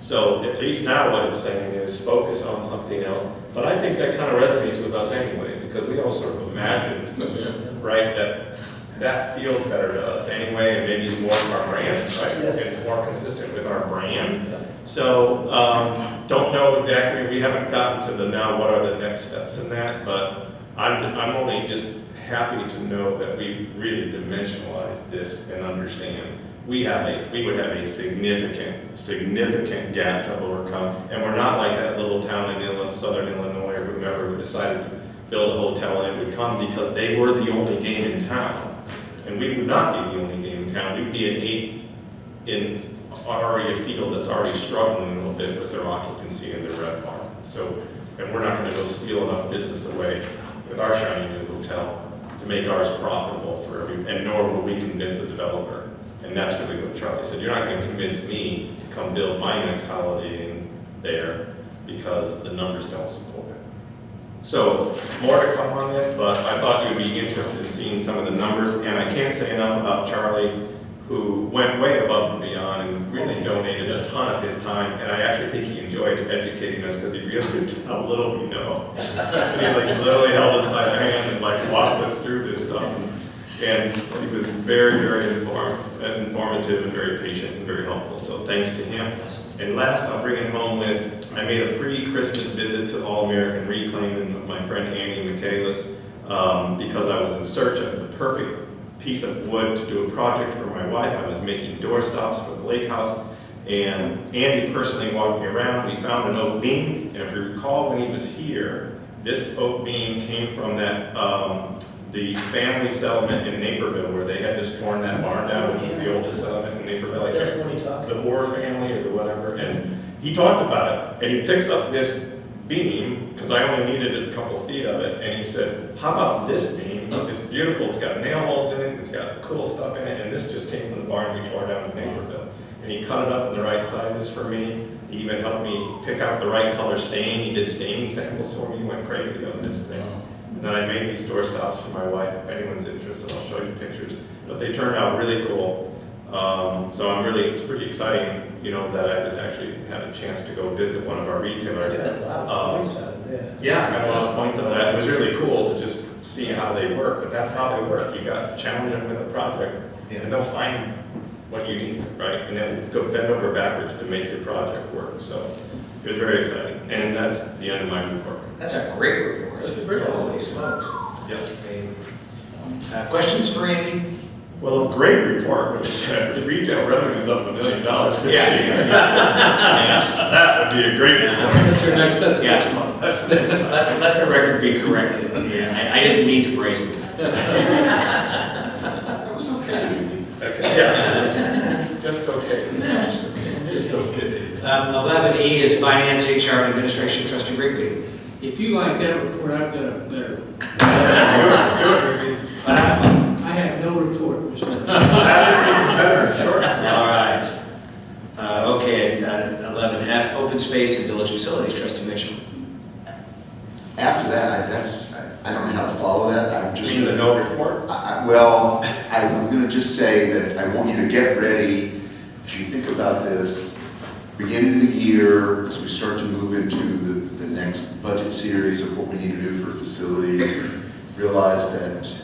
So at least now what it's saying is focus on something else. But I think that kind of resonates with us anyway, because we all sort of imagined, right, that feels better to us anyway, and maybe it's more of our brand, right? And it's more consistent with our brand. So, don't know exactly, we haven't gotten to the now what are the next steps in that, but I'm only just happy to know that we've really dimensionalized this and understand. We would have a significant gap to overcome, and we're not like that little town in southern Illinois or whomever who decided to build a hotel and it would come because they were the only game in town. And we would not be the only game in town. We'd be an 8 in already a field that's already struggling a little bit with their occupancy and their RevPAR. So, and we're not going to go steal enough business away with our shiny new hotel to make ours profitable for and nor will we convince a developer. And that's really what Charlie said. You're not going to convince me to come build my next Holiday Inn there because the numbers don't support it. So, more to come on this, but I thought you'd be interested in seeing some of the numbers, and I can't say enough about Charlie, who went way above and beyond and really donated a ton of his time, and I actually think he enjoyed educating us because he realized how little we know. And he like literally held us by the hand and like walked us through this stuff, and he was very, very informative. informative and very patient and very helpful, so thanks to him. And last, I'll bring it home with, I made a pre-Christmas visit to All-American Reclaim and my friend Andy Michaelis, because I was in search of the perfect piece of wood to do a project for my wife. I was making door stops for the lake house, and Andy personally walked me around. We found an oak beam, and if you recall when he was here, this oak beam came from that the family settlement in Naperville, where they had just torn that barn down, which was the oldest settlement in Naperville. That's what he talked The Moore family or the whatever, and he talked about it, and he picks up this beam, because I only needed a couple feet of it, and he said, how about this beam? It's beautiful, it's got nail holes in it, it's got cool stuff in it, and this just came from the barn we tore down in Naperville. And he cut it up in the right sizes for me. He even helped me pick out the right color stain. He did staining samples for me. He went crazy on this thing. And then I made these door stops for my wife. If anyone's interested, I'll show you pictures. But they turned out really cool. So I'm really, it's pretty exciting, you know, that I was actually had a chance to go visit one of our retailers. Yeah, a lot of points out of that. Yeah, I got a lot of points on that. It was really cool to just see how they work, but that's how they work. You got to challenge them with a project, and they'll find what you need, right? And then go bend over backwards to make your project work. So it was very exciting. And that's the end of my report. That's a great report. That's a great report. Holy smokes. Yep. Questions for Andy? Well, a great report was retail revenue is up $1 million this year. Yeah. That would be a great report. That's next month. That's next month. Let the record be corrected. Yeah, I didn't mean to praise him. That was okay. Okay. Yeah. Just okay. Just okay. 11E is Finance, HR, and Administration, Trustee Rigby. If you like that report, I've got a better. I have no report, Mr. All right. Okay, 11F, Open Space and Village Facilities, Trustee Mitchell. After that, I don't know how to follow that. I'm just. You mean the no report? Well, I'm going to just say that I want you to get ready as you think about this. Beginning of the year, as we start to move into the next budget series of what we need to do for facilities, realize that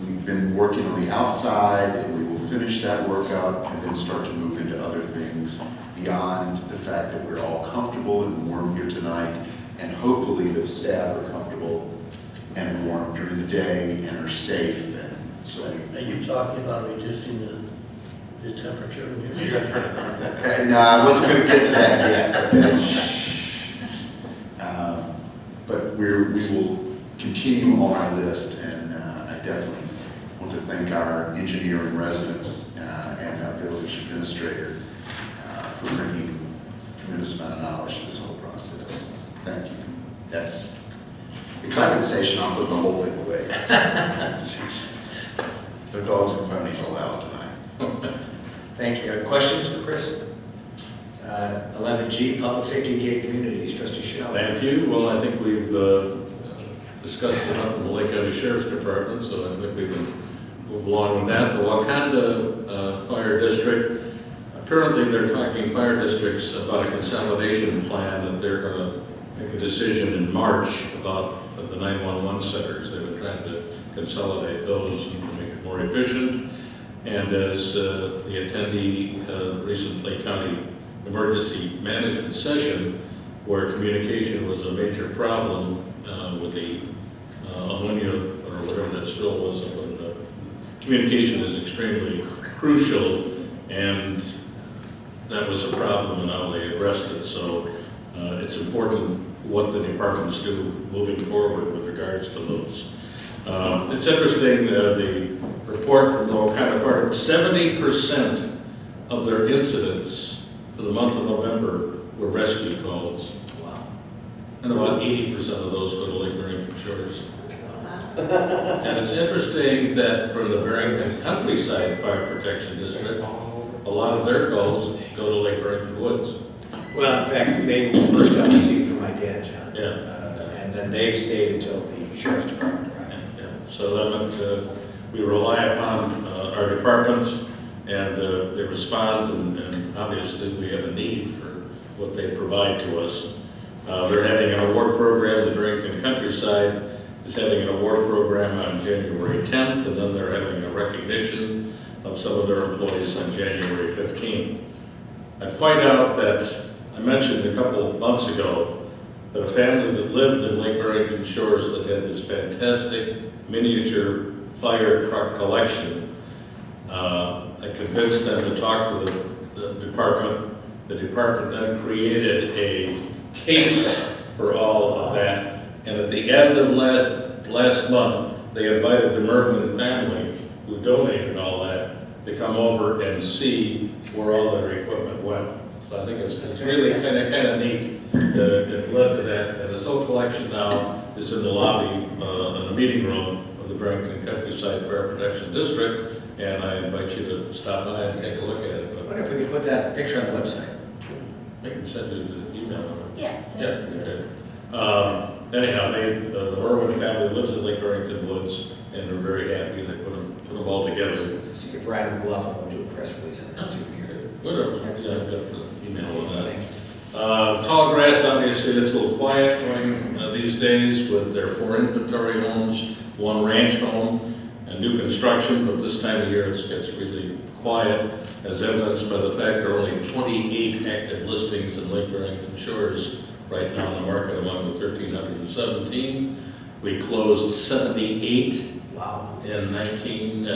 we've been working on the outside, and we will finish that work up and then start to move into other things beyond the fact that we're all comfortable and warm here tonight, and hopefully the staff are comfortable and warm during the day and are safe. And so, Are you talking about reducing the temperature in here? You gotta turn it on. no, I wasn't going to get to that yet. Okay. But we will continue on our list, and I definitely want to thank our engineer in residence and our village administrator for bringing a tremendous amount of knowledge to this whole process. Thank you. That's the compensation. I'll put the whole thing away. No dogs and ponies allowed tonight. Thank you. Questions for Chris? 11G, Public Safety and Gated Communities, Trustee Shell. Thank you. Well, I think we've discussed enough in the Lake County Sheriff's Department, so I think we can move along with that. The Wakanda Fire District, apparently they're talking fire districts about a consolidation plan that they're going to make a decision in March about the 911 centers. They were trying to consolidate those and make it more efficient. And as the attendee recent Lake County emergency management session, where communication was a major problem with the ammonia or whatever that spill was, communication is extremely crucial, and that was a problem, and now they addressed it. So it's important what the departments do moving forward with regards to those. It's interesting, the report from the Wakanda Fire, 70% of their incidents for the month of November were rescue calls. Wow. And about 80% of those go to Lake Barrington Shores. And it's interesting that for the Barrington Countryside Fire Protection District, a lot of their calls go to Lake Barrington Woods. Well, in fact, they were first on the scene for my dad, John. Yeah. And then they stayed until the Sheriff's Department arrived. Yeah. So that meant we rely upon our departments, and they respond, and obviously we have a need for what they provide to us. They're having an award program. The Barrington Countryside is having an award program on January 10th, and then they're having a recognition of some of their employees on January 15th. I point out that I mentioned a couple of months ago that a family that lived in Lake Barrington Shores that had this fantastic miniature fire truck collection. I convinced them to talk to the department. The department then created a case for all of that. And at the end of last month, they invited the Mervyn family, who donated all that, to come over and see where all their equipment went. So I think it's really kind of neat that it led to that. And this whole collection now is in the lobby, in the meeting room of the Barrington Countryside Fire Protection District. And I invite you to stop by and take a look at it. I wonder if we could put that picture on the website. I can send you the email. Yeah. Yeah, okay. Anyhow, the Irwin family lives in Lake Barrington Woods, and they're very happy. They put them all together. See if Ryan McLaughlin will do a press release on that too. Whatever, yeah, I've got the email on that. Tall grass, obviously, it's a little quiet going these days with their 4 inventory homes, 1 ranch home, and new construction, but this time of year it gets really quiet, as evidenced by the fact there are only 28 active listings in Lake Barrington Shores right now in the market among the 1,317. We closed 78 in 2019,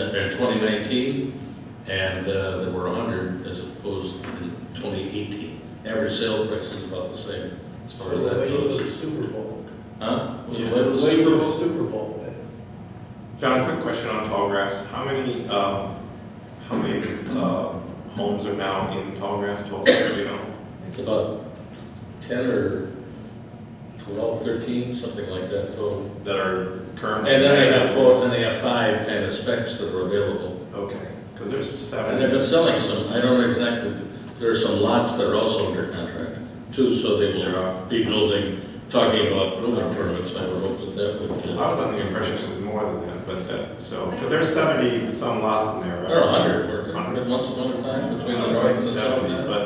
and there were 100 as opposed to 2018. Average sale price is about the same as far as that goes. the Super Bowl. Huh? Wait Wait, for the Super Bowl. John, quick question on Tallgrass. How many homes are now in Tallgrass total, you know? It's about 10 or 12, 13, something like that total. That are currently? And then they have 5 kind of specs that are available. Okay, because there's 7. And they've been selling some, I don't know exactly, there are some lots that are also under contract too, so they will be talking about building permits. I would hope that would. I was under the impression it was more than that, but because there's 70 some lots in there, right? There are 100, once upon a time between the north and the south. 70, but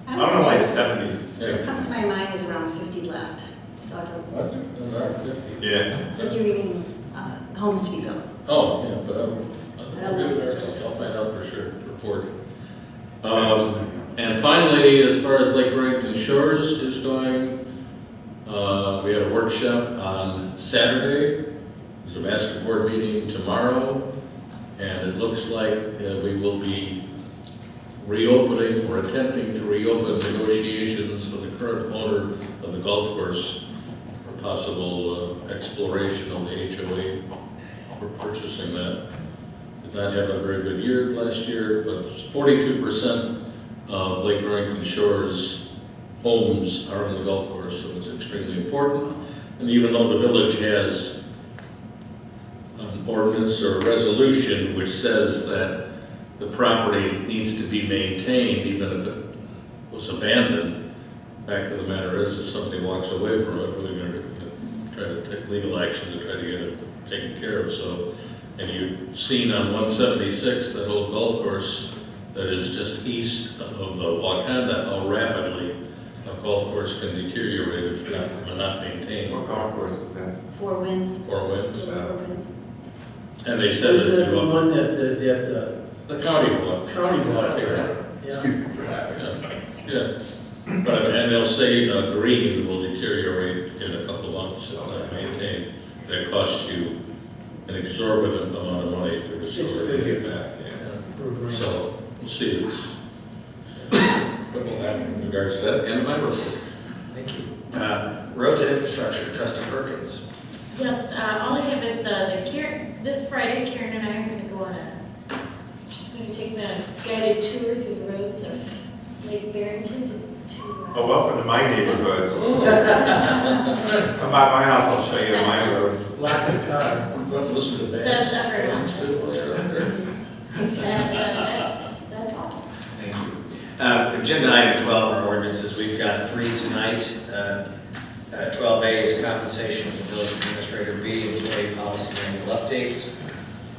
I don't know why 70. What comes to my mind is around 50 left, so I don't. What? There are 50. Yeah. But you're reading homes to be built. Oh, yeah, but I'll find out for sure, report. And finally, as far as Lake Barrington Shores is going, we had a workshop on Saturday. There's a master board meeting tomorrow, and it looks like we will be reopening or attempting to reopen negotiations with the current owner of the golf course for possible exploration of the HOA for purchasing that. Did not have a very good year last year, but 42% of Lake Barrington Shores homes are on the golf course, so it's extremely important. And even though the village has an ordinance or a resolution which says that the property needs to be maintained, even if it was abandoned, the fact of the matter is, if somebody walks away from it, we're going to try to take legal action to try to get it taken care of. So, and you've seen on 176, that old golf course that is just east of Wakanda, how rapidly a golf course can deteriorate if not maintained. What golf course is that? 4 Winds. 4 Winds. 4 Winds. And they said Isn't that that the one that the county bought. county bought, right? Excuse me for laughing. Yeah, but, and they'll say green will deteriorate in a couple of months if not maintained. It costs you an exorbitant amount of money to restore it back. Yeah. So, we'll see what will happen in regards to that, and my report. Thank you. Roads and infrastructure, Trustee Perkins. Yes, all I have is this Friday, Karen and I are going to go on she's going to take me on a guided tour through the roads of Lake Barrington Oh, welcome to my neighborhood. Come by my house, I'll show you my road. Lock the car. Listen to Says that. everyone. That's all. Thank you. Agenda item 12 are ordinances. We've got 3 tonight. 12A is compensation of the village administrator. B, employee policy manual updates.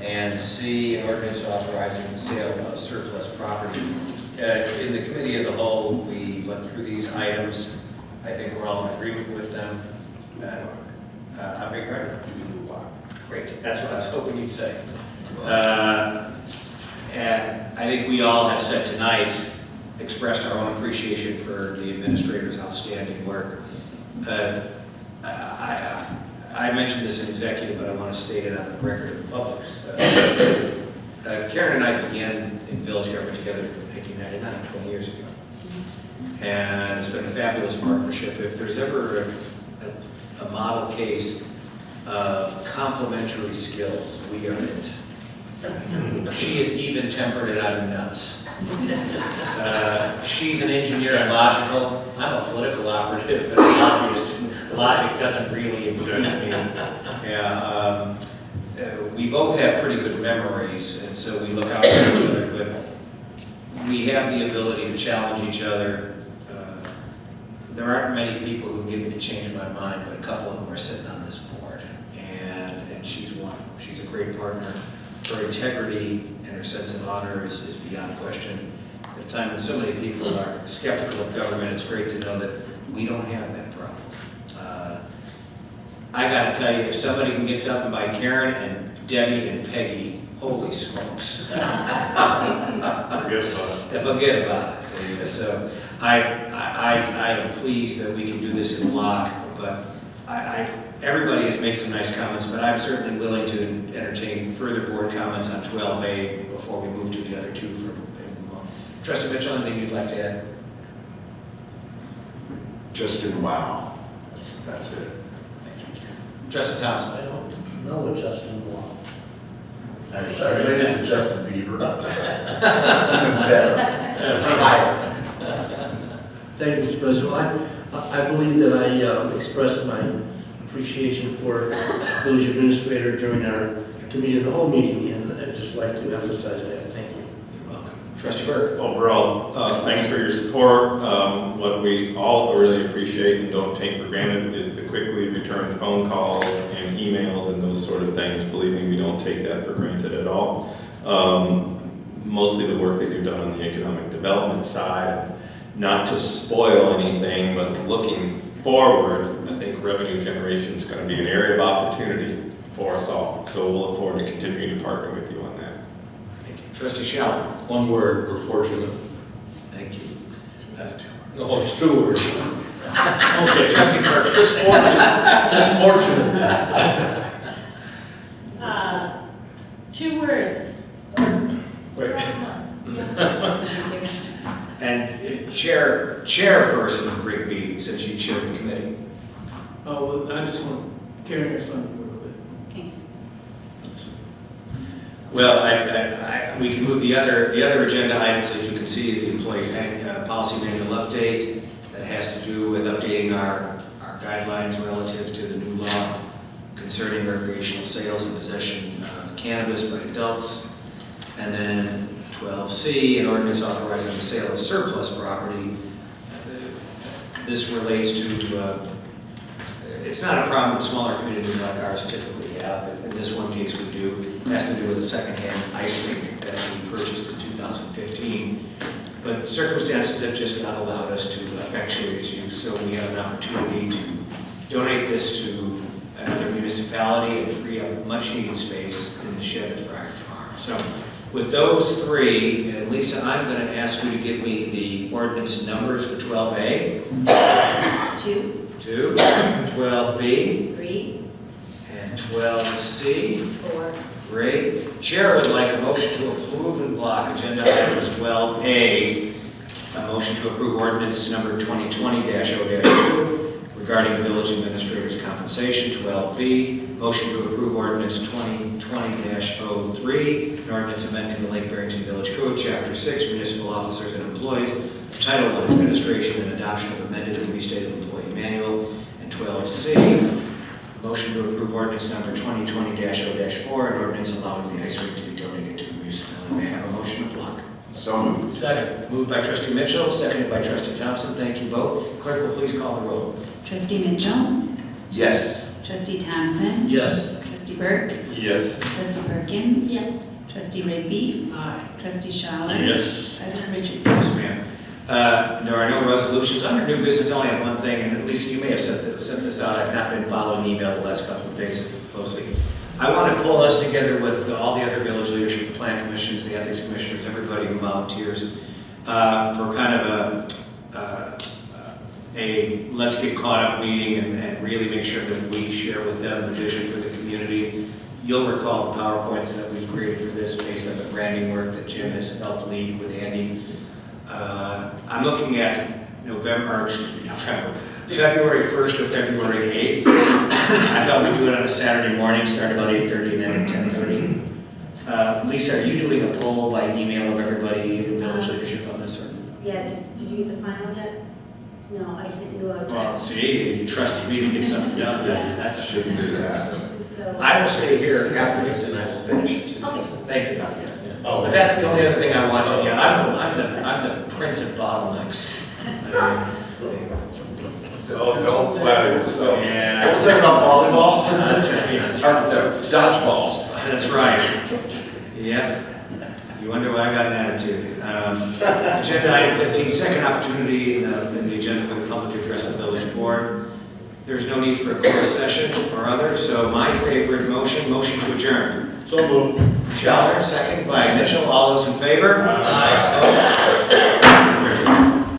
And C, an ordinance authorizing the sale of surplus property. In the committee of the whole, we went through these items. I think we're all in agreement with them. I beg your pardon? Great, that's what I was hoping you'd say. And I think we all have said tonight, expressed our own appreciation for the administrator's outstanding work. I mentioned this in executive, but I want to state it on the record of the public. Karen and I began in village government together in 1999, 20 years ago. And it's been a fabulous partnership. If there's ever a model case of complementary skills, we are it. She is even-tempered and I'm nuts. She's an engineer and logical. I'm a political operative, but logic doesn't really include me. Yeah, we both have pretty good memories, and so we look out for each other, but we have the ability to challenge each other. There aren't many people who give me to change my mind, but a couple of them are sitting on this board, and she's one. She's a great partner. Her integrity and her sense of honor is beyond question. At a time when so many people are skeptical of government, it's great to know that we don't have that problem. I got to tell you, if somebody can get something by Karen and Debbie and Peggy, holy smokes. Forget about it. So I am pleased that we can do this in block, but everybody has made some nice comments, but I'm certainly willing to entertain further board comments on 12A before we move to the other two. Trustee Mitchell, anything you'd like to add? Just in wow. That's it. Thank you, Karen. Trustee Thompson. I don't know what Justin wants. It's related to Justin Bieber. Even better. It's higher. Thank you, Mr. President. I believe that I expressed my appreciation for village administrator during our committee of the whole meeting, and I'd just like to emphasize that. Thank you. You're welcome. Trustee Burke. Overall, thanks for your support. What we all really appreciate and don't take for granted is the quickly returned phone calls and emails and those sort of things. Believe me, we don't take that for granted at all. Mostly the work that you've done on the economic development side, not to spoil anything, but looking forward, I think revenue generation is going to be an area of opportunity for us all. So we'll look forward to continuing to partner with you on that. Thank you. Trustee Shallow. One word, we're fortunate. Thank you. No, it's two words. Okay, Trustee Burke. Just fortunate. 2 words. Wait. And chairperson Rigby, since you chair the committee. Oh, well, I just want Karen your fund a little bit. Thanks. Well, we can move the other agenda items, as you can see, the employee policy manual update that has to do with updating our guidelines relative to the new law concerning recreational sales and possession of cannabis by adults. And then 12C, an ordinance authorizing the sale of surplus property. This relates to, it's not a problem that smaller communities like ours typically have, but in this one case we do. It has to do with a secondhand ice rink that we purchased in 2015. But circumstances have just not allowed us to effectuate its use, so we have an opportunity to donate this to another municipality and free up much needed space in the shed at Friar Farm. So with those three, and Lisa, I'm going to ask you to give me the ordinance numbers for 12A. 2, 12B. 3, And 12C. 4. Great. Chair would like a motion to approve in block agenda items 12A. A motion to approve ordinance number 2020-0-2 regarding village administrator's compensation. 12B. Motion to approve ordinance 2020-03, an ordinance amending the Lake Barrington Village Code, Chapter 6, Municipal Officers and Employees, Title I, Administration, and adoption of amended and restated employee manual. And 12C, motion to approve ordinance number 2020-0-4, an ordinance allowing the ice rink to be donated to the municipality. May I have a motion to block? So moved. Second. Moved by Trustee Mitchell, seconded by Trustee Thompson. Thank you both. Clerk will please call the roll. Trustee Mitchell. Yes. Trustee Thompson. Yes. Trustee Burke. Yes. Trustee Perkins. Yes. Trustee Rigby. Aye. Trustee Schaller. Yes. President Richardson. Yes, ma'am. There are no resolutions. Under new business, I only have one thing, and at least you may have sent this out. I've not been following email the last couple of days closely. I want to pull us together with all the other village leadership, the plan commissions, the ethics commissioners, everybody who volunteers, for kind of a let's get caught up meeting and really make sure that we share with them the vision for the community. You'll recall the PowerPoints that we've created for this based on the branding work that Jim has helped lead with Andy. I'm looking at February 1st or February 8th. I thought we'd do it on a Saturday morning, start about 8:30 and end at 10:30. Lisa, are you doing a poll by email of everybody in village leadership on this? Or? Yeah, did you get the final yet? No, I sent you a. Well, see, you trusted me to get something done. That's a Shouldn't do that. So- I will stay here after this and I will finish it. Okay. Thank you. But that's the only other thing I want to, I'm the prince of bottlenecks. Don't flatter yourself. Yeah. What's that about volleyball? Dodgeball. That's right. Yep. You wonder why I got an attitude. Agenda item 15, second opportunity in the agenda for the public to address the village board. There's no need for a closed session or other, so my favorite motion to adjourn. So moved. Scheller, second by Mitchell. All those in favor? Aye.